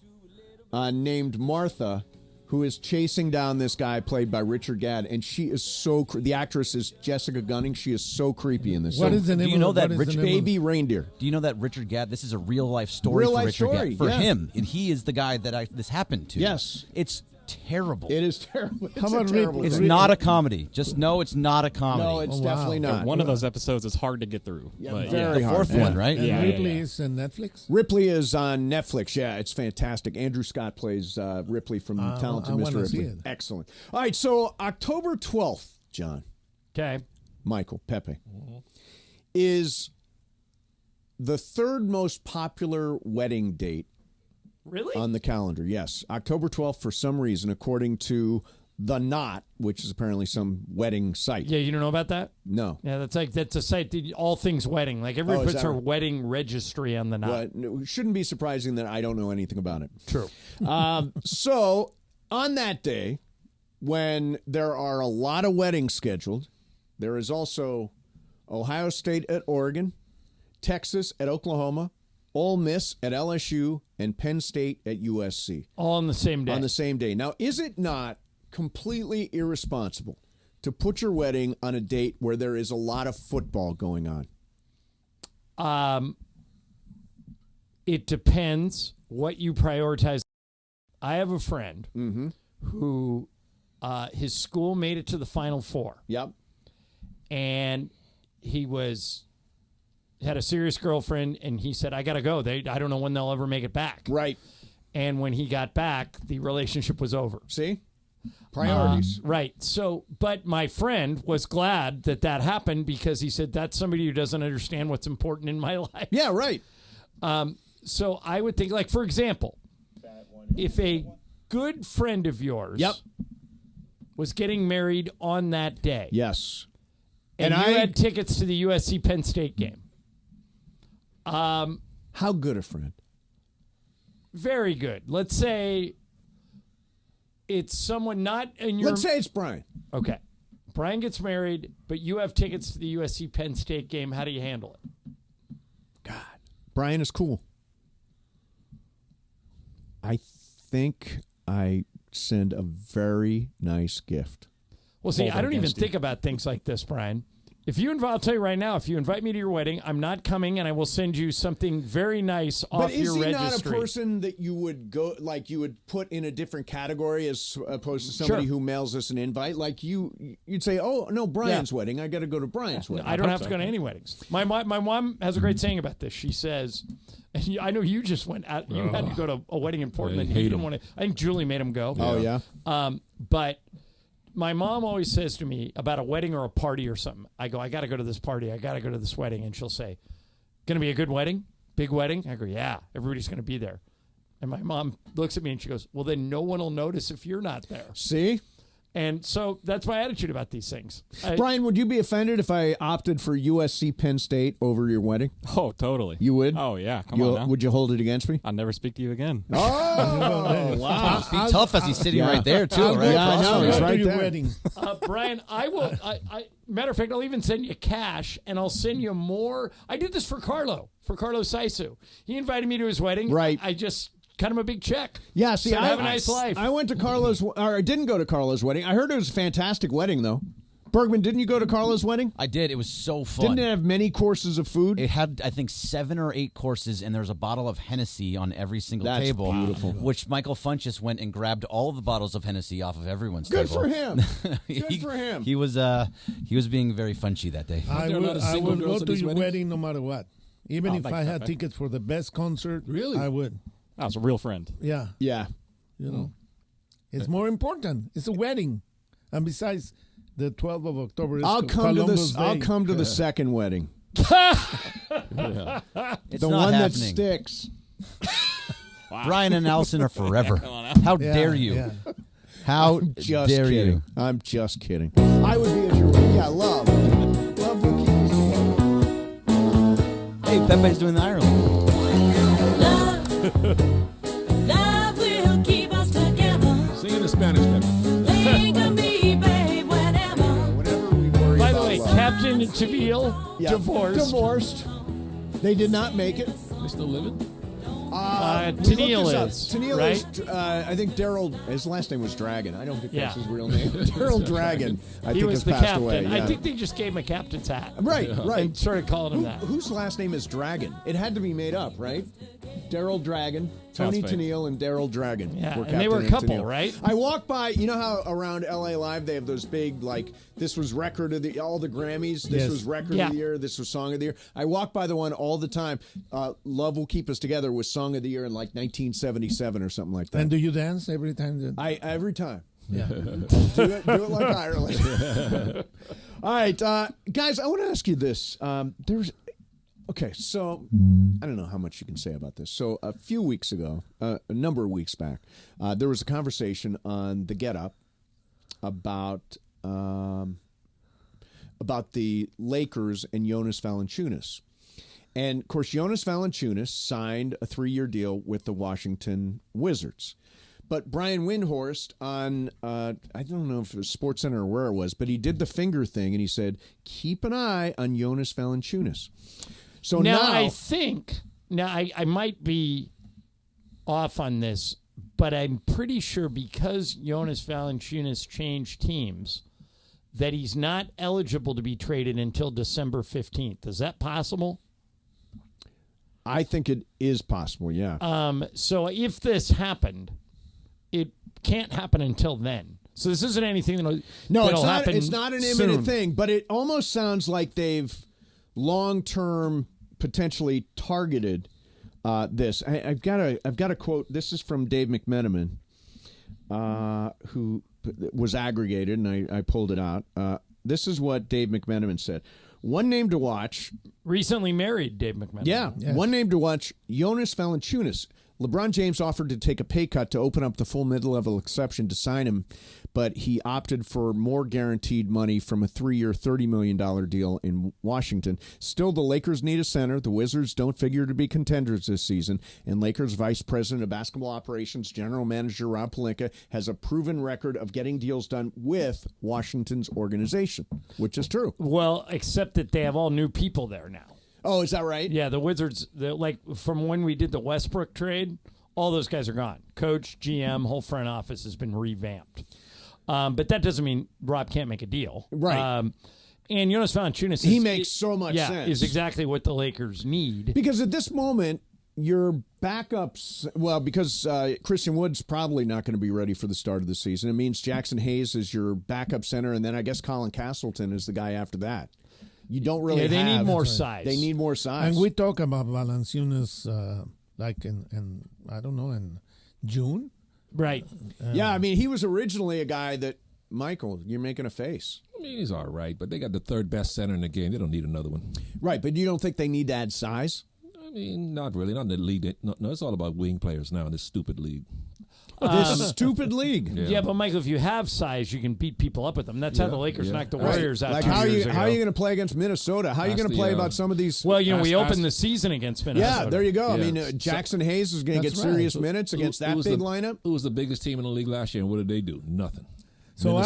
named Martha who is chasing down this guy played by Richard Gadd, and she is so the actress is Jessica Gunning. She is so creepy in this. What is the name? Do you know that Baby Reindeer? Do you know that Richard Gadd? This is a real life story for Richard Gadd. For him, and he is the guy that this happened to. Yes, it's terrible. It is terrible. How about terrible. It's not a comedy. Just know it's not a comedy. No, it's definitely not. One of those episodes is hard to get through. Yeah, but very the hard. 4th one, right? And Ripley is on Netflix? Ripley is on Netflix. Yeah, it's fantastic. Andrew Scott plays Ripley from Talented Mr. see Ripley. it. Excellent. All right, so October 12th, John. Okay. Michael, Pepe, is the 3rd most popular wedding date Really? On the calendar, yes. October 12th, for some reason, according to The Knot, which is apparently some wedding site. Yeah, you don't know about that? No. Yeah, that's a site that all things wedding. Like everybody is puts that her right? wedding registry on the Knot. Well, it shouldn't be surprising that I don't know anything about it. True. So, on that day, when there are a lot of weddings scheduled, there is also Ohio State at Oregon, Texas at Oklahoma, Ole Miss at LSU, and Penn State at USC. All on the same day. On the same day. Now, is it not completely irresponsible to put your wedding on a date where there is a lot of football going on? It depends what you prioritize. I have a friend who his school made it to the Final Four. Yep. And he had a serious girlfriend, and he said, I got to go. I don't know when they'll ever make it back. Right. And when he got back, the relationship was over. See? Priorities. Right. So, but my friend was glad that happened because he said, that's somebody who doesn't understand what's important in my life. Yeah, right. So I would think, like, for example, if a good friend of yours was getting married on that day. Yes. And you had tickets to the USC Penn State game. How good a friend? Very good. Let's say it's someone not in your... Let's say it's Brian. Okay. Brian gets married, but you have tickets to the USC Penn State game. How do you handle it? Brian is cool. I think I send a very nice gift. Well, see, Hold I don't even against you. think about things like this, Brian. I'll tell you right now, if you invite me to your wedding, I'm not coming, and I will send you something very nice off your registry. But is he not a person that you would go, like you would put in a different category as opposed to somebody who mails us an invite? Like you'd say, oh, no, Brian's wedding. I got to go to Brian's wedding. I don't have to go to any weddings. My mom has a great saying about this. She says, and I know you just went out, you had to go to a wedding in Portland. I hate you didn't him. want to. I think Julie made him go. Oh, yeah? But my mom always says to me about a wedding or a party or something. I go, I got to go to this party. I got to go to this wedding. And she'll say, going to be a good wedding? Big wedding? I go, yeah, everybody's going to be there. And my mom looks at me and she goes, well, then no one will notice if you're not there. See? And so that's my attitude about these things. Brian, would you be offended if I opted for USC Penn State over your wedding? Oh, totally. You would? Oh, yeah. Come on now. Would you hold it against me? I'll never speak to you again. Oh, wow. Be tough as he's sitting right there, too. I'll Right? go I know. He's right to your there. wedding. Brian, I will. Matter of fact, I'll even send you cash, and I'll send you more. I did this for Carlo Saisu. He invited me to his wedding. Right. I just cut him a big check. Yeah, see, Said, have a nice life. I went to Carlos, or I didn't go to Carlos' wedding. I heard it was a fantastic wedding, though. Bergman, didn't you go to Carlos' wedding? I did. It was so fun. Didn't it have many courses of food? It had, I think, 7 or 8 courses, and there's a bottle of Hennessy on every single That's table. beautiful. Which Michael Funches went and grabbed all of the bottles of Hennessy off of everyone's Good table. for him. Good for him. He was being very Funchy that day. I there a lot would, of I single would girls go at to these your weddings? wedding no matter what. Even if I had tickets for the best concert, Really? I would. I was a real friend. Yeah. Yeah. You know, it's more important. It's a wedding. And besides, the 12th of October is I'll Columbus Day. I'll come to the second wedding. It's The not one that happening. sticks. Brian and Allison are forever. How dare you? Yeah. How Just dare kidding. you? I'm just kidding. I would be at your wedding. Yeah, love will keep us together. Hey, Pepe's doing the Ireland. Love will keep us together. Sing in the Spanish, Pepper. Think of me, babe, whenever. Whenever we worry By the about way, love. Captain Taville, divorced. They did not make it. They still living? Tennille is, Tennille right? is, I think Daryl, his last name was Dragon. I don't think that's Yeah. his real name. Daryl Dragon, I He think, was has the passed captain. away. I yeah. think they just gave him a captain's hat. Right, right. And started calling him that. Whose last name is Dragon? It had to be made up, right? Daryl Dragon, Tony Sounds fake. Tennille, and Daryl Dragon. Yeah, were and they were a Captain and couple, Tennille. right? I walk by, you know how around LA Live they have those big, like, this was record of the, all the Grammys, this Yes. was record Yeah. of the year, this was song of the year. I walk by the one all the time. Love Will Keep Us Together was song of the year in like 1977 or something like that. And do you dance every time? Every time. Yeah. do it like Ireland. All right, guys, I want to ask you this. There's Okay, so I don't know how much you can say about this. So a few weeks ago, a number of weeks back, there was a conversation on the Get Up about the Lakers and Jonas Valanciunas. And, of course, Jonas Valanciunas signed a 3-year deal with the Washington Wizards. But Brian Windhorst on, I don't know if it was SportsCenter or where it was, but he did the finger thing, and he said, keep an eye on Jonas Valanciunas. So now I think, I might be off on this, but I'm pretty sure because Jonas Valanciunas changed teams that he's not eligible to be traded until December 15th. Is that possible? I think it is possible, yeah. So if this happened, it can't happen until then. So this isn't anything that'll happen. It's not an imminent thing, but it almost sounds like they've long-term potentially targeted this. I've got a quote. This is from Dave McMenamin, who was aggregated, and I pulled it out. This is what Dave McMenamin said. One name to watch. Recently married Dave McMenamin. Yeah. Yes. One name to watch, Jonas Valanciunas. LeBron James offered to take a pay cut to open up the full mid-level exception to sign him, but he opted for more guaranteed money from a 3-year, $30 million deal in Washington. Still, the Lakers need a center. The Wizards don't figure to be contenders this season, and Lakers Vice President of Basketball Operations, General Manager Rob Pelinka, has a proven record of getting deals done with Washington's organization, which is true. Well, except that they have all new people there now. Oh, is that right? Yeah, the Wizards, from when we did the Westbrook trade, all those guys are gone. Coach, GM, whole front office has been revamped. But that doesn't mean Rob can't make a deal. Right. And Jonas Valanciunas, he makes so much sense. Is exactly what the Lakers need. Because at this moment, your backups, well, because Christian Wood's probably not going to be ready for the start of the season. It means Jackson Hayes is your backup center, and then I guess Colin Castleton is the guy after that. You don't really they need more size. They need more size. And we talk about Valanciunas like in I don't know, in June. Right. Yeah, I mean, he was originally a guy that, Michael, you're making a face. I mean, he's all right, but they got the third best center in the game. They don't need another one. Right, but you don't think they need to add size? I mean, not really. Not in the league. No, it's all about wing players now in this stupid league. This stupid league. Yeah, but Michael, if you have size, you can beat people up with them. That's how the Lakers knocked the Warriors out. Like 2 years how ago. are you going to play against Minnesota? How are you going to play about some of these? Well, we opened the season against Minnesota. Yeah, there you go. I mean, Jackson Hayes is going to get serious minutes against that big lineup. Who was the biggest team in the league last year, and what did they do? Nothing. So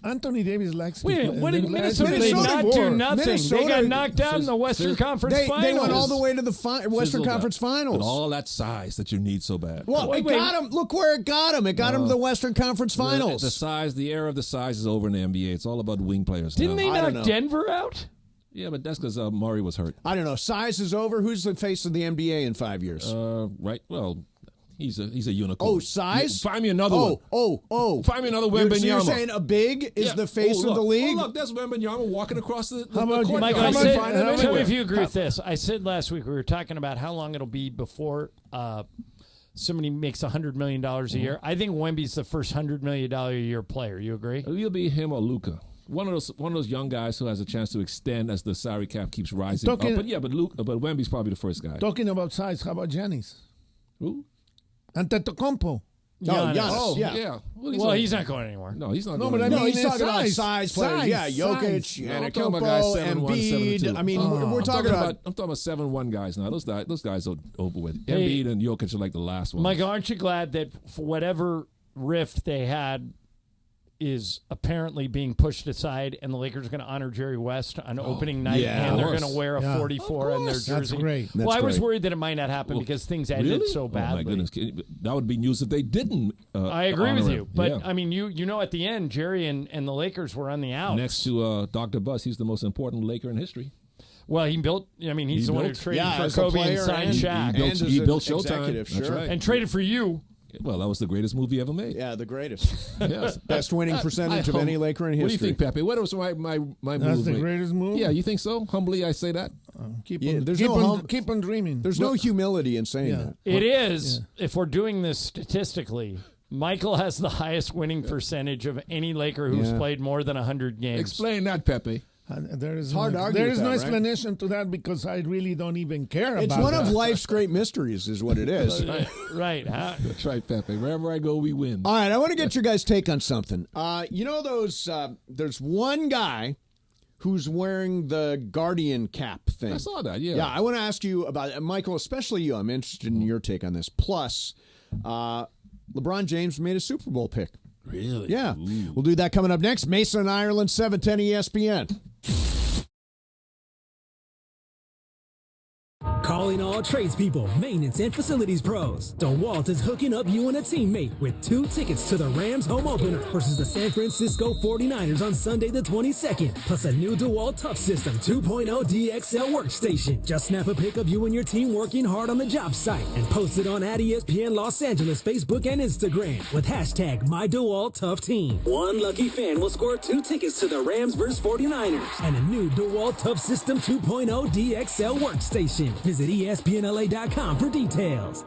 Anthony Davis likes. Wait, what did Minnesota did not do nothing? Minnesota, they got knocked out in the Western Conference Finals. They went all the way to the Western Conference Finals. And all that size that you need so bad. Well, it got them. Look where it got them. It got them to the Western Conference Finals. The size, the era of the size is over in the NBA. It's all about wing players Didn't now. they knock Denver out? Yeah, but that's because Murray was hurt. I don't know. Size is over. Who's the face of the NBA in 5 years? Right. Well, he's a unicorn. Oh, size? Find me another one. Oh. Find me another Wembanyama. So you're saying a big is the face of the league? Oh, look, there's Wembanyama walking across the How about court. Michael, tell me if you agree with this. I said last week we were talking about how long it'll be before somebody makes $100 million a year. I think Wemby's the first $100 million a year player. You agree? It'll be him or Luka. One of those young guys who has a chance to extend as the salary cap keeps rising. But Wemby's probably the first guy. Talking about size, how about Giannis? Who? Antetokounmpo. Giannis. Yeah. Well, he's not going anymore. No, he's not. No, going but I mean, he's talking about size players. Yeah, Jokic, Antetokounmpo, Embiid. I mean, we're talking about. I'm talking about 7-1 guys now. Those guys are over with. Embiid and Jokic are like the last ones. Michael, aren't you glad that for whatever rift they had is apparently being pushed aside, and the Lakers are going to honor Jerry West on opening night, and they're going to wear a 44 on their jersey? That's great. Well, I was worried that it might not happen because things ended so badly. Oh, my goodness. That would be news if they didn't. I agree with you. Him. But, I mean, you know, at the end, Jerry and the Lakers were on the outs. Next to Dr. Buss, he's the most important Laker in history. Well, he's the one who traded for as Kobe a player and signed Shaq. He built Showtime. That's right. And traded for you. Well, that was the greatest movie ever made. Yeah, the greatest. Yes. Best winning percentage of any Laker in history. What do you think, Pepe? What was my movie? That's the greatest movie? Yeah, you think so? Humbly, I say that. Keep on dreaming. There's no humility in saying that. It is, if we're doing this statistically, Michael has the highest winning percentage of any Laker who's played more than 100 games. Explain that, Pepe. There is hard to argue there with is no that, right? explanation to that because I really don't even care It's about one that. of life's great mysteries, is what it is. Right. That's right, Pepe. Wherever I go, we win. All right, I want to get your guys' take on something. Those? There's one guy who's wearing the Guardian cap thing. I saw that, yeah. Yeah, I want to ask you about it. Michael, especially you. I'm interested in your take on this. Plus, LeBron James made a Super Bowl pick. Really? Yeah. Ooh. We'll do that coming up next. Mason, Ireland, 710 ESPN. Calling all tradespeople, maintenance, and facilities pros. DeWalt is hooking up you and a teammate with 2 tickets to the Rams home opener versus the San Francisco 49ers on Sunday the 22nd, plus a new DeWalt Tough System 2.0 DXL workstation. Just snap a pic of you and your team working hard on the job site and post it on @ESPN Los Angeles Facebook and Instagram with hashtag #MyDeWaltToughTeam. One lucky fan will score 2 tickets to the Rams versus 49ers and a new DeWalt Tough System 2.0 DXL workstation. Visit ESPNLA.com for details.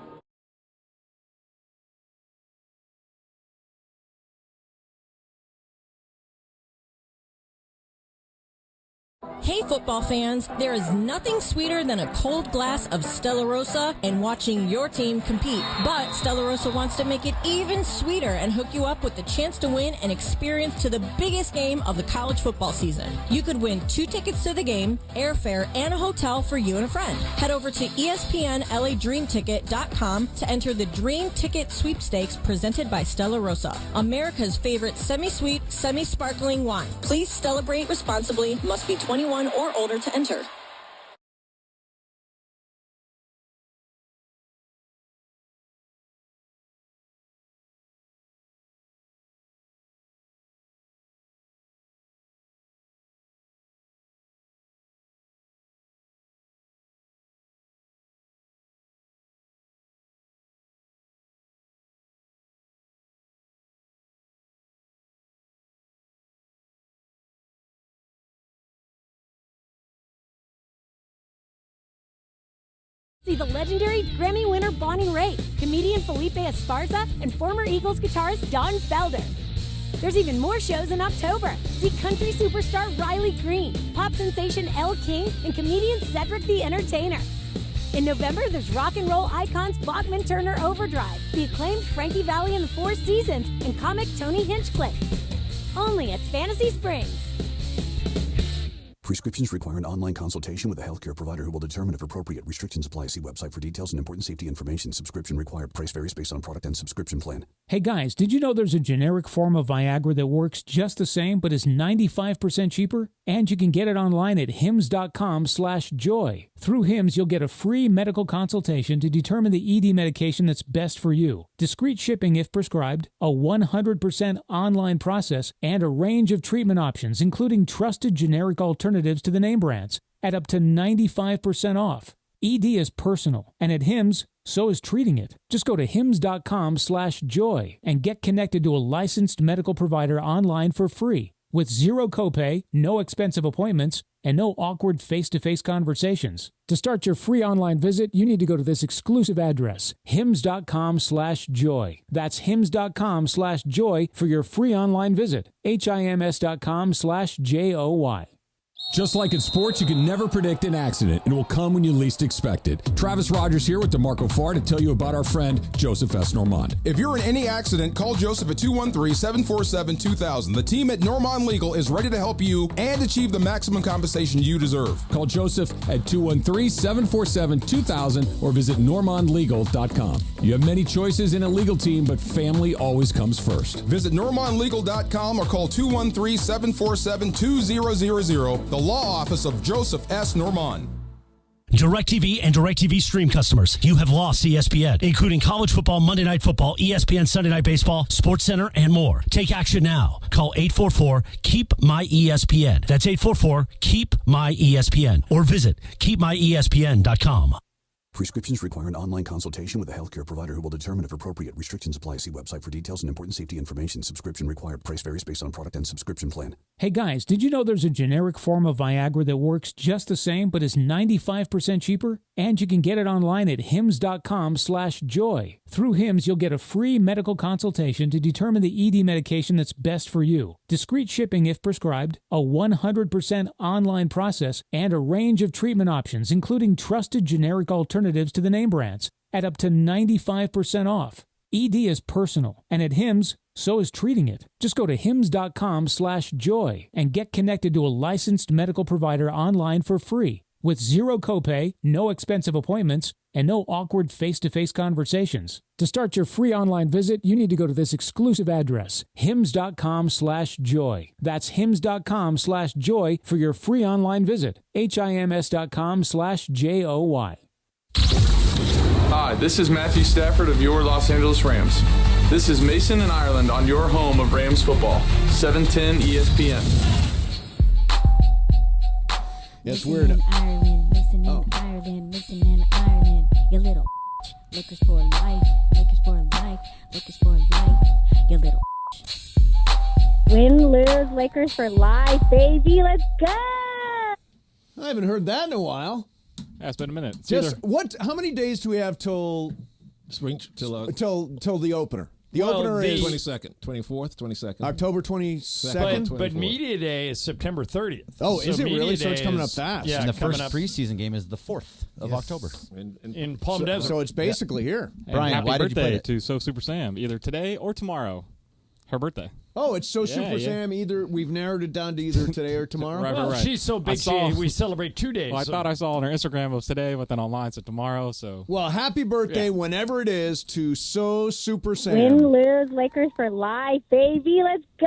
Hey football fans, there is nothing sweeter than a cold glass of Stella Rosa and watching your team compete. But Stella Rosa wants to make it even sweeter and hook you up with the chance to win an experience to the biggest game of the college football season. You could win 2 tickets to the game, airfare, and a hotel for you and a friend. Head over to ESPNLADreamTicket.com to enter the Dream Ticket Sweepstakes presented by Stella Rosa, America's favorite semi-sweet, semi-sparkling wine. Please celebrate responsibly. Must be 21 or older to enter. See the legendary Grammy winner Bonnie Raitt, comedian Felipe Esparza, and former Eagles guitarist Don Felder. There's even more shows in October. See country superstar Riley Green, pop sensation Elle King, and comedian Cedric the Entertainer. In November, there's rock and roll icons Bachman Turner Overdrive, the acclaimed Frankie Valli and the Four Seasons, and comic Tony Hinchcliffe. Only at Fantasy Springs. Prescriptions require an online consultation with a healthcare provider who will determine if appropriate. Restrictions apply. See website for details and important safety information. Subscription required. Price varies based on product and subscription plan. Hey guys, did you know there's a generic form of Viagra that works just the same but is 95% cheaper? And you can get it online at hims.com/joy. Through Hims, you'll get a free medical consultation to determine the ED medication that's best for you. Discreet shipping if prescribed, a 100% online process, and a range of treatment options, including trusted generic alternatives to the name brands, at up to 95% off. ED is personal, and at Hims, so is treating it. Just go to hims.com/joy and get connected to a licensed medical provider online for free, with zero copay, no expensive appointments, and no awkward face-to-face conversations. To start your free online visit, you need to go to this exclusive address, hims.com/joy. That's hims.com/joy for your free online visit, hims.com/joy. Just like in sports, you can never predict an accident. It will come when you least expect it. Travis Rodgers here with DeMarco Farr to tell you about our friend, Joseph S. Normand. If you're in any accident, call Joseph at 213-747-2000. The team at Normand Legal is ready to help you and achieve the maximum compensation you deserve. Call Joseph at 213-747-2000 or visit normandlegal.com. You have many choices in a legal team, but family always comes first. Visit normandlegal.com or call 213-747-2000. The law office of Joseph S. Normand. DirecTV and DirecTV Stream customers, you have lost ESPN, including college football, Monday Night Football, ESPN Sunday Night Baseball, SportsCenter, and more. Take action now. Call 844-KEEP-MY-ESPN. That's 844-KEEP-MY-ESPN. Or visit keepmyespn.com. Prescriptions require an online consultation with a healthcare provider who will determine if appropriate. Restrictions apply. See website for details and important safety information. Subscription required. Price varies based on product and subscription plan. Hey guys, did you know there's a generic form of Viagra that works just the same but is 95% cheaper? And you can get it online at hims.com/joy. Through Hims, you'll get a free medical consultation to determine the ED medication that's best for you. Discreet shipping if prescribed, a 100% online process, and a range of treatment options, including trusted generic alternatives to the name brands, at up to 95% off. ED is personal, and at Hims, so is treating it. Just go to hims.com/joy and get connected to a licensed medical provider online for free, with zero copay, no expensive appointments, and no awkward face-to-face conversations. To start your free online visit, you need to go to this exclusive address, hims.com/joy. That's hims.com/joy for your free online visit. hims.com/joy. Hi, this is Matthew Stafford of your Los Angeles Rams. This is Mason in Ireland on your home of Rams football, 710 ESPN. It's weird. Ireland, Mason in Ireland, Mason in Ireland. You little Lakers for life, Lakers for life, Lakers for life. You little Win, lose, Lakers for life, baby. Let's go. I haven't heard that in a while. Yeah, it's been a minute. It's Just what? How many days do we have till spring till the opener? The opener is 22nd, 24th, 22nd. October 22nd. But Media Day is September 30th. Oh, is it Media really? So it's Day coming up is- fast. Yeah, And the coming first up preseason game is the 4th of October. in Palm Desert. So it's basically here. And Brian, happy why did you birthday put it? to So Super Sam, either today or tomorrow. Her birthday. Oh, it's so Yeah, Super yeah. Sam. Either we've narrowed it down to either today or tomorrow. Right, well, right. she's so I big, saw- we celebrate 2 days. Well, I so- thought I saw on her Instagram it was today, but then online it's tomorrow. So Well, happy birthday whenever it is to So Super Sam. Win, lose, Lakers for life, baby. Let's go.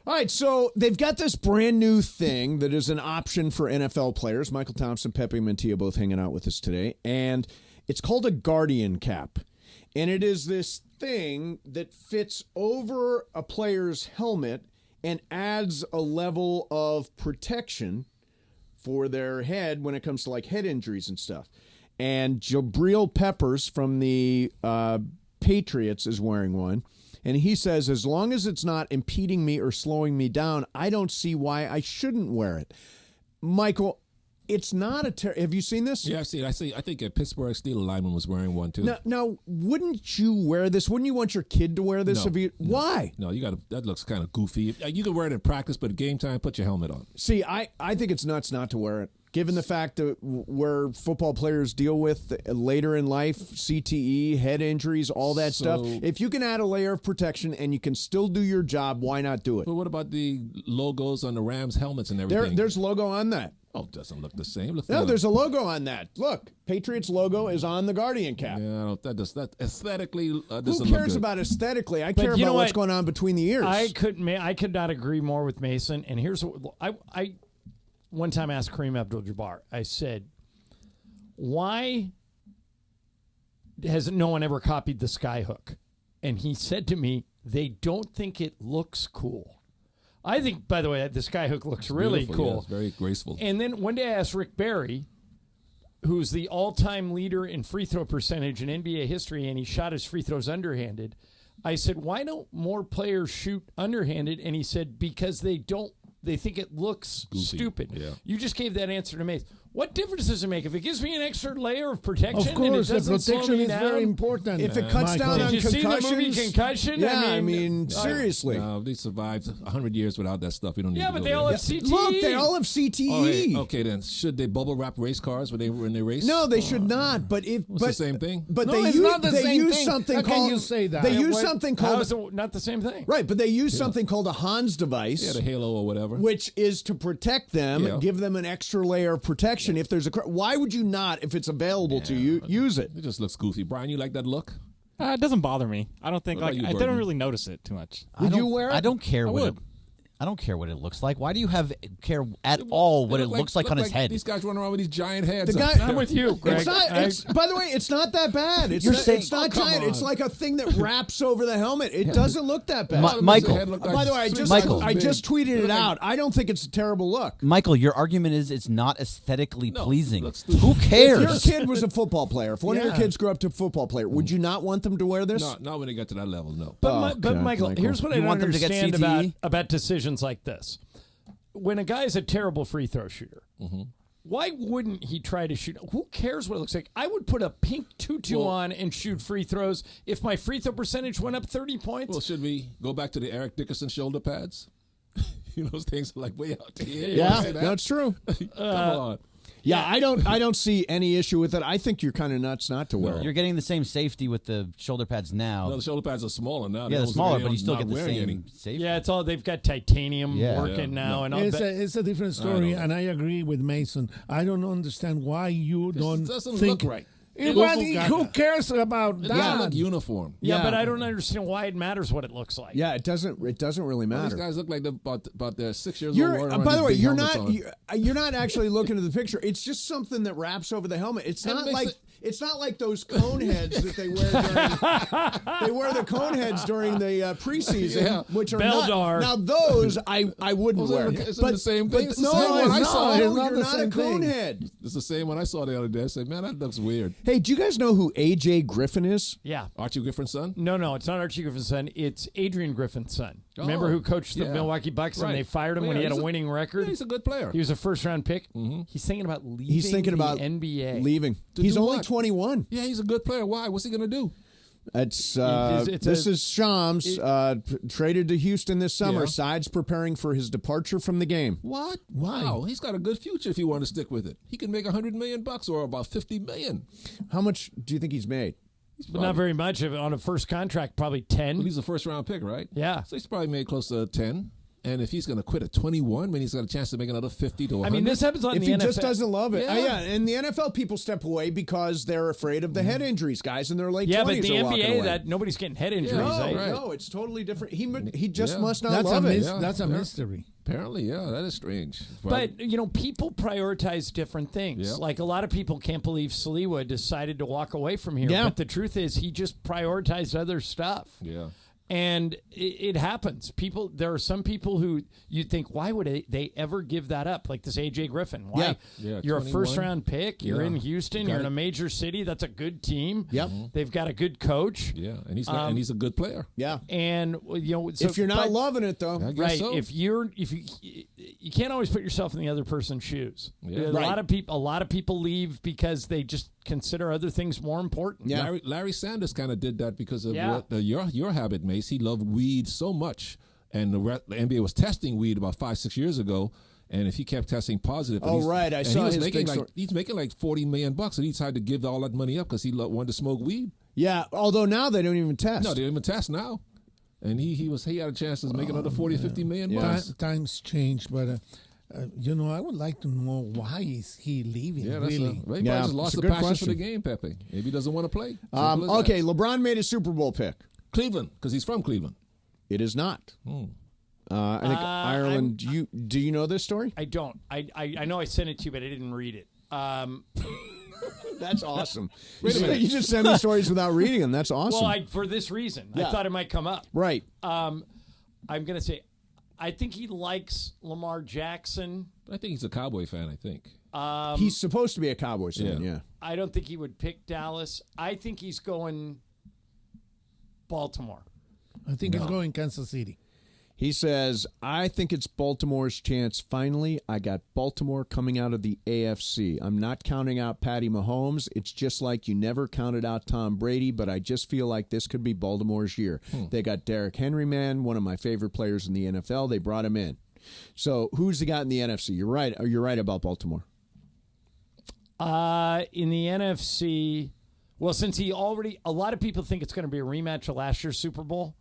All right, so they've got this brand new thing that is an option for NFL players. Michael Thompson, Pepe Mantilla both hanging out with us today. And it's called a Guardian Cap. And it is this thing that fits over a player's helmet and adds a level of protection for their head when it comes to like head injuries and stuff. And Jabril Peppers from the Patriots is wearing one. And he says, as long as it's not impeding me or slowing me down, I don't see why I shouldn't wear it. Michael, it's not a have you seen this? Yeah, I've seen it. I think a Pittsburgh Steelers lineman was wearing one too. Now, wouldn't you wear this? Wouldn't you want your kid to wear this? No, Why? No, you got to. That looks kind of goofy. You can wear it in practice, but at game time, put your helmet on. See, I think it's nuts not to wear it, given the fact that where football players deal with later in life, CTE, head injuries, all that stuff. If you can add a layer of protection and you can still do your job, why not do it? But what about the logos on the Rams helmets and everything? There's logo on that. Oh, it doesn't look the same. No, there's a logo on that. Look, Patriots logo is on the Guardian Cap. Yeah, that aesthetically doesn't Who look cares good. about aesthetically? I But care you know about what's what? going on between the ears. I could not agree more with Mason. And here's what I one time asked Kareem Abdul-Jabbar. I said, "Why has no one ever copied the skyhook?" And he said to me, "They don't think it looks cool." I think, by the way, the skyhook looks really Beautiful, cool. yeah, it's very graceful. And then one day I asked Rick Barry, who's the all-time leader in free throw percentage in NBA history, and he shot his free throws underhanded. I said, why don't more players shoot underhanded? And he said, because they think it looks stupid. Yeah. You just gave that answer to Mace. What difference does it make? If it gives me an extra layer of protection, Of course, and it the doesn't slow protection me is down, very important. If it cuts down on Did you see the concussions, movie Concussion? Yeah, I mean, seriously. No, they survived 100 years without that stuff. We don't need Yeah, to but go they there. all have CTE. Look, they all have CTE. Oh, hey, okay, then should they bubble wrap race cars when they race? No, they should not. But if It's the same thing. But No, they it's use not the they same use thing. something How called can you say that? They use What- something how called is it not the same thing? right, but they use something called a Hans device. Yeah, the halo or whatever. Which is to protect them, Yeah. give them an extra layer of protection if there's a. Why would you not, if it's available to you, use it? It just looks goofy. Brian, you like that look? it doesn't bother me. I don't think What about like you, I Gordon? don't really notice it too much. Would you wear it? I don't care I what would. I don't care what it looks like. Why do you care at all what it looks like on his head? These guys running around with these giant heads. I'm with you, Greg. By the way, it's not that bad. It's not giant. It's like a thing that wraps over the helmet. It doesn't look that bad. Michael. By the way, I just tweeted it out. I don't think it's a terrible look. Michael, your argument is it's not aesthetically pleasing. Who cares? If your kid was a football player, if one of your kids grew up to a football player, would you not want them to wear this? No, not when they get to that level, no. But Michael, here's what I don't understand about decisions like this. When a guy is a terrible free throw shooter, why wouldn't he try to shoot? Who cares what it looks like? I would put a pink tutu on and shoot free throws if my free throw percentage went up 30 points. Well, should we go back to the Eric Dickerson shoulder pads? Those things are like way out to here. Yeah, that's true. Come on. Yeah, I don't see any issue with it. I think you're kind of nuts not to wear it. You're getting the same safety with the shoulder pads now. No, the shoulder pads are smaller now. Yeah, they're smaller, but you still get the same safety. Yeah, it's all they've got titanium working now, and all it's a different story. And I agree with Mason. I don't understand why you don't doesn't think look right. Who cares about It that? doesn't look uniform. Yeah, but I don't understand why it matters what it looks like. Yeah, it doesn't really matter. These guys look like they're about 6 years old. By the way, you're not actually looking at the picture. It's just something that wraps over the helmet. It's not like those cone heads that they wear. They wear the cone heads during the preseason, which are Beldar. Now those I wouldn't wear. It's the same thing. It's the no, same one I saw. You're not a cone head. It's the same one I saw the other day. I said, man, that looks weird. Hey, do you guys know who A.J. Griffin is? Yeah. Archie Griffin's son? No, it's not Archie Griffin's son. It's Adrian Griffin's son. Remember who coached the Milwaukee Bucks and they fired him when he had a winning record? Yeah, he's a good player. He was a first-round pick. He's thinking about leaving He's thinking about the NBA. Leaving. He's only 21. Yeah, he's a good player. Why? What's he going to do? This is Shams traded to Houston this summer. Yeah. Sides preparing for his departure from the game. What? Wow, he's got a good future if you want to stick with it. He can make $100 million or about $50 million. How much do you think he's made? But not very much on a first contract, probably 10. Well, he's a first-round pick, right? Yeah. So he's probably made close to 10. And if he's going to quit at 21, then he's got a chance to make another 50 to 100. I mean, this happens on if the he NFL. just doesn't love it. Yeah. In the NFL, people step away because they're afraid of the head injuries. Guys in their late 20s but the are walking NBA, away. that nobody's getting head injuries. No, it's totally different. He just must not love it. it. That's a mystery. Apparently, yeah, that is strange. But, people prioritize different things. Yeah. Like, a lot of people can't believe Saliwa decided to walk away from here. Yeah. But the truth is, he just prioritized other stuff. Yeah. And it happens. There are some people who you think, why would they ever give that up? Like this A.J. Griffin. Why? Yeah, you're 21. a first-round pick. You're in Houston. You're in it. a major city. That's a good team. Yep. They've got a good coach. Yeah, and he's a good player. Yeah. And so, if you're not loving it, though, I guess right? so. If you can't always put yourself in the other person's shoes. Yeah. A lot of people leave because they just consider other things more important. Yeah. Larry Sanders kind of did that because of your habit, Mace. He loved weed so much, and the NBA was testing weed about 5-6 years ago. And if he kept testing positive, I saw his big story. He's making like $40 million, and he decided to give all that money up because he wanted to smoke weed. Yeah, although now they don't even test. No, they don't even test now. And he had a chance to make another $40 or $50 million bucks. Times change, but. I would like to know why is he leaving, really? He just lost the passion for the game, Pepe. Maybe he doesn't want to play. Okay, LeBron made a Super Bowl pick. Cleveland, because he's from Cleveland. It is not. I think Ireland. Do you know this story? I don't. I know I sent it to you, but I didn't read it. That's awesome. Wait a minute. You just send me stories without reading them. That's awesome. Well, for this reason. I thought it might come up. Right. I'm going to say, I think he likes Lamar Jackson. I think he's a Cowboy fan, I think. He's supposed to be a Cowboys fan, yeah. I don't think he would pick Dallas. I think he's going Baltimore. I think he's going Kansas City. He says, I think it's Baltimore's chance. Finally, I got Baltimore coming out of the AFC. I'm not counting out Patty Mahomes. It's just like you never counted out Tom Brady, but I just feel like this could be Baltimore's year. They got Derrick Henry, one of my favorite players in the NFL. They brought him in. So who's he got in the NFC? You're right about Baltimore. In the NFC, well, since a lot of people think it's going to be a rematch of last year's Super Bowl.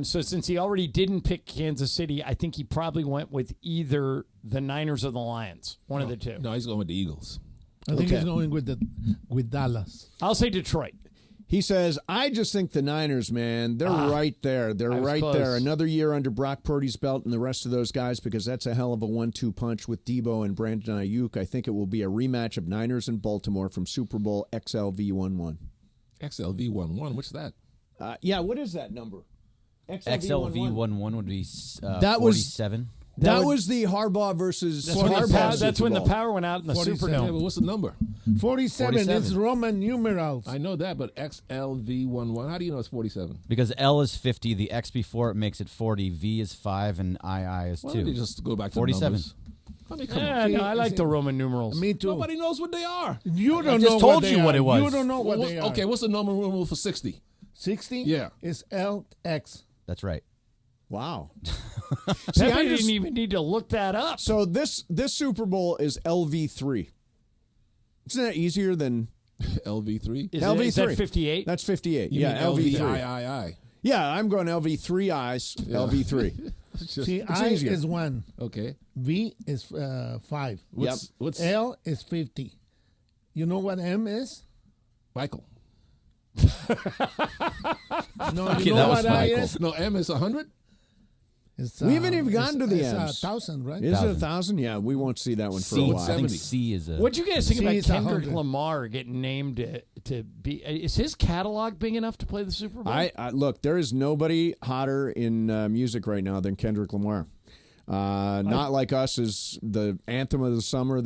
So since he already didn't pick Kansas City, I think he probably went with either the Niners or the Lions, one of the two. No, he's going with the Eagles. I think he's going with Dallas. I'll say Detroit. He says, I just think the Niners, man, they're right there. They're right close. there. Another year under Brock Purdy's belt and the rest of those guys, because that's a hell of a 1-2 punch with Debo and Brandon Ayuk. I think it will be a rematch of Niners and Baltimore from Super Bowl XLV11. XLV11, what's that? Yeah, what is that number? XLV11 would be that 47. That was the Harbaugh versus Harbaugh. That's when the power went out in the 47. Superdome. Yeah, but what's the number? 47 is Roman numerals. I know that, but XLV11, how do you know it's 47? Because L is 50, the X before it makes it 40, V is 5, and II is 2. Why don't you just go back to 47. the numbers? I mean, come on. No, I like the Roman numerals. Me too. Nobody knows what they are. You don't I know just told what you they what are. it was. You don't know what they are. Okay, what's the number rule for 60? 60? Yeah. Is LX. That's right. Wow. See, I didn't even need to look that up. So this Super Bowl is LV3. Isn't that easier than LV3? LV3? Is that 58? That's 58. You Yeah, mean LV3. LVII. Yeah, I'm going LV3 eyes, LV3. See, it's I easier. is 1. Okay. V is 5. What's L is 50. You know what M is? Michael? No, Okay, you that know was what I Michael. is? No, M is 100? It's, We haven't even gotten to the it's M's. 1,000, right? Is it 1,000? Yeah, we won't see that one for a C, while. I think 70. C is a... What'd you guys think See, about it's Kendrick 100. Lamar getting named to be? Is his catalog big enough to play the Super Bowl? I look, there is nobody hotter in music right now than Kendrick Lamar. Not Like Us is the anthem of the summer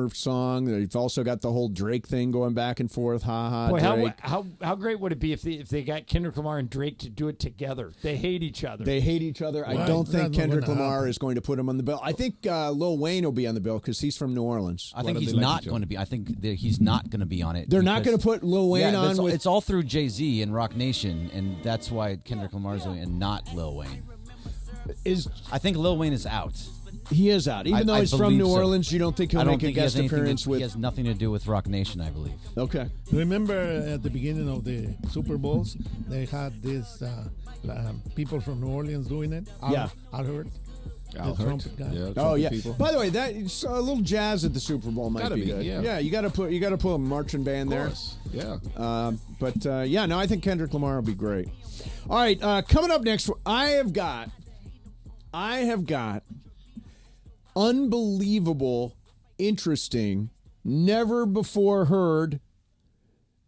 song. They've also got the whole Drake thing going back and forth. Ha ha, Boy, Drake. how great would it be if they got Kendrick Lamar and Drake to do it together? They hate each other. They hate each other. I Right. don't think That's not Kendrick gonna Lamar happen. is going to put him on the bill. I think Lil Wayne will be on the bill because he's from New Orleans. I think Why do he's they like not each going to be. I think he's not going to be on it. They're not because- going to put Lil Wayne Yeah, on with. it's all through Jay-Z and Rock Nation, and that's why Kendrick Lamar's doing it and not Lil Wayne. I think Lil Wayne is out. He is out. Even though I he's from believe New so. Orleans, you don't think he'll I don't make a think he has guest anything appearance with. He has nothing to do with Rock Nation, I believe. Okay. Remember at the beginning of the Super Bowls, they had this people from New Orleans doing it? Yeah. Al Hurt. Al The Hurt. trumpet guy. Yeah, Oh trumpet yeah. people. By the way, that a little jazz at the Super Bowl might Gotta be be, good. yeah. You got to put a marching band Of there. course. Yeah. But yeah, no, I think Kendrick Lamar will be great. All right, coming up next, I have got unbelievable, interesting, never before heard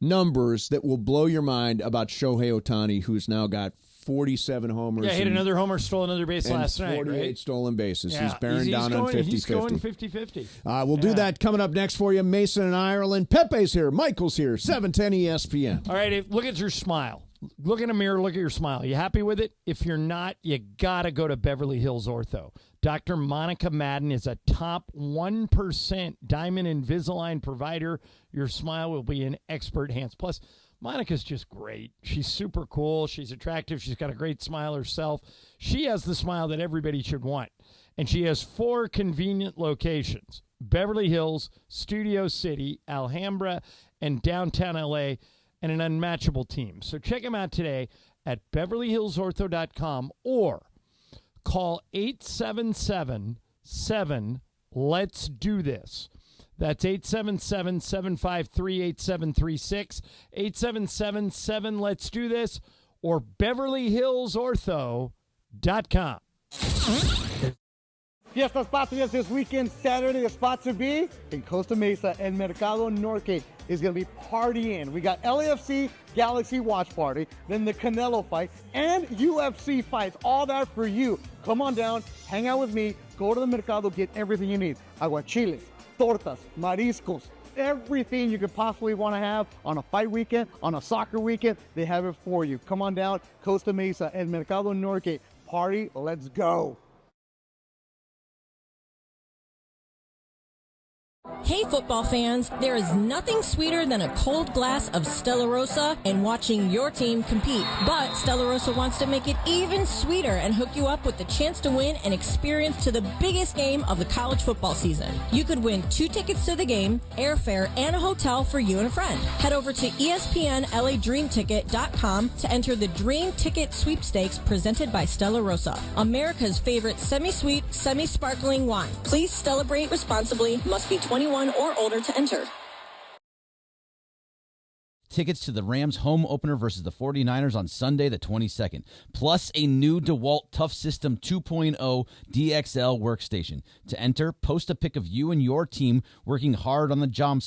numbers that will blow your mind about Shohei Ohtani, who's now got 47 homers. Yeah, hit and- another homer, stole another base and last night, 48 right? stolen bases. Yeah, He's bearing down on 50-50. He's going 50-50. We'll do that coming up next for you. Mason in Ireland. Pepe's here. Michael's here. 710 ESPN. All right, look at your smile. Look in a mirror, look at your smile. You happy with it? If you're not, you got to go to Beverly Hills Ortho. Dr. Monica Madden is a top 1% Diamond Invisalign provider. Your smile will be in expert hands. Plus, Monica's just great. She's super cool. She's attractive. She's got a great smile herself. She has the smile that everybody should want. And she has 4 convenient locations: Beverly Hills, Studio City, Alhambra, and downtown LA, and an unmatchable team. So check them out today at BeverlyHillsOrtho.com or call 877-7-LET'S-DO-THIS. That's 877-753-8736, 877-7-LET'S-DO-THIS, or BeverlyHillsOrtho.com. Fiestas Patrias this weekend, Saturday, the spot to be in Costa Mesa and Mercado Norte is going to be partying. We got LAFC Galaxy Watch Party, then the Canelo fight, and UFC fights. All that for you. Come on down, hang out with me, go to the Mercado, get everything you need. Aguachiles, tortas, mariscos, everything you could possibly want to have on a fight weekend, on a soccer weekend, they have it for you. Come on down, Costa Mesa and Mercado Norte. Party, let's go. Hey football fans, there is nothing sweeter than a cold glass of Stella Rosa and watching your team compete. But Stella Rosa wants to make it even sweeter and hook you up with the chance to win an experience to the biggest game of the college football season. You could win 2 tickets to the game, airfare, and a hotel for you and a friend. Head over to ESPNLADreamTicket.com to enter the Dream Ticket Sweepstakes presented by Stella Rosa, America's favorite semi-sweet, semi-sparkling wine. Please celebrate responsibly. Must be 21 or older to enter. tickets to the Rams home opener versus the 49ers on Sunday the 22nd, plus a new DeWalt Tough System 2.0 DXL workstation. To enter, post a pic of you and your team working hard on the job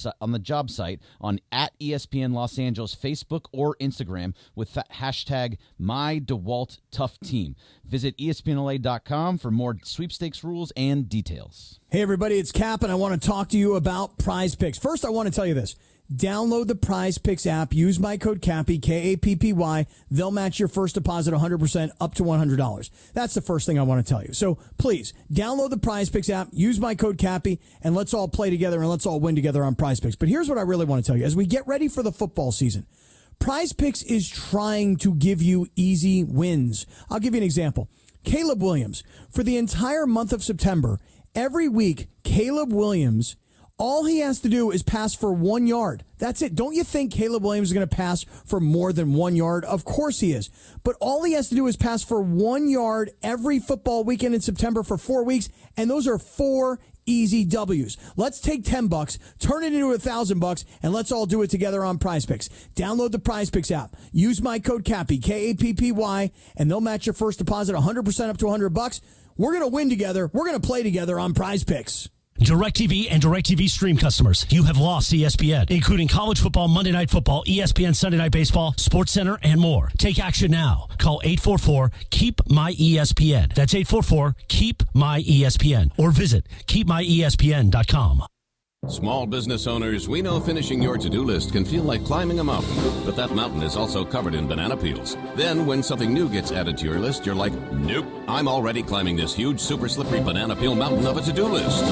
site on @ESPN Los Angeles Facebook or Instagram with hashtag #MyDeWaltToughTeam. Visit ESPNLA.com for more sweepstakes rules and details. Hey, everybody, it's Cap, and I want to talk to you about Prize Picks. First, I want to tell you this. Download the Prize Picks app. Use my code CAPPY, K-A-P-P-Y. They'll match your first deposit 100% up to $100. That's the first thing I want to tell you. So please, download the Prize Picks app. Use my code CAPPY, and let's all play together, and let's all win together on Prize Picks. But here's what I really want to tell you. As we get ready for the football season, Prize Picks is trying to give you easy wins. I'll give you an example. Caleb Williams, for the entire month of September, every week, Caleb Williams, all he has to do is pass for 1 yard. That's it. Don't you think Caleb Williams is going to pass for more than 1 yard? Of course he is. But all he has to do is pass for 1 yard every football weekend in September for 4 weeks, and those are 4 easy W's. Let's take $10, turn it into $1,000, and let's all do it together on Prize Picks. Download the Prize Picks app. Use my code CAPPY, K-A-P-P-Y, and they'll match your first deposit 100% up to $100. We're going to win together. We're going to play together on Prize Picks. DirecTV and DirecTV Stream customers, you have lost ESPN, including college football, Monday Night Football, ESPN Sunday Night Baseball, SportsCenter, and more. Take action now. Call 844-KEEP-MY-ESPN. That's 844-KEEP-MY-ESPN. Or visit keepmyespn.com. Small business owners, we know finishing your to-do list can feel like climbing a mountain, but that mountain is also covered in banana peels. Then when something new gets added to your list, you're like, nope, I'm already climbing this huge, super slippery banana peel mountain of a to-do list.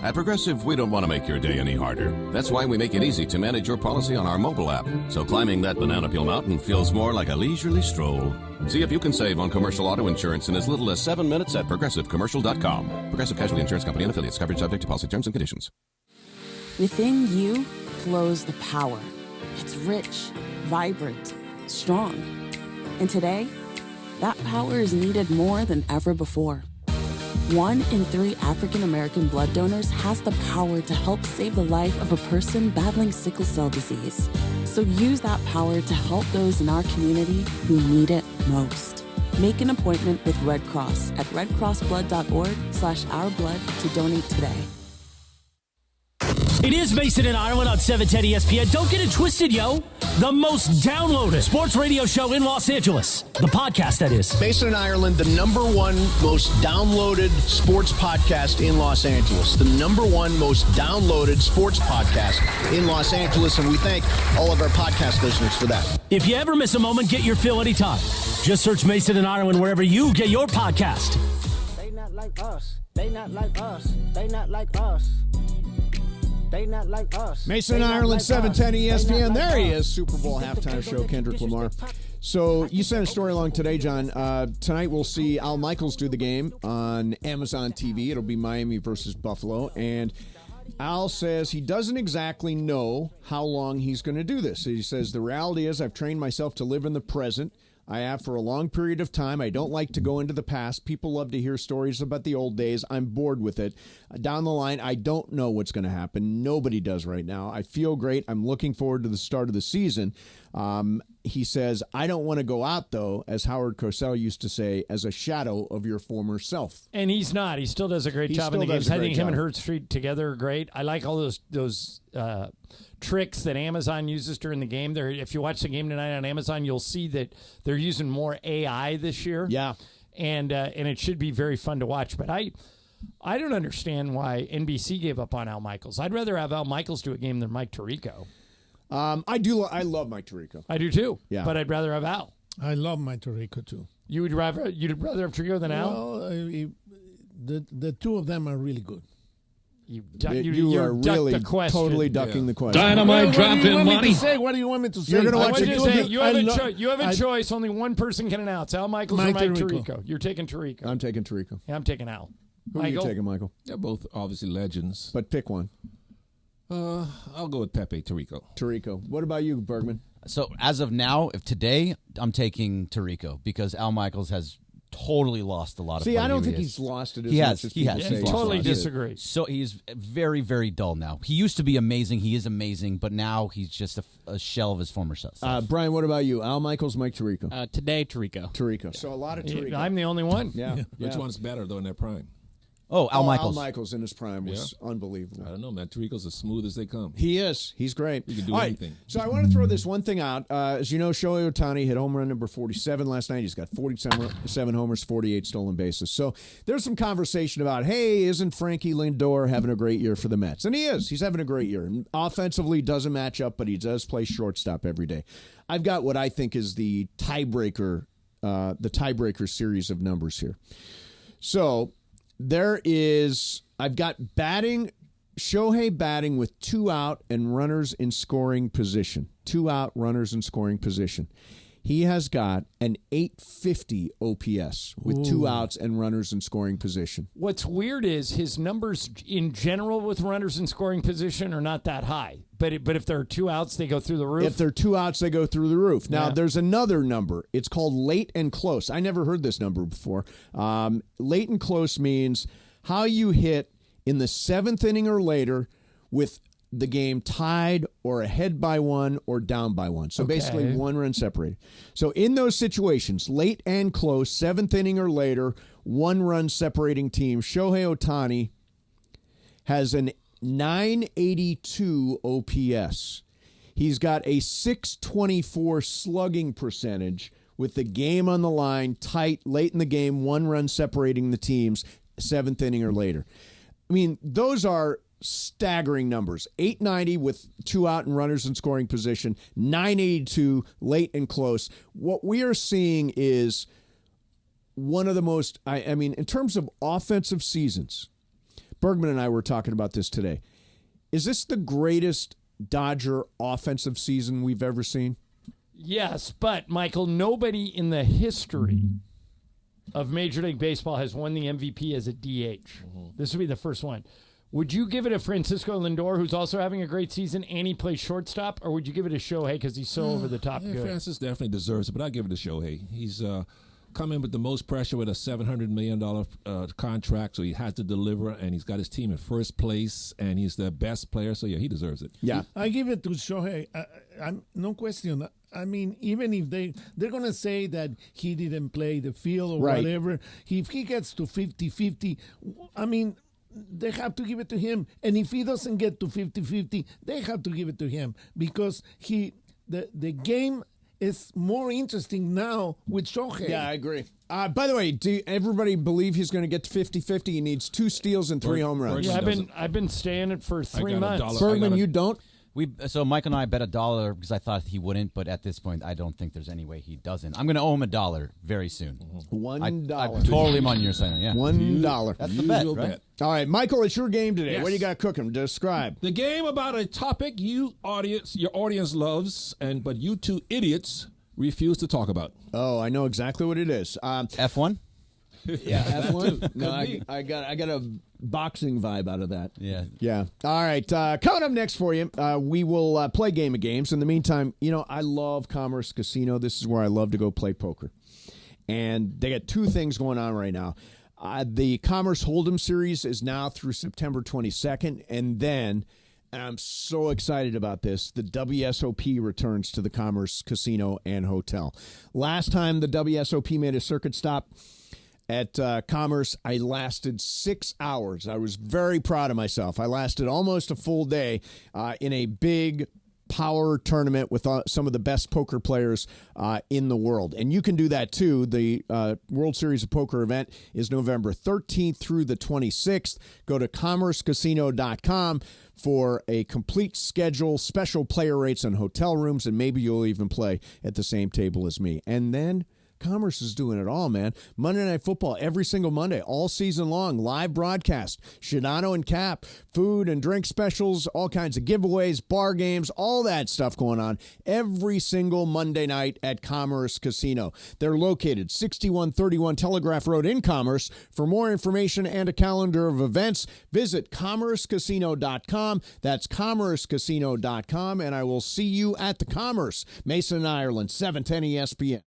At Progressive, we don't want to make your day any harder. That's why we make it easy to manage your policy on our mobile app, so climbing that banana peel mountain feels more like a leisurely stroll. See if you can save on commercial auto insurance in as little as 7 minutes at ProgressiveCommercial.com. Progressive Casualty Insurance Company and Affiliates. Coverage subject to policy terms and conditions. Within you flows the power. It's rich, vibrant, strong. And today, that power is needed more than ever before. 1 in 3 African American blood donors has the power to help save the life of a person battling sickle cell disease. So use that power to help those in our community who need it most. Make an appointment with Red Cross at redcrossblood.org/ourblood to donate today. It is Mason and Ireland on 710 ESPN. Don't get it twisted, yo. The most downloaded sports radio show in Los Angeles. The podcast, that is. Mason and Ireland, the #1 most downloaded sports podcast in Los Angeles. The #1 most downloaded sports podcast in Los Angeles. And we thank all of our podcast listeners for that. If you ever miss a moment, get your fill anytime. Just search Mason and Ireland wherever you get your podcast. They not like us. They not like us. They not like us. They not like us. Mason and Ireland, 710 ESPN. There he is, Super Bowl halftime show, Kendrick Lamar. So you sent a story along today, John. Tonight we'll see Al Michaels do the game on Amazon TV. It'll be Miami versus Buffalo. And Al says he doesn't exactly know how long he's going to do this. He says, the reality is I've trained myself to live in the present. I have for a long period of time. I don't like to go into the past. People love to hear stories about the old days. I'm bored with it. Down the line, I don't know what's going to happen. Nobody does right now. I feel great. I'm looking forward to the start of the season. He says, I don't want to go out, though, as Howard Cosell used to say, as a shadow of your former self. And he's not. He still does a great job in the games. I think him and Hurts together are great. I like all those tricks that Amazon uses during the game. If you watch the game tonight on Amazon, you'll see that they're using more AI this year. Yeah. And it should be very fun to watch. But I don't understand why NBC gave up on Al Michaels. I'd rather have Al Michaels do a game than Mike Tirico. I love Mike Tirico. I do too. Yeah. But I'd rather have Al. I love Mike Tirico too. You'd rather have Tirico than Al? Well, the two of them are really good. You are really totally ducking the question. Dynamite dropping money. What do you want me to say? You're going to watch it. You have a choice. Only one person can announce. Al Michaels or Mike Tirico. You're taking Tirico. I'm taking Tirico. Yeah, I'm taking Al. Who are you taking, Michael? They're both obviously legends. But pick one. I'll go with Pepe Tirico. Tirico. What about you, Bergman? So as of now, if today, I'm taking Tirico because Al Michaels has totally lost a lot of. See, I don't who think he he's is. lost it as He much has. as He people has. say. He's He's Totally lost it. disagree. So he's very, very dull now. He used to be amazing. He is amazing, but now he's just a shell of his former self. Brian, what about you? Al Michaels, Mike Tirico? Today, Tirico. Tirico. So a lot of Tirico. I'm the only one. Yeah. Which yeah. one's better, though, in their prime? Oh, Al Michaels. Al Michaels in his prime was unbelievable. I don't know, man. Tirico's as smooth as they come. He is. He's great. He can do All right, anything. so I want to throw this one thing out. As you know, Shohei Ohtani hit home run number 47 last night. He's got 47 homers, 48 stolen bases. So there's some conversation about, hey, isn't Frankie Lindor having a great year for the Mets? And he is. He's having a great year. Offensively, doesn't match up, but he does play shortstop every day. I've got what I think is the tiebreaker series of numbers here. So I've got Shohei batting with 2 out and runners in scoring position. 2 out, runners in scoring position. He has got an 850 OPS with 2 outs and runners in scoring position. What's weird is his numbers in general with runners in scoring position are not that high. But if there are 2 outs, they go through the roof? If there are 2 outs, they go through the roof. Now, there's another number. It's called late and close. I never heard this number before. Late and close means how you hit in the 7th inning or later with the game tied or ahead by 1 or down by 1. So basically 1 run separated. So in those situations, late and close, 7th inning or later, 1 run separating team, Shohei Ohtani has an 982 OPS. He's got a 624 slugging percentage with the game on the line, tight, late in the game, 1 run separating the teams, 7th inning or later. I mean, those are staggering numbers. 890 with 2 out and runners in scoring position, 982 late and close. What we are seeing is one of the most, I mean, in terms of offensive seasons, Bergman and I were talking about this today. Is this the greatest Dodger offensive season we've ever seen? Yes, but, Michael, nobody in the history of Major League Baseball has won the MVP as a DH. This would be the first one. Would you give it to Francisco Lindor, who's also having a great season, and he plays shortstop, or would you give it to Shohei because he's so over the top good? Francis definitely deserves it, but I'll give it to Shohei. He's come in with the most pressure with a $700 million contract, so he has to deliver, and he's got his team in first place, and he's the best player, so yeah, he deserves it. Yeah. I give it to Shohei. I'm no question. I mean, even if they're going to say that he didn't play the field or whatever, if he gets to 50-50, I mean, they have to give it to him. And if he doesn't get to 50-50, they have to give it to him because the game is more interesting now with Shohei. Yeah, I agree. By the way, do everybody believe he's going to get to 50-50? He needs 2 steals and 3 home runs. Yeah, I've been saying it for 3 months. Bergman, you don't? So Mike and I bet $1 because I thought he wouldn't, but at this point, I don't think there's any way he doesn't. I'm going to owe him $1 very soon. $1. I totally am on your side. Yeah, $1. That's the bet, right? All right, Michael, it's your game today. Yes. What do you got cooking? Describe. The game about a topic your audience loves, but you two idiots refuse to talk about. Oh, I know exactly what it is. F1? Yeah, F1. No, I got a boxing vibe out of that. Yeah. All right. Coming up next for you, we will play Game of Games. In the meantime, I love Commerce Casino. This is where I love to go play poker. And they got 2 things going on right now. The Commerce Hold'em series is now through September 22nd, and then, and I'm so excited about this, the WSOP returns to the Commerce Casino and Hotel. Last time the WSOP made a circuit stop at Commerce, I lasted 6 hours. I was very proud of myself. I lasted almost a full day in a big power tournament with some of the best poker players in the world. And you can do that too. The World Series of Poker event is November 13th through the 26th. Go to commercecasino.com for a complete schedule, special player rates on hotel rooms, and maybe you'll even play at the same table as me. And then Commerce is doing it all, man. Monday Night Football every single Monday, all season long, live broadcast, Shadano and Cap, food and drink specials, all kinds of giveaways, bar games, all that stuff going on every single Monday night at Commerce Casino. They're located 6131 Telegraph Road in Commerce. For more information and a calendar of events, visit commercecasino.com. That's commercecasino.com, and I will see you at the Commerce, Mason, Ireland, 710 ESPN.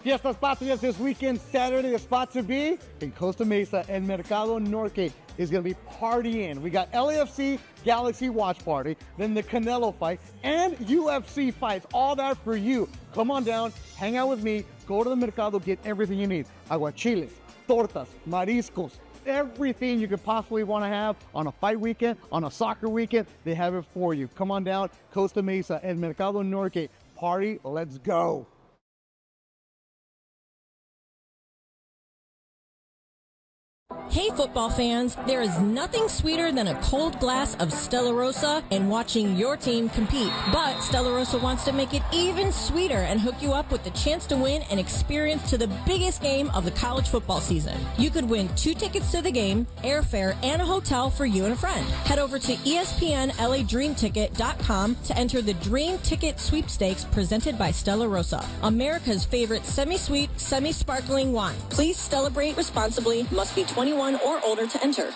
Fiestas Patrias this weekend, Saturday. The spot to be in Costa Mesa and Mercado Norte is going to be partying. We got LAFC Galaxy watch party, then the Canelo fight, and UFC fights. All that for you. Come on down, hang out with me, go to the Mercado, get everything you need. Aguachiles, tortas, mariscos, everything you could possibly want to have on a fight weekend, on a soccer weekend, they have it for you. Come on down, Costa Mesa and Mercado Norte. Party, let's go. Hey football fans, there is nothing sweeter than a cold glass of Stella Rosa and watching your team compete. But Stella Rosa wants to make it even sweeter and hook you up with the chance to win an experience to the biggest game of the college football season. You could win 2 tickets to the game, airfare, and a hotel for you and a friend. Head over to ESPNLADreamTicket.com to enter the Dream Ticket Sweepstakes presented by Stella Rosa, America's favorite semi-sweet, semi-sparkling wine. Please celebrate responsibly. Must be 21 or older to enter.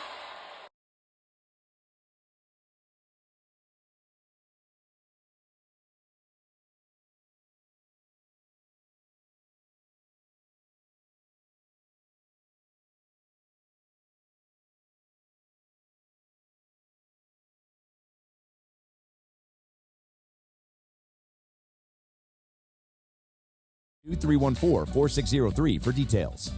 Two 314-4603 for details.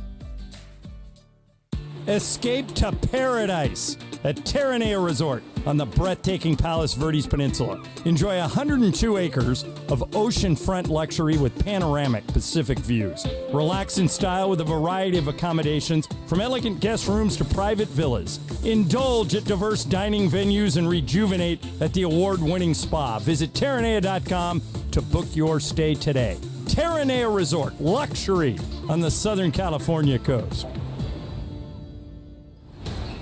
Escape to paradise at Terranea Resort on the breathtaking Palos Verdes Peninsula. Enjoy 102 acres of oceanfront luxury with panoramic Pacific views. Relax in style with a variety of accommodations from elegant guest rooms to private villas. Indulge at diverse dining venues and rejuvenate at the award-winning spa. Visit Terranea.com to book your stay today. Terranea Resort, luxury on the Southern California coast.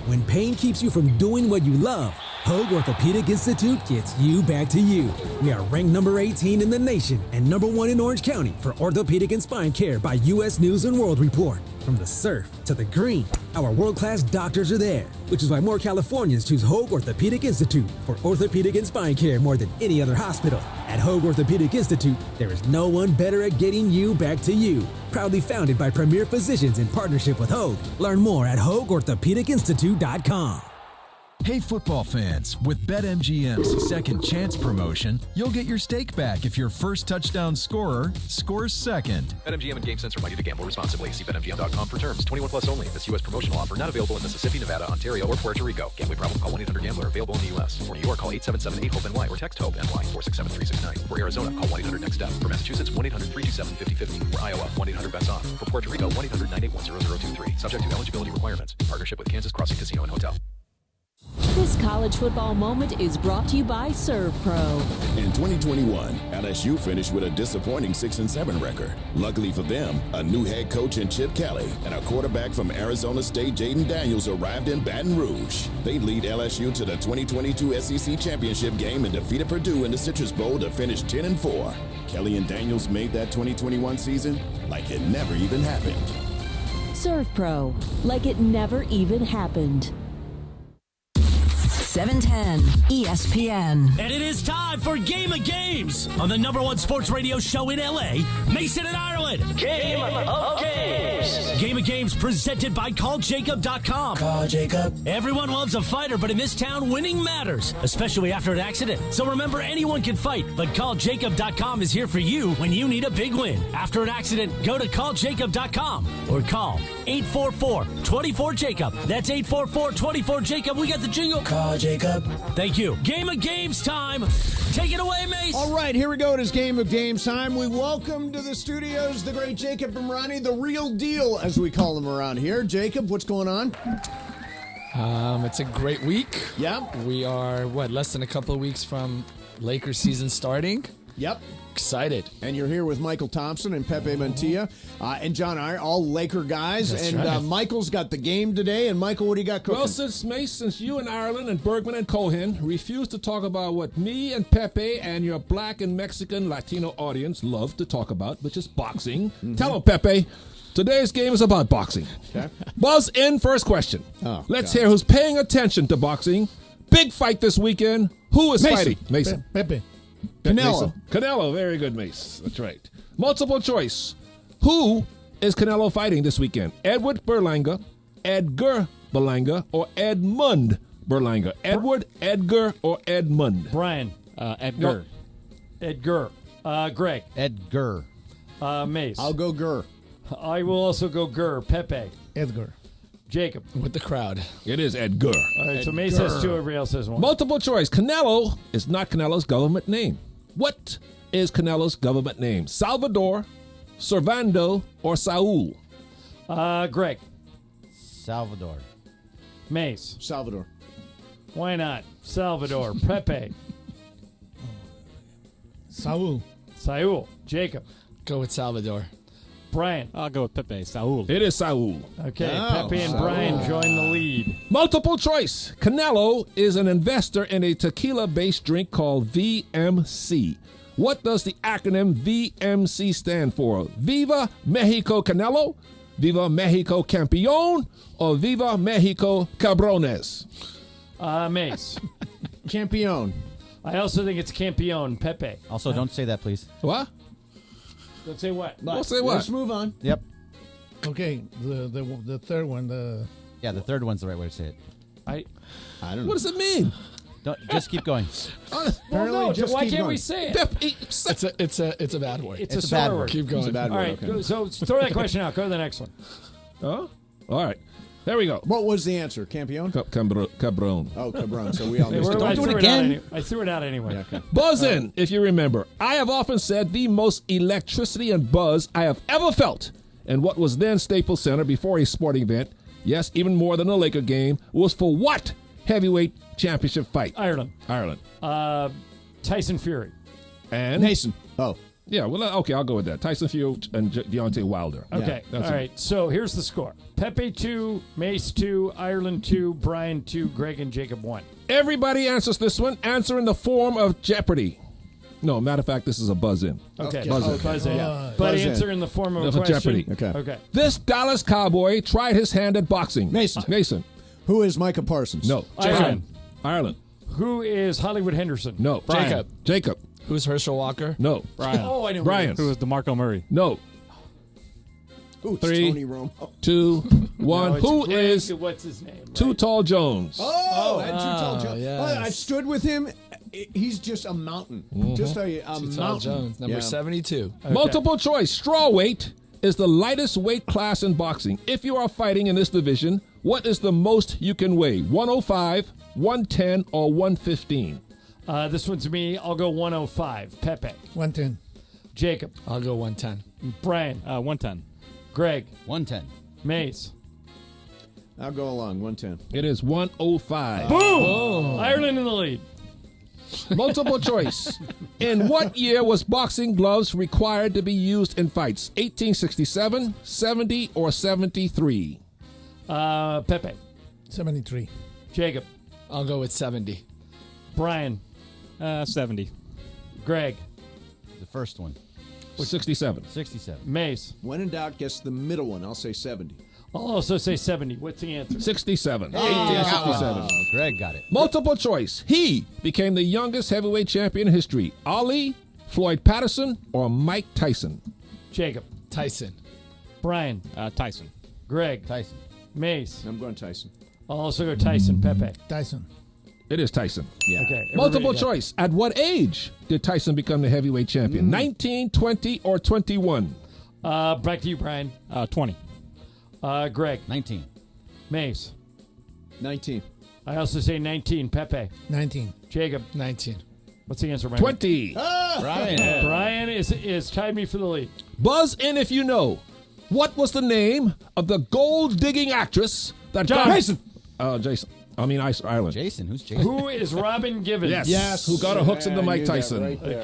When pain keeps you from doing what you love, Hoag Orthopedic Institute gets you back to you. We are ranked number 18 in the nation and number 1 in Orange County for orthopedic and spine care by U.S. News & World Report. From the surf to the green, our world-class doctors are there, which is why more Californians choose Hoag Orthopedic Institute for orthopedic and spine care more than any other hospital. At Hoag Orthopedic Institute, there is no one better at getting you back to you. Proudly founded by premier physicians in partnership with Hoag. Learn more at HoagOrthopedicInstitute.com. Hey football fans, with BetMGM's Second Chance promotion, you'll get your stake back if your first touchdown scorer scores second. BetMGM and GameSense remind you to gamble responsibly. See BetMGM.com for terms. 21 plus only. This U.S. promotional offer not available in Mississippi, Nevada, Ontario, or Puerto Rico. Gambling problem? Call 1-800-GAMBLER. Available in the U.S. For New York, call 877-8-HOPE-NY or text HOPE-NY 467-369. For Arizona, call 1-800-NEXT-STEP. For Massachusetts, 1-800-327-5050. For Iowa, 1-800-BETS-OFF. For Puerto Rico, 1-800-981-0023. Subject to eligibility requirements. Partnership with Kansas Crossing Casino and Hotel. This college football moment is brought to you by ServPro. In 2021, LSU finished with a disappointing 6-7 record. Luckily for them, a new head coach in Chip Kelly and a quarterback from Arizona State, Jaden Daniels, arrived in Baton Rouge. They lead LSU to the 2022 SEC Championship game and defeated Purdue in the Citrus Bowl to finish 10-4. Kelly and Daniels made that 2021 season like it never even happened. ServPro, like it never even happened. 710 ESPN. And it is time for Game of Games on the #1 sports radio show in LA, Mason and Ireland. Game of Games. Game of Games presented by CallJacob.com. Call Jacob. Everyone loves a fighter, but in this town, winning matters, especially after an accident. So remember, anyone can fight, but CallJacob.com is here for you when you need a big win. After an accident, go to CallJacob.com or call 844-24-JACOB. That's 844-24-JACOB. We got the jingle. Call Jacob. Thank you. Game of Games time. Take it away, Mace. All right, here we go. It is Game of Games time. We welcome to the studios the great Jacob Imrani, the real deal, as we call him around here. Jacob, what's going on? It's a great week. Yeah. We are, less than a couple of weeks from Lakers season starting? Yep. Excited. And you're here with Michael Thompson and Pepe Mantilla and John Iyer, all Laker guys. That's and right. Michael's got the game today. And Michael, what do you got cooking? Well, since you and Ireland and Bergman and Cohen refuse to talk about what me and Pepe and your black and Mexican Latino audience love to talk about, which is boxing, tell them, Pepe, today's game is about boxing. Okay. Buzz in, first question. Let's hear who's paying attention to boxing. Big fight this weekend. Who is fighting? Mason. Pepe. Canelo. Canelo, very good, Mace. That's right. Multiple choice. Who is Canelo fighting this weekend? Edward Berlanga, Edgar Berlanga, or Edmund Berlanga? Edward, Edgar, or Edmund? Brian. Edgar. Edgar. Greg. Edgar. Mace. I'll go Gur. I will also go Gur. Pepe. Edgar. Jacob. With the crowd. It is Edgar. All right, so Mace has 2, everybody else has 1. Multiple choice. Canelo is not Canelo's government name. What is Canelo's government name? Salvador, Servando, or Saul? Greg. Salvador. Mace. Salvador. Why not? Salvador. Pepe. Saul. Saul. Jacob. Go with Salvador. Brian. I'll go with Pepe. Saul. It is Saul. Okay, Oh, Pepe and Saul. Brian join the lead. Multiple choice. Canelo is an investor in a tequila-based drink called VMC. What does the acronym VMC stand for? Viva Mexico Canelo, Viva Mexico Campeón, or Viva Mexico Cabrones? Mace. Campeón. I also think it's Campeón. Pepe. Also, don't say that, please. What? Let's say what? Let's say what? Let's move on. Yep. Okay, the third one. Yeah, the third one's the right way to say it. I don't know. What does it mean? Don't, just keep going. Well, no, just why keep can't going. we say it? It's a bad word. It's a a bad swear word. Keep going. It's a bad All word. right, Okay. so throw that question out. Go to the next one. Oh, all right. There we go. What was the answer? Campeón? Cabron. Oh, Cabron. So we all Hey, missed it. I do threw it out again. I threw it out anyway. Yeah, okay. Buzz in, if you remember. I have often said the most electricity and buzz I have ever felt in what was then Staples Center before a sporting event, yes, even more than a Laker game, was for what heavyweight championship fight? Ireland. Tyson Fury. And? Mason. Oh. Yeah, well, okay, I'll go with that. Tyson Fury and Deontay Wilder. Okay, Yeah, all that's it. right. So here's the score: Pepe 2, Mace 2, Ireland 2, Brian 2, Greg and Jacob 1. Everybody answers this one. Answer in the form of Jeopardy. No, matter of fact, this is a buzz-in. Okay, Buzz-in. buzz in. But Buzz in. answer in the form of a Of question. Jeopardy. Okay. This Dallas Cowboy tried his hand at boxing. Mason. Who is Micah Parsons? No. Ireland. Ireland. Who is Hollywood Henderson? No. Jacob. Jacob. Who's Herschel Walker? No. Brian. Oh, I know. Brian. Who was DeMarco Murray? No. Ooh, 3, Tony Romo. 2, 1. No, it's Who Greg, is what's his name? Too Tall Jones? Oh, and Too Tall Jones. yes. I stood with him. He's just a mountain. Just a Tall mountain. Jones, number Yeah. 72. Multiple choice. Straw weight is the lightest weight class in boxing. If you are fighting in this division, what is the most you can weigh? 105, 110, or 115? This one's me. I'll go 105. Pepe. 110. Jacob. I'll go 110. Brian. 110. Greg. 110. Mace. I'll go along. 110. It is 105. Boom! Ireland in the lead. Multiple choice. In what year was boxing gloves required to be used in fights? 1867, 70, or 73? Pepe. 73. Jacob. I'll go with 70. Brian. 70. Greg. The first one. 67. 67. Mace. When in doubt, guess the middle one. I'll say 70. I'll also say 70. What's the answer? 67. Hey, 1867. Greg got it. Multiple choice. He became the youngest heavyweight champion in history. Ali, Floyd Patterson, or Mike Tyson? Jacob. Tyson. Brian. Tyson. Greg. Tyson. Mace. I'm going Tyson. I'll also go Tyson. Pepe. Tyson. It is Tyson. Yeah. Okay. Multiple everybody got- choice. At what age did Tyson become the heavyweight champion? 19, 20, or 21? Back to you, Brian. 20. Greg. 19. Mace. 19. I also say 19. Pepe. 19. Jacob. 19. What's the answer, Brian? 20. Brian. Brian is tied me for the lead. Buzz in if you know. What was the name of the gold-digging actress that John. got... Jason. Jason. I mean, Ireland. Jason. Who's Jason? Who is Robin Givens? Yes. Who got her hooks into I Mike knew that Tyson. right there.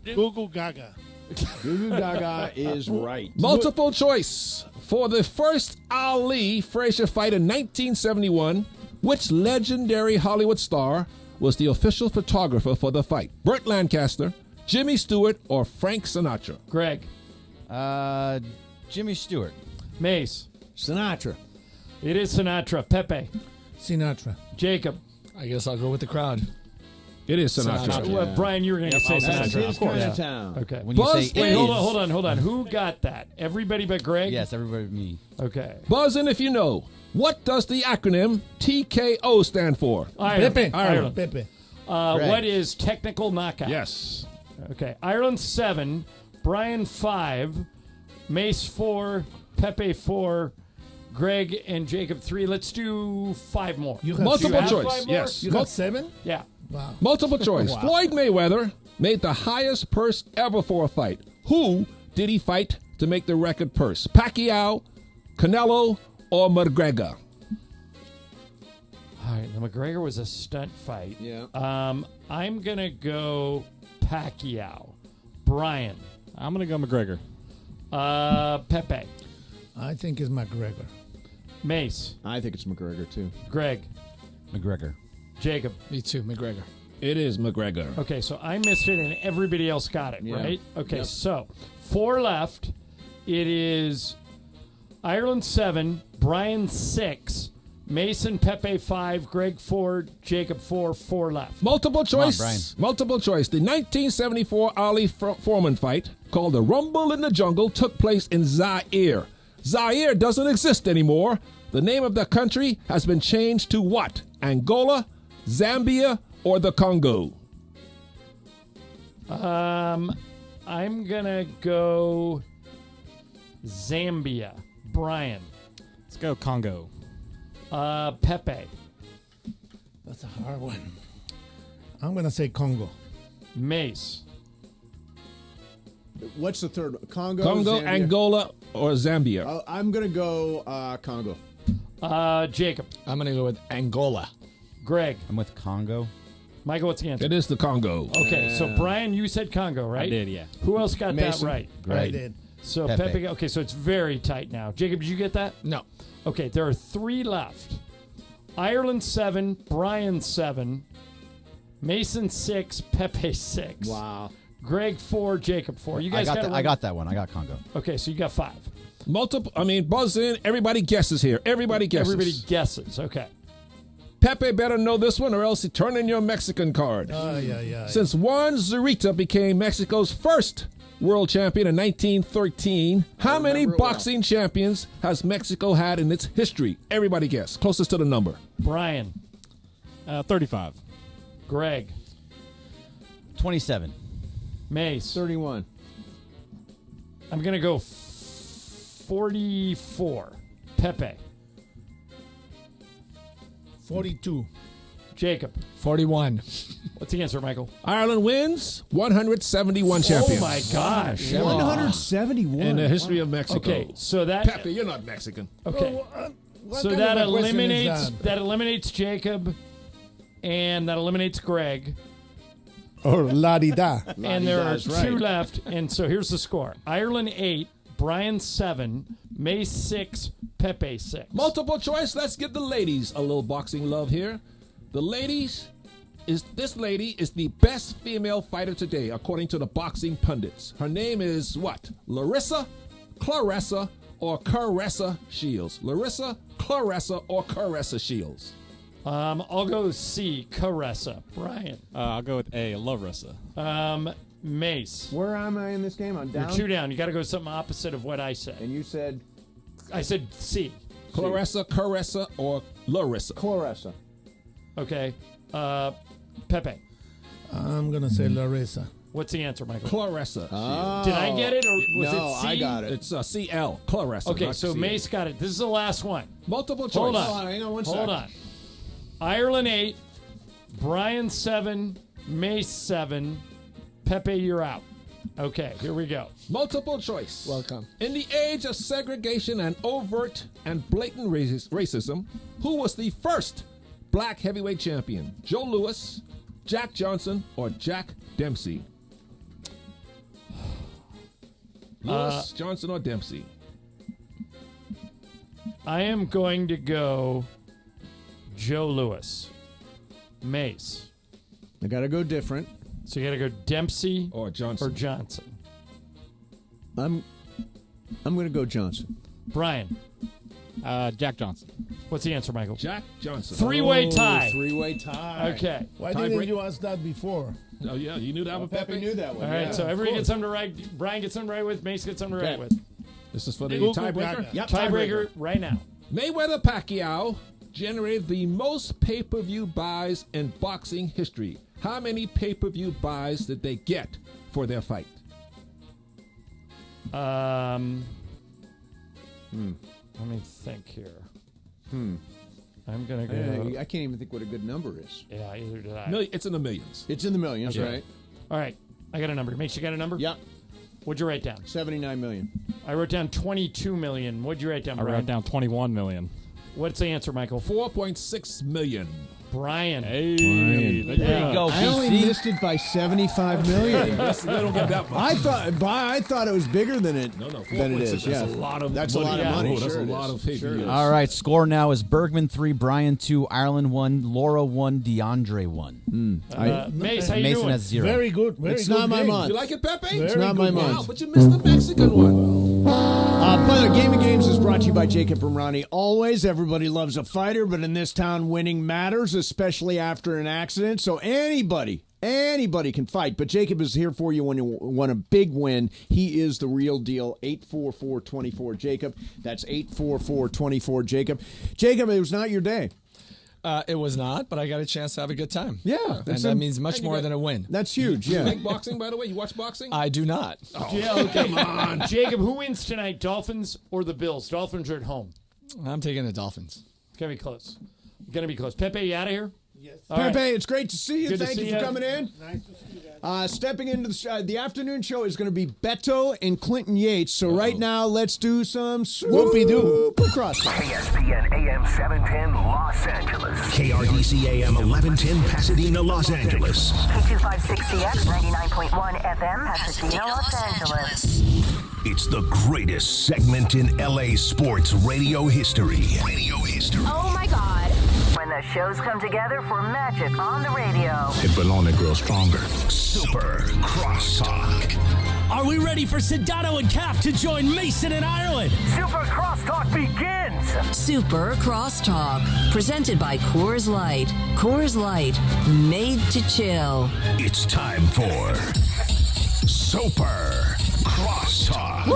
Okay. Google Gaga. Goo Gaga is right. Multiple choice. For the first Ali Frazier fight in 1971, which legendary Hollywood star was the official photographer for the fight? Burt Lancaster, Jimmy Stewart, or Frank Sinatra? Greg. Jimmy Stewart. Mace. Sinatra. It is Sinatra. Pepe. Sinatra. Jacob. I guess I'll go with the crowd. It is Sinatra. Well, Brian, you were going to say That's Sinatra. his kind of town. Okay. When you say Wait, it hold on. Who got that? Everybody but Greg? Yes, everybody but me. Okay. Buzz in if you know. What does the acronym TKO stand for? Ireland. Pepe. What is technical knockout? Yes. Okay. Ireland 7, Brian 5, Mace 4, Pepe 4, Greg and Jacob 3. Let's do 5 more. You have Multiple have choice. 5 more? Yes. You got 7? Yeah. Wow. Multiple choice. Wow. Floyd Mayweather made the highest purse ever for a fight. Who did he fight to make the record purse? Pacquiao, Canelo, or McGregor? All right. The McGregor was a stunt fight. Yeah. I'm going to go Pacquiao. Brian. I'm going to go McGregor. Pepe. I think it's McGregor. Mace. I think it's McGregor, too. Greg. McGregor. Jacob. Me too, McGregor. It is McGregor. Okay, so I missed it and everybody else got it, Yeah. right? Okay, Yep. so 4 left. It is Ireland 7, Brian 6, Mason, Pepe 5, Greg 4, Jacob 4, 4 left. Multiple choice. Brian. Multiple choice. The 1974 Ali Foreman fight, called the Rumble in the Jungle, took place in Zaire. Zaire doesn't exist anymore. The name of the country has been changed to what? Angola, Zambia, or the Congo? I'm going to go Zambia. Brian. Let's go Congo. Pepe. That's a hard one. I'm going to say Congo. Mace. What's the third one? Congo, Zambia? Angola, or Zambia? I'm going to go Congo. Jacob. I'm going to go with Angola. Greg. I'm with Congo. Michael, what's the answer? It is the Congo. Okay, so Brian, you said Congo, right? I did, yeah. Who else got Mason. that right? I did. So Pepe. Pepe. Okay, so it's very tight now. Jacob, did you get that? No. Okay, there are 3 left. Ireland 7, Brian 7, Mason 6, Pepe 6. Wow. Greg 4, Jacob 4. You guys I got that one. I got Congo. Okay, so you got 5. Buzz in. Everybody guesses here. Everybody guesses. Everybody guesses. Okay. Pepe better know this one or else you turn in your Mexican card. Since Juan Zurita became Mexico's first world champion in 1913, how many boxing champions has Mexico had in its history? Everybody guess. Closest to the number. Brian. 35. Greg. 27. Mace. 31. I'm going to go 44. Pepe. 42. Jacob. 41. What's the answer, Michael? Ireland wins 171 champions. Oh, my gosh. 171. In the history of Mexico. Okay, so that... Pepe, you're not Mexican. Okay. What So kind that of a question is eliminates that? eliminates Jacob, and that eliminates Greg. Or la-di-da. And there are That's 2 right. left, and so here's the score. Ireland 8, Brian 7, May 6, Pepe 6. Multiple choice. Let's give the ladies a little boxing love here. This lady is the best female fighter today, according to the boxing pundits. Her name is what? Larissa, Clarissa, or Caressa Shields? Larissa, Clarissa, or Caressa Shields? I'll go C, Caressa. Brian. I'll go with A, Larissa. Mace. Where am I in this game? I'm down. You're 2 down. You got to go something opposite of what I said. And you said? I said C. Clarissa, Caressa, or Larissa? Clarissa. Okay. Pepe. I'm going to say Larissa. What's the answer, Michael? Clarissa. Oh. Did I get it, or was No, it C? I got it. It's CL. Clarissa. Okay, not so CL. Mace got it. This is the last one. Multiple choice. Hold on. Hold on, hang on one Hold sec. on. Ireland 8, Brian 7, Mace 7, Pepe, you're out. Okay, here we go. Multiple choice. Welcome. In the age of segregation and overt and blatant racism, who was the first black heavyweight champion? Joe Louis, Jack Johnson, or Jack Dempsey? Louis, Johnson, or Dempsey? I am going to go Joe Louis. Mace. I got to go different. So you got to go Dempsey or Johnson. I'm going to go Johnson. Brian. Jack Johnson. What's the answer, Michael? Jack Johnson. Three-way tie. Three-way tie. Okay. Why didn't you ask that before? Oh, yeah, you knew that one, Pepe knew that one. All right, yeah, so everybody gets something to write. Brian gets something to write with. Mace gets something to write with. This is for the Google tiebreaker? Yep, Tiebreaker right now. Mayweather-Pacquiao generated the most pay-per-view buys in boxing history. How many pay-per-view buys did they get for their fight? Let me think here. I'm going to go. I can't even think what a good number is. Yeah, either did I. It's in the millions. It's in the millions, Okay. right? All right. I got a number. Mace, you got a number? Yep. What'd you write down? 79 million. I wrote down 22 million. What'd you write down, I Brian? wrote down 21 million. What's the answer, Michael? 4.6 million. Brian. Hey, There you go. I only missed it by 75 million. They don't get that much. I thought it was bigger than it. No, than it 4.6, is. Yeah, that's a lot of that's money. a lot of money. Oh, that's Sure a it lot is. of pay-per-views. Sure it is. All right, score now is Bergman 3, Brian 2, Ireland 1, Laura 1, DeAndre 1 Mace, how you Mason doing? has 0. Very good. Very It's good not my game. month. You like it, Pepe? It's not my Wow, month. but you missed the Mexican one. By the way, Game of Games is brought to you by Jacob and Ronnie. Always, everybody loves a fighter, but in this town, winning matters, especially after an accident. So anybody can fight. But Jacob is here for you when you want a big win. He is the real deal. 844-24-JACOB. That's 844-24-JACOB. Jacob, it was not your day. It was not, but I got a chance to have a good time. Yeah. And that means much more than a win. That's huge, You yeah. like boxing, by the way? You watch boxing? I do not. Yeah, okay. Come on. Jacob, who wins tonight, Dolphins or the Bills? Dolphins are at home. I'm taking the Dolphins. It's going to be close. Going to be close. Pepe, you out of here? Yes. Pepe, it's great to see you. Good to Thank see you for you. coming in. Nice to see you guys. Stepping into the afternoon show is going to be Beto and Clinton Yates. So right now, let's do some Whoopie-doo. crosstalk. ESPN AM 710 Los Angeles. KRDC AM 1110 Pasadena, Los Angeles. K256CX 99.1 FM Pasadena, Los Angeles. It's the greatest segment in LA sports radio history. Oh my God. When the shows come together for magic on the radio. It will only grow stronger. Super Crosstalk. Are we ready for Sedano and Cap to join Mason in Ireland? Super Crosstalk begins. Super Crosstalk. Presented by Coors Light. Coors Light. Made to chill. It's time for Super Crosstalk.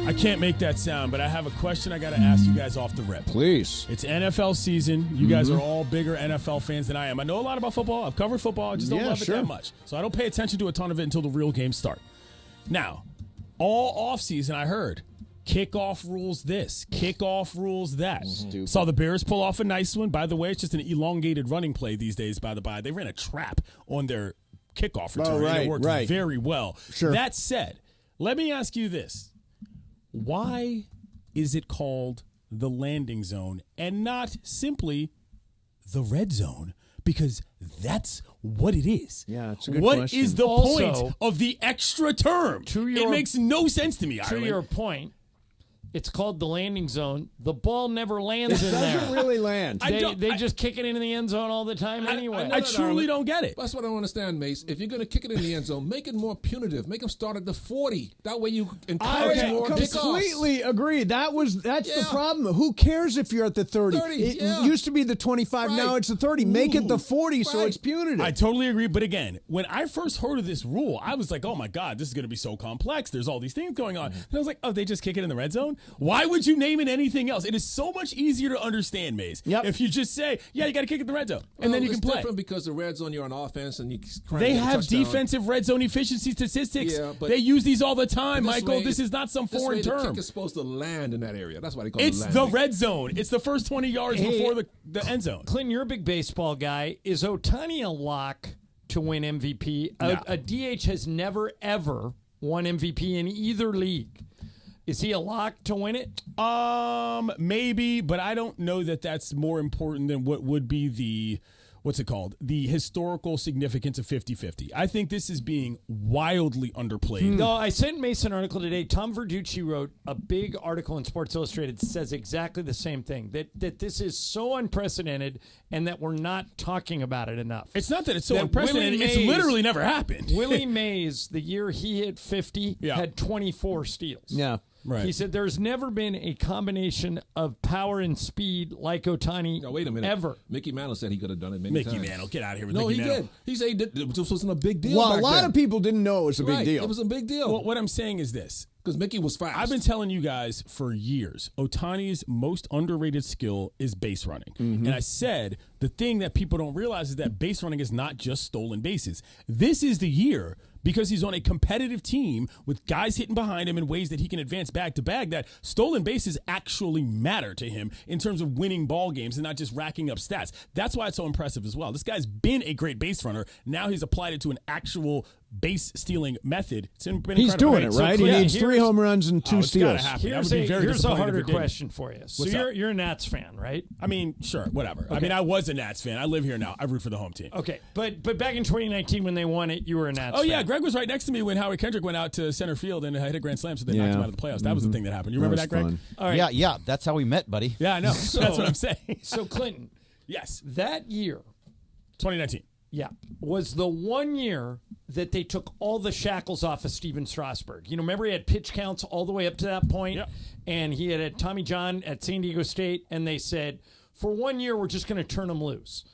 I can't make that sound, but I have a question I got to ask you guys off the rip. Please. It's NFL season. You guys are all bigger NFL fans than I am. I know a lot about football. I've covered football. I just don't love it that much. So I don't pay attention to a ton of it until the real games start. Now, all offseason I heard kickoff rules this, kickoff rules that. Saw the Bears pull off a nice one. By the way, it's just an elongated running play these days, by the by. They ran a trap on their kickoff return. And it worked very well. Sure. That said, let me ask you this. Why is it called the landing zone and not simply the red zone? Because that's what it is. Yeah, it's a good What question. is the Also, point of the extra term? It makes no sense to me, To Ireland. your point, it's called the landing zone. The ball never lands It in there. doesn't really land. They just kick it into the end zone all the time anyway. I truly don't get it. That's what I don't understand, Mace. If you're going to kick it in the end zone, make it more punitive. Make them start at the 40. That way you encourage more kickoffs. Completely agree. That's the problem. Who cares if you're at the 30? 30, It yeah. used to be the 25. Now it's the 30. Make it the 40 so it's punitive. I totally agree. But again, when I first heard of this rule, I was like, oh my God, this is going to be so complex. There's all these things going on. And I was like, oh, they just kick it in the red zone? Why would you name it anything else? It is so much easier to understand, Maze. If you just say, yeah, you got to kick it in the red zone. And then you can it's play. different because the red zone, you're on offense and you They have defensive red zone efficiency statistics. Yeah, but they use these all the time, this Michael. way- This is not some this foreign way the term. kick is supposed to land in that area. That's why they call It's it the landing. red zone. It's the first 20 yards before the end zone. Clinton, you're a big baseball guy. Is Ohtani a lock to win MVP? No. A DH has never, ever won MVP in either league. Is he a lock to win it? Maybe, but I don't know that that's more important than what would be the historical significance of 50-50. I think this is being wildly underplayed. No, I sent Mason an article today. Tom Verducci wrote a big article in Sports Illustrated that says exactly the same thing, that this is so unprecedented and that we're not talking about it enough. It's not that it's so That unprecedented. Willie It's Mays- literally never happened. Willie Mays, the year he hit 50, had 24 steals. Yeah. Right. He said there's never been a combination of power and speed like Ohtani. No, wait a minute. Ever. Mickey Mantle said he could have done it many times. Mickey Mantle, get out of here with No, Mickey he Mantle. did. He said this wasn't a big deal. Well, back a lot then. of people didn't know it was a big Right, deal. It was a big deal. Well, what I'm saying is this. Because Mickey was fast. I've been telling you guys for years, Ohtani's most underrated skill is base running. Mm-hmm. And I said the thing that people don't realize is that base running is not just stolen bases. This is the year, because he's on a competitive team with guys hitting behind him in ways that he can advance back to back, that stolen bases actually matter to him in terms of winning ball games and not just racking up stats. That's why it's so impressive as well. This guy's been a great base runner. Now he's applied it to an actual base stealing method. It's been He's doing it, So right? He needs 3 home runs and 2 steals. Here's a harder question for you. So What's up? you're a Nats fan, right? I mean, sure, whatever. Okay. I mean, I was a Nats fan. I live here now. I root for the home team. Okay, but back in 2019 when they won it, you were a Nats fan. Oh, yeah. Greg was right next to me when Howard Kendrick went out to center field and hit a grand slam, so they knocked him out of the playoffs. That was the thing that happened. You remember that, Greg? All right. Yeah, that's how we met, buddy. Yeah, I know. That's what I'm saying. So, Clinton. Yes. That year. 2019. Yeah. Was the one year that they took all the shackles off of Steven Strasburg. You know, remember he had pitch counts all the way up to that point? Yep. And he had a Tommy John at San Diego State, and they said, for 1 year, we're just going to turn him loose.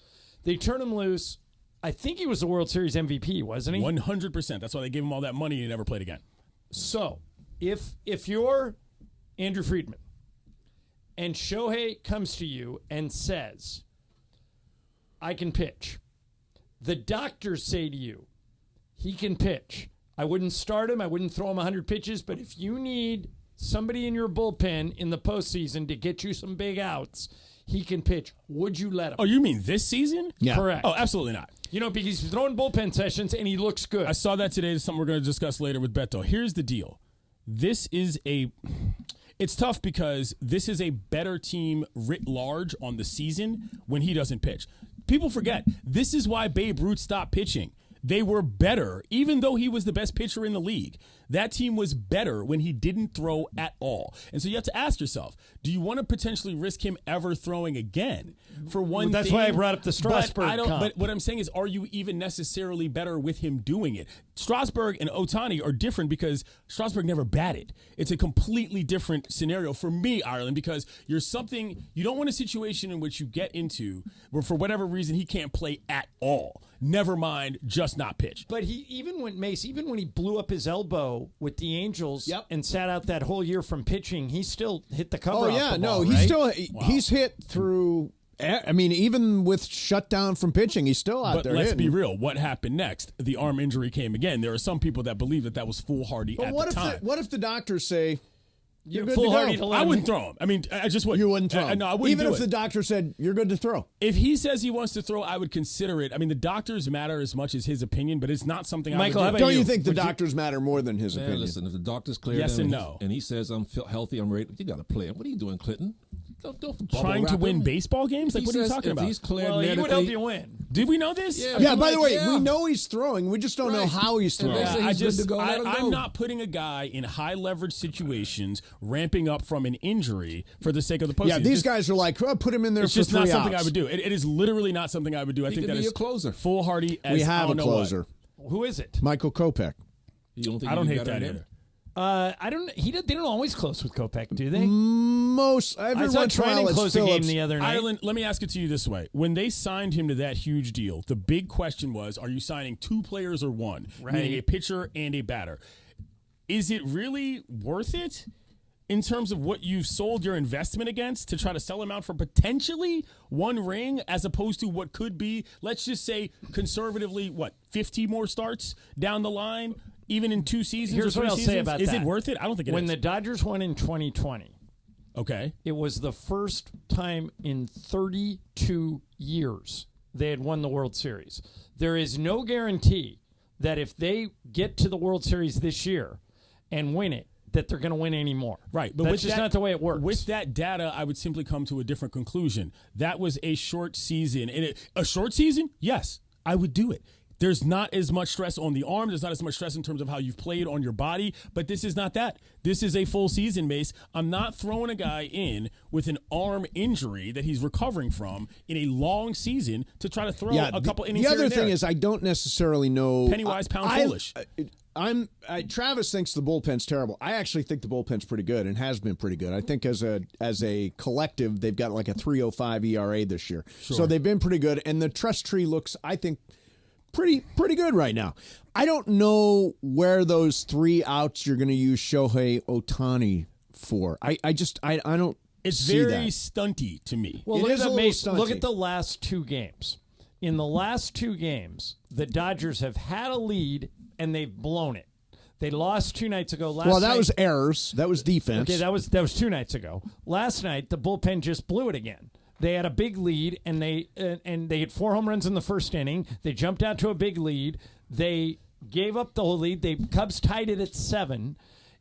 They turned him loose. I think he was the World Series MVP, wasn't he? 100%. That's why they gave him all that money and he never played again. So, if you're Andrew Friedman and Shohei comes to you and says, I can pitch, the doctors say to you, he can pitch. I wouldn't start him. I wouldn't throw him 100 pitches. But if you need somebody in your bullpen in the postseason to get you some big outs, he can pitch. Would you let him? Oh, you mean this season? Yeah. Correct. Oh, absolutely not. You know, because he's throwing bullpen sessions and he looks good. I saw that today. It's something we're going to discuss later with Beto. Here's the deal. It's tough because this is a better team writ large on the season when he doesn't pitch. People forget, this is why Babe Ruth stopped pitching. They were better, even though he was the best pitcher in the league. That team was better when he didn't throw at all. And so you have to ask yourself, do you want to potentially risk him ever throwing again? For one That's thing, why I brought up the Strasburg comp. But what I'm saying is, are you even necessarily better with him doing it? Strasburg and Ohtani are different because Strasburg never batted. It's a completely different scenario for me, Ireland, because you don't want a situation in which you get into where for whatever reason he can't play at all. Never mind, just not pitch. But even when he blew up his elbow with the Angels and sat out that whole year from pitching, he still hit the cover. Oh, off yeah. the No, ball, he's right? still, he's hit through, I mean, even with shut down from pitching, he's still out there. But let's hitting. be real. What happened next? The arm injury came again. There are some people that believe that was foolhardy But at what the time. what if the doctors say, you're good foolhardy to go? to I wouldn't throw him. I mean, I just wouldn't. You wouldn't throw him? No, I wouldn't Even do if it. the doctor said, you're good to throw. If he says he wants to throw, I would consider it. I mean, the doctors matter as much as his opinion, but it's not something Michael, I how would about do. Don't you think the doctors matter more than his Man, opinion? listen, if the doctor's cleared Yes him and no. and he says I'm healthy, I'm ready, you got to play him. What are you doing, Clinton? Don't bubble Trying to wrap win him. baseball games? Like, He what are you says talking if about? he's cleared Well, he would medically, help you win. Did we know this? Yeah, by the way, yeah. we know he's throwing. We just don't know Right. how he's And throwing. they say I he's good to go, let him go. I'm not putting a guy in high leverage situations ramping up from an injury for the sake of the postseason. Yeah, these guys are like, oh, put him in there It's for just 3 not something outs. I would do. It is literally not something I would do. I He think could that be is a closer. foolhardy as We have I a don't know what. closer, Who is it? Michael Kopech. You don't think I don't he'd be hate better that than him? either. I don't. They don't always close with Kopech, do they? Most every I saw once in a while Trinan it's close a game Phillips. the other night. Ireland, let me ask it to you this way. When they signed him to that huge deal, the big question was, are you signing 2 players or 1? Right. Meaning a pitcher and a batter. Is it really worth it in terms of what you've sold your investment against to try to sell him out for potentially 1 ring as opposed to what could be, let's just say conservatively, 50 more starts down the line, even in 2 seasons Here's or 3 what I'll seasons? say about Is that. it worth it? I don't think it is. When the Dodgers won in 2020, okay, it was the first time in 32 years they had won the World Series. There is no guarantee that if they get to the World Series this year and win it, that they're going to win any more. Right, but that's with just that, not the way it works. With that data, I would simply come to a different conclusion. That was a short season. And a short season? Yes, I would do it. There's not as much stress on the arm. There's not as much stress in terms of how you've played on your body. But this is not that. This is a full season, Mace. I'm not throwing a guy in with an arm injury that he's recovering from in a long season to try to throw a couple innings The here other and thing there. is I don't necessarily know. Penny wise, pound foolish. Travis thinks the bullpen's terrible. I actually think the bullpen's pretty good and has been pretty good. I think as a collective, they've got like a 3.05 ERA this year. Sure. So they've been pretty good, and the trust tree looks, I think, pretty good right now. I don't know where those 3 outs you're going to use Shohei Ohtani for. I don't. It's see very that. stunty to me. Well, It is a little stunty. look at the last 2 games. In the last 2 games, the Dodgers have had a lead and they've blown it. They lost 2 nights ago. Well, that was errors. That was defense. Okay, that was 2 nights ago. Last night, the bullpen just blew it again. They had a big lead, and they hit 4 home runs in the first inning. They jumped out to a big lead. They gave up the whole lead. The Cubs tied it at 7.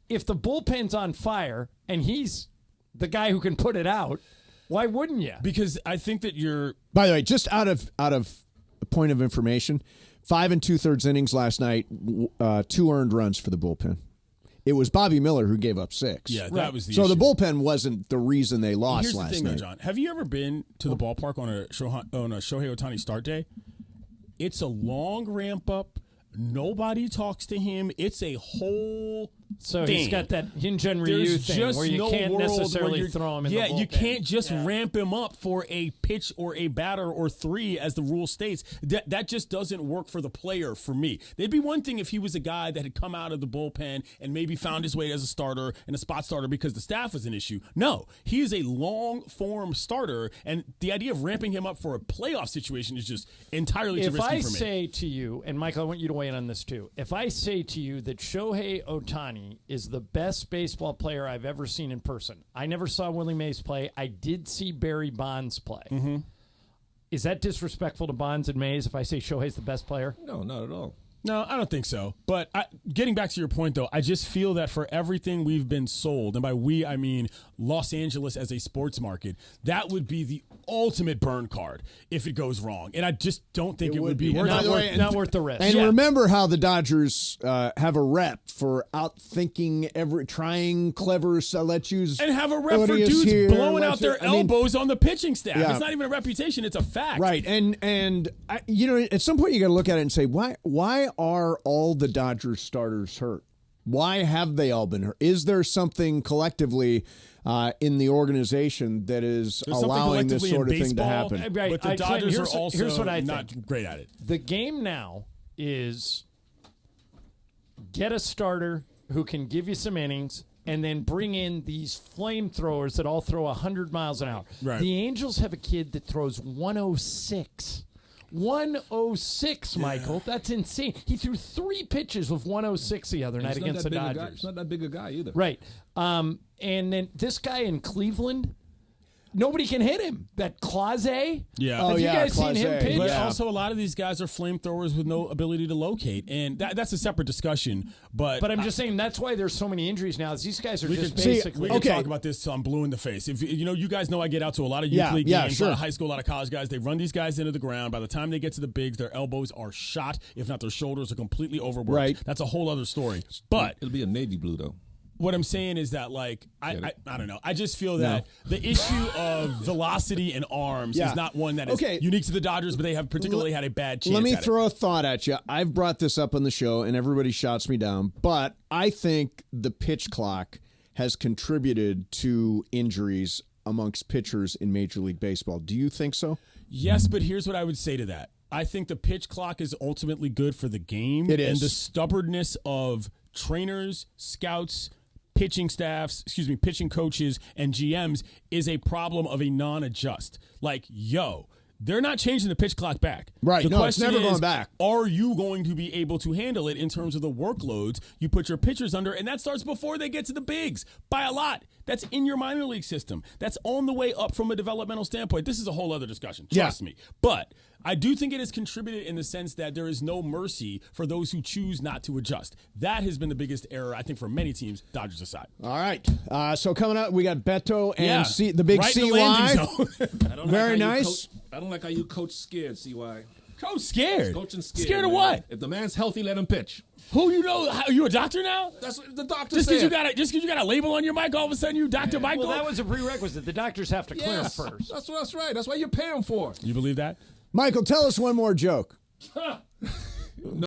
If the bullpen's on fire and he's the guy who can put it out, why wouldn't you? Because I think that you're. By the way, just out of a point of information, 5 2/3 innings last night, 2 earned runs for the bullpen. It was Bobby Miller who gave up 6. Yeah, that was the so issue. the bullpen wasn't the reason they lost Here's last the thing, night. though, John. Have you ever been to the ballpark on a Shohei Ohtani start day? It's a long ramp up. Nobody talks to him. It's a whole So thing. he's got that Hinge Ryu There's thing just where you no can't world necessarily where you're- throw him in yeah, the bullpen. you can't just ramp him up for a pitch or a batter or 3, as the rule states. That just doesn't work for the player for me. It'd be one thing if he was a guy that had come out of the bullpen and maybe found his way as a starter and a spot starter because the staff was an issue. No, he is a long-form starter, and the idea of ramping him up for a playoff situation is just entirely too If risky I for me. say to you, and Michael, I want you to weigh in on this too. If I say to you that Shohei Ohtani is the best baseball player I've ever seen in person, I never saw Willie Mays play. I did see Barry Bonds play. Mm-hmm. Is that disrespectful to Bonds and Mays if I say Shohei's the best player? No, not at all. No, I don't think so. But getting back to your point, though, I just feel that for everything we've been sold, and by we, I mean Los Angeles as a sports market, that would be the ultimate burn card if it goes wrong. And I just don't think it would be worth it. Not worth the risk. And remember how the Dodgers have a rep for outthinking trying clever, let's use And have a rep for Odious dudes here, blowing out their elbows on the pitching staff. Yeah. It's not even a reputation; it's a fact. Right, and at some point you got to look at it and say, why are all the Dodgers starters hurt? Why have they all been hurt? Is there something collectively in the organization that is allowing this sort of thing to happen? Right. But the Dodgers are also here's what I not think. great at it. The game now is get a starter who can give you some innings and then bring in these flamethrowers that all throw 100 miles an hour. Right. The Angels have a kid that throws 106. 106, Michael. That's insane. He threw 3 pitches with 106 the other night against the Dodgers. He's not that big a guy either. Right. And then this guy in Cleveland, nobody can hit him. That Clase. Yeah. Have you guys seen him pitch? But also, a lot of these guys are flamethrowers with no ability to locate, and that's a separate discussion. But I'm just saying that's why there's so many injuries now. Is these guys are we just could basically. talk about this till I'm blue in the face. If you guys know, I get out to a lot of youth league games, a lot of high school, a lot of college guys. They run these guys into the ground. By the time they get to the bigs, their elbows are shot. If not, their shoulders are completely overworked. Right. That's a whole other story. But it'll be a navy blue though. What I'm saying is that, like, I don't know. I just feel that the issue of velocity and arms is not one that is unique to the Dodgers, but they have particularly had a bad chance. Let me at throw a thought at you. I've brought this up on the show, and everybody shouts me down, but I think the pitch clock has contributed to injuries amongst pitchers in Major League Baseball. Do you think so? Yes, but here's what I would say to that. I think the pitch clock is ultimately good for the game. It is. And the stubbornness of trainers, scouts, pitching staffs, pitching coaches, and GMs is a problem of a non-adjust. Like, they're not changing the pitch clock back. Right. The No, it's question never is, going back. Are you going to be able to handle it in terms of the workloads you put your pitchers under? And that starts before they get to the bigs by a lot. That's in your minor league system. That's on the way up from a developmental standpoint. This is a whole other discussion. Trust me. But I do think it has contributed in the sense that there is no mercy for those who choose not to adjust. That has been the biggest error, I think, for many teams, Dodgers aside. All right. So coming up, we got Beto and the big right in CY. the landing zone. Very nice. I don't like how you coach scared, CY. Coach scared? Coaching scared. Scared of man. what? If the man's healthy, let him pitch. Who you know? Are you a doctor now? That's what the doctor Just said. because you got a label on your mic, all of a sudden you Dr. Michael? Well, that was a prerequisite. The doctors have to clear him Yes, first. that's right. That's why you pay him for. You believe that? Michael, tell us one more joke.